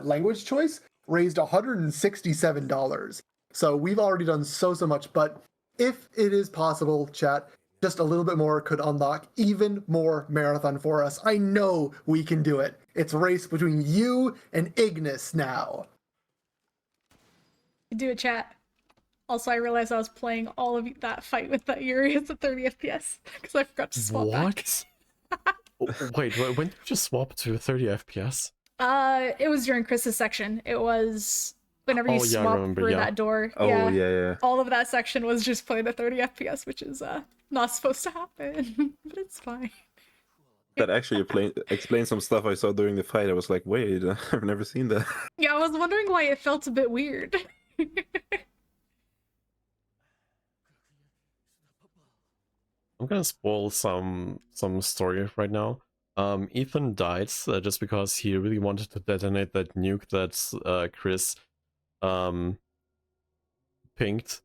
language choice raised $167. So we've already done so much, but if it is possible, chat, just a little bit more could unlock even more marathon for us. I know we can do it. It's a race between you and Ignis now. Do it, chat. Also, I realized I was playing all of that fight with that Yuri at 30 FPS because I forgot to swap back. What? Wait, when did you just swap to 30 FPS? It was during Chris's section. It was whenever you Oh, yeah, I swap remember, through yeah. that door. Oh, yeah. All of that section was just playing at 30 FPS, which is not supposed to happen, but it's fine. That actually explains some stuff I saw during the fight. I was like, wait, I've never seen that. Yeah, I was wondering why it felt a bit weird. I'm gonna spoil some story right now. Ethan died just because he really wanted to detonate that nuke that Chris pinged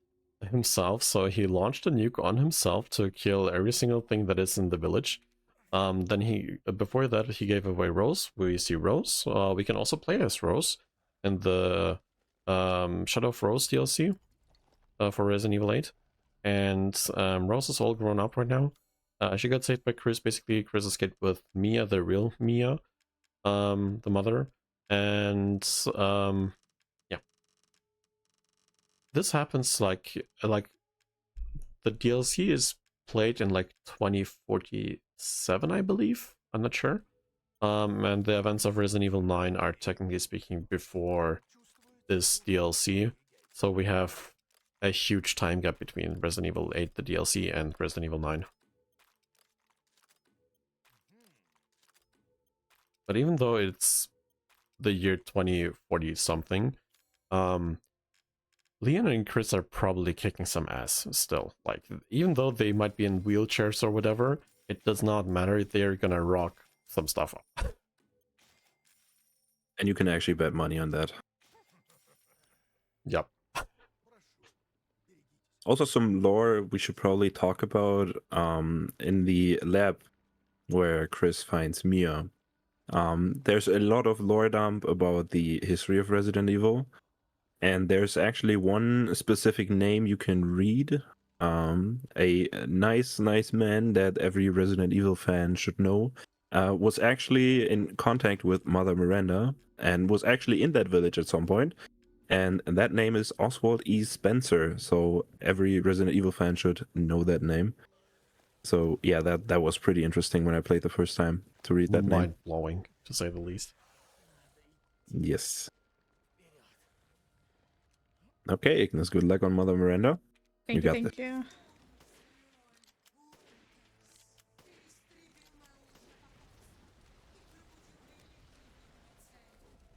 himself. So he launched a nuke on himself to kill every single thing that is in the village. Then before that he gave away Rose. We see Rose. We can also play as Rose in the Shadow of Rose DLC for Resident Evil 8. And Rose is all grown up right now. She got saved by Chris. Basically, Chris escaped with Mia, the real Mia, the mother. And yeah. This happens like the DLC is played in like 2047, I believe. I'm not sure. And the events of Resident Evil 9 are technically speaking before this DLC. So we have a huge time gap between Resident Evil 8, the DLC, and Resident Evil 9. But even though it's the year 2040 something, Leon and Chris are probably kicking some ass still. Like, even though they might be in wheelchairs or whatever, it does not matter. They're gonna rock some stuff up. And you can actually bet money on that. Yep. Also, some lore we should probably talk about in the lab where Chris finds Mia. There's a lot of lore dump about the history of Resident Evil, and there's actually one specific name you can read. A nice man that every Resident Evil fan should know was actually in contact with Mother Miranda and was actually in that village at some point. And that name is Oswald E. Spencer. So every Resident Evil fan should know that name. So yeah, that was pretty interesting when I played the first time to read that name. Mind-blowing, to say the least. Yes. Okay, Ignis, good luck on Mother Miranda. Thank You you, got thank you.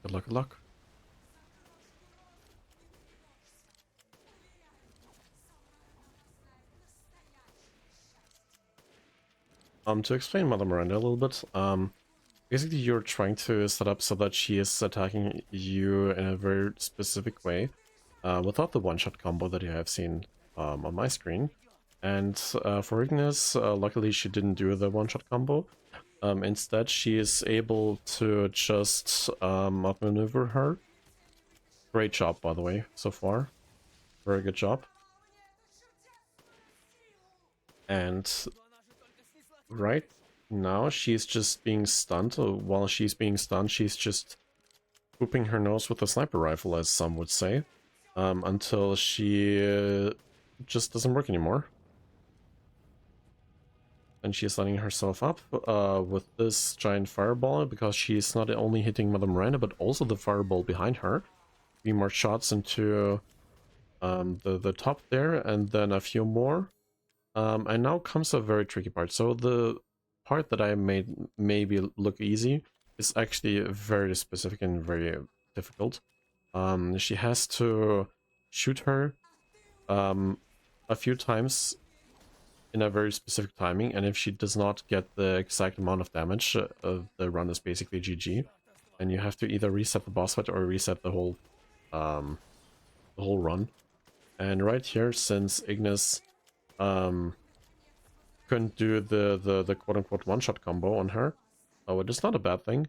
Good luck, good luck. To explain Mother Miranda a little bit, basically you're trying to set up so that she is attacking you in a very specific way, without the one-shot combo that you have seen on my screen. And for Ignis, luckily she didn't do the one-shot combo. Instead, she is able to just outmaneuver her. Great job, by the way, so far. Very good job. And right now, she's just being stunned. While she's being stunned, she's just pooping her nose with a sniper rifle, as some would say, until she just doesn't work anymore. And she's lining herself up with this giant fireball, because she's not only hitting Mother Miranda, but also the fireball behind her. 3 more shots into the top there, and then a few more. And now comes a very tricky part. So the part that I made maybe look easy is actually very specific and very difficult. She has to shoot her a few times in a very specific timing, and if she does not get the exact amount of damage, the run is basically GG, and you have to either reset the boss fight or reset the whole run. And right here, since Ignis couldn't do the quote-unquote one-shot combo on her, which is not a bad thing,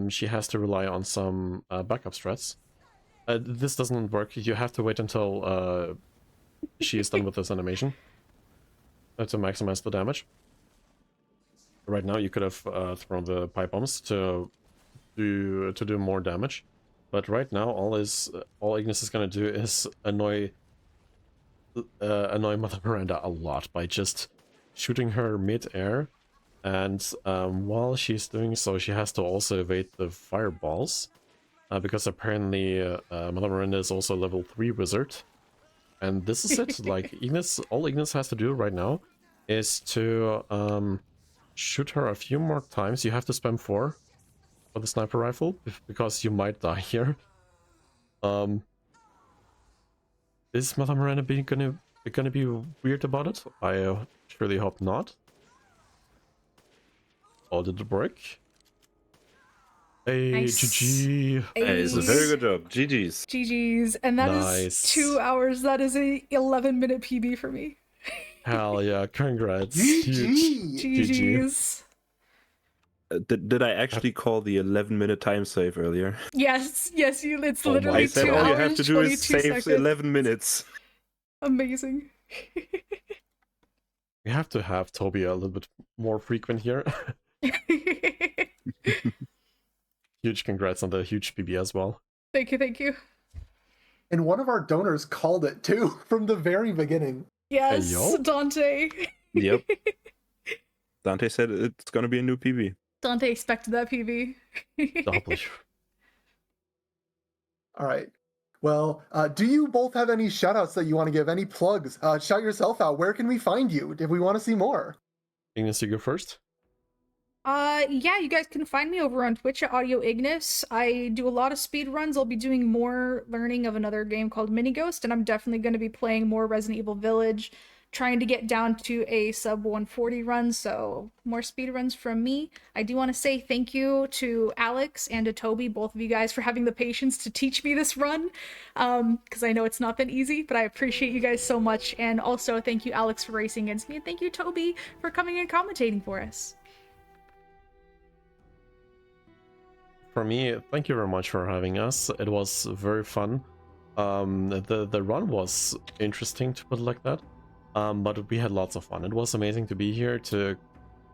she has to rely on some backup strats. This doesn't work. You have to wait until she is done with this animation to maximize the damage. Right now, you could have thrown the pipe bombs to do more damage, but right now, all Ignis is gonna do is annoy Mother Miranda a lot by just shooting her mid-air, and while she's doing so, she has to also evade the fireballs, because apparently Mother Miranda is also a level 3 wizard. And this is it. Like, all Ignis has to do right now is to shoot her a few more times. You have to spam 4 for the sniper rifle, because you might die here. Is Mother Miranda gonna be weird about it? I surely hope not. Oh, did it work? Hey, Nice. GG. Hey, it's a very good job. GG's. GG's. And that is Nice. 2 hours. That is a 11-minute PB for me. Hell yeah, congrats. GG. Huge. GG's. Did I actually call the 11-minute time save earlier? Yes, it's Oh my literally I said 2 all hours, you have to do 22 is save seconds. 11 minutes. Amazing. We have to have Toby a little bit more frequent here. Huge congrats on the huge PB as well. Thank you. And one of our donors called it too from the very beginning. Yes, yo. Dante. Yep. Dante said it's gonna be a new PB. Dante expected that PB. Doubly. All right. Well, do you both have any shout-outs that you want to give? Any plugs? Shout yourself out. Where can we find you if we want to see more? Ignis, you go first. Yeah, you guys can find me over on Twitch at AudioIgnis. I do a lot of speed runs. I'll be doing more learning of another game called Mini Ghost, and I'm definitely going to be playing more Resident Evil Village, trying to get down to a sub 140 run, so more speed runs from me. I do want to say thank you to Alex and to Toby, both of you guys, for having the patience to teach me this run, because I know it's not been easy, but I appreciate you guys so much. And also thank you, Alex, for racing against me, and thank you, Toby, for coming and commentating for us. For me, thank you very much for having us. It was very fun. The run was interesting, to put it like that. But we had lots of fun. It was amazing to be here, to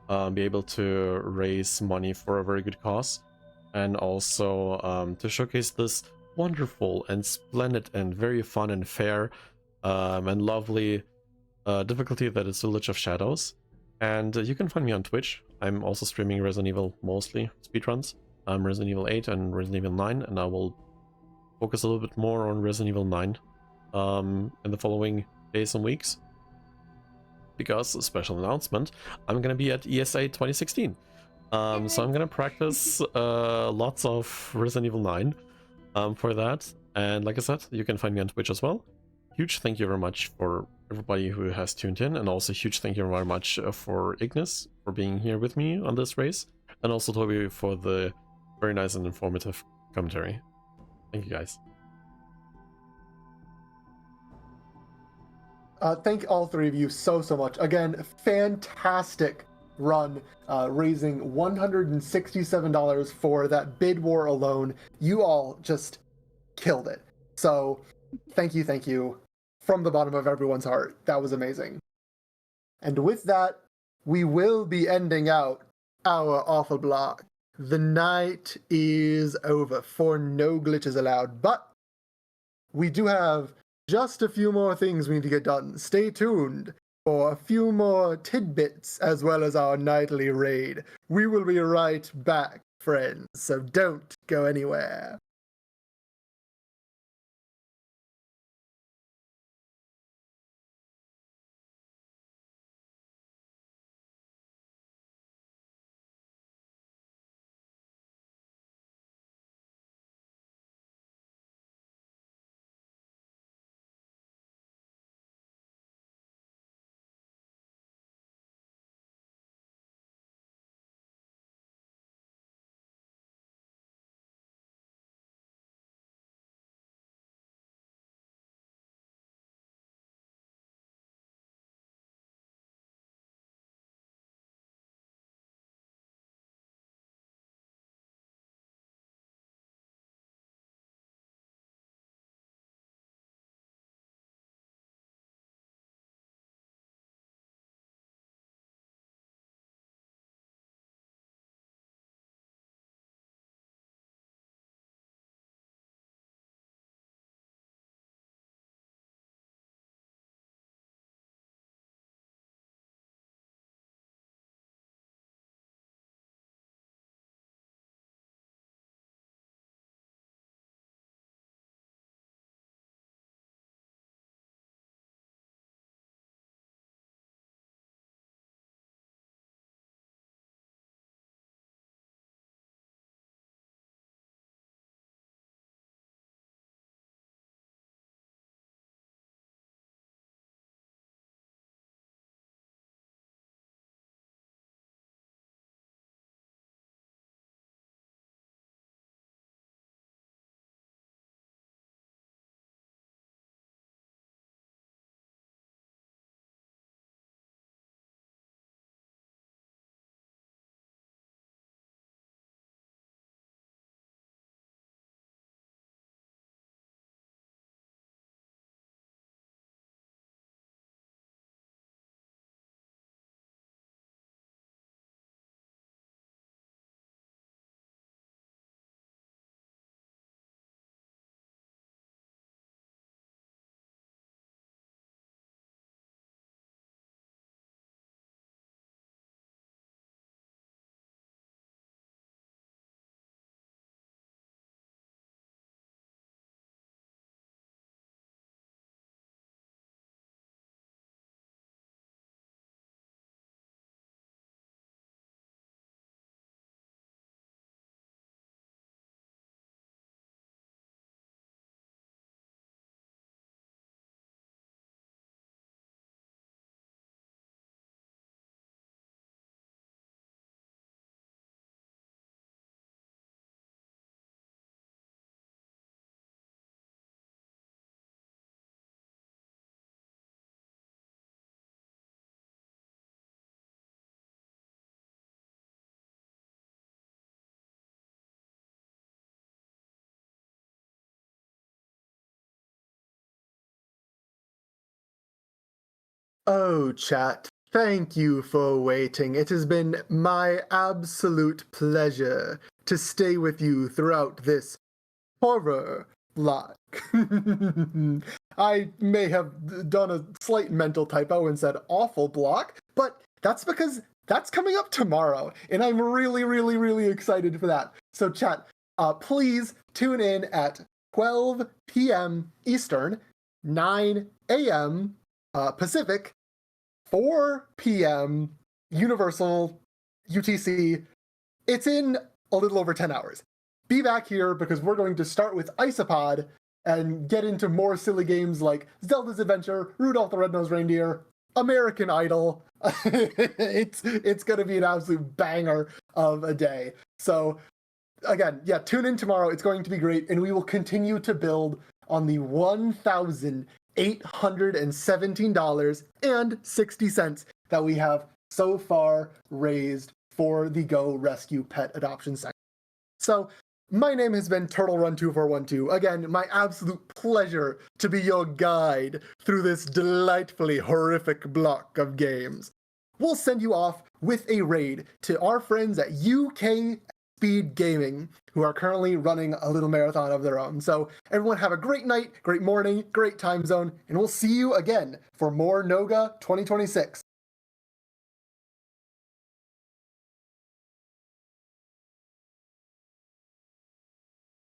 be able to raise money for a very good cause. and also to showcase this wonderful and splendid and very fun and fair and lovely difficulty that is Village of Shadows. And you can find me on Twitch. I'm also streaming Resident Evil, mostly speedruns. Resident Evil 8 and Resident Evil 9, and I will focus a little bit more on Resident Evil 9 in the following days and weeks. Because, a special announcement, I'm gonna be at ESA 2016. So I'm gonna practice lots of Resident Evil 9 for that. And like I said, you can find me on Twitch as well. Huge thank you very much for everybody who has tuned in, and also huge thank you very much for Ignis for being here with me on this race, and also Toby for the very nice and informative commentary. Thank you guys. Thank all three of you so much. Again, fantastic run, raising $167 for that bid war alone. You all just killed it. So thank you from the bottom of everyone's heart. That was amazing. And with that, we will be ending out our awful block. The night is over for no glitches allowed, but we do have just a few more things we need to get done. Stay tuned for a few more tidbits as well as our nightly raid. We will be right back, friends, so don't go anywhere. Oh, chat, Thank you for waiting. It has been my absolute pleasure to stay with you throughout this horror block. I may have done a slight mental typo and said awful block, but that's because that's coming up tomorrow, and I'm really, really, really excited for that. So chat, please tune in at 12 p.m. Eastern, 9 a.m. Pacific, 4 p.m. Universal UTC. It's in a little over 10 hours. Be back here because we're going to start with Isopod and get into more silly games like Zelda's Adventure, Rudolph the Red-Nosed Reindeer, American Idol. It's going to be an absolute banger of a day. So again, yeah, tune in tomorrow. It's going to be great, and we will continue to build on the $1,817.60 that we have so far raised for the Go Rescue Pet Adoption Sector. So my name has been TurtleRun2412. Again, my absolute pleasure to be your guide through this delightfully horrific block of games. We'll send you off with a raid to our friends at UK Speed Gaming, who are currently running a little marathon of their own. So everyone have a great night, great morning, great time zone, and we'll see you again for more Noga 2026.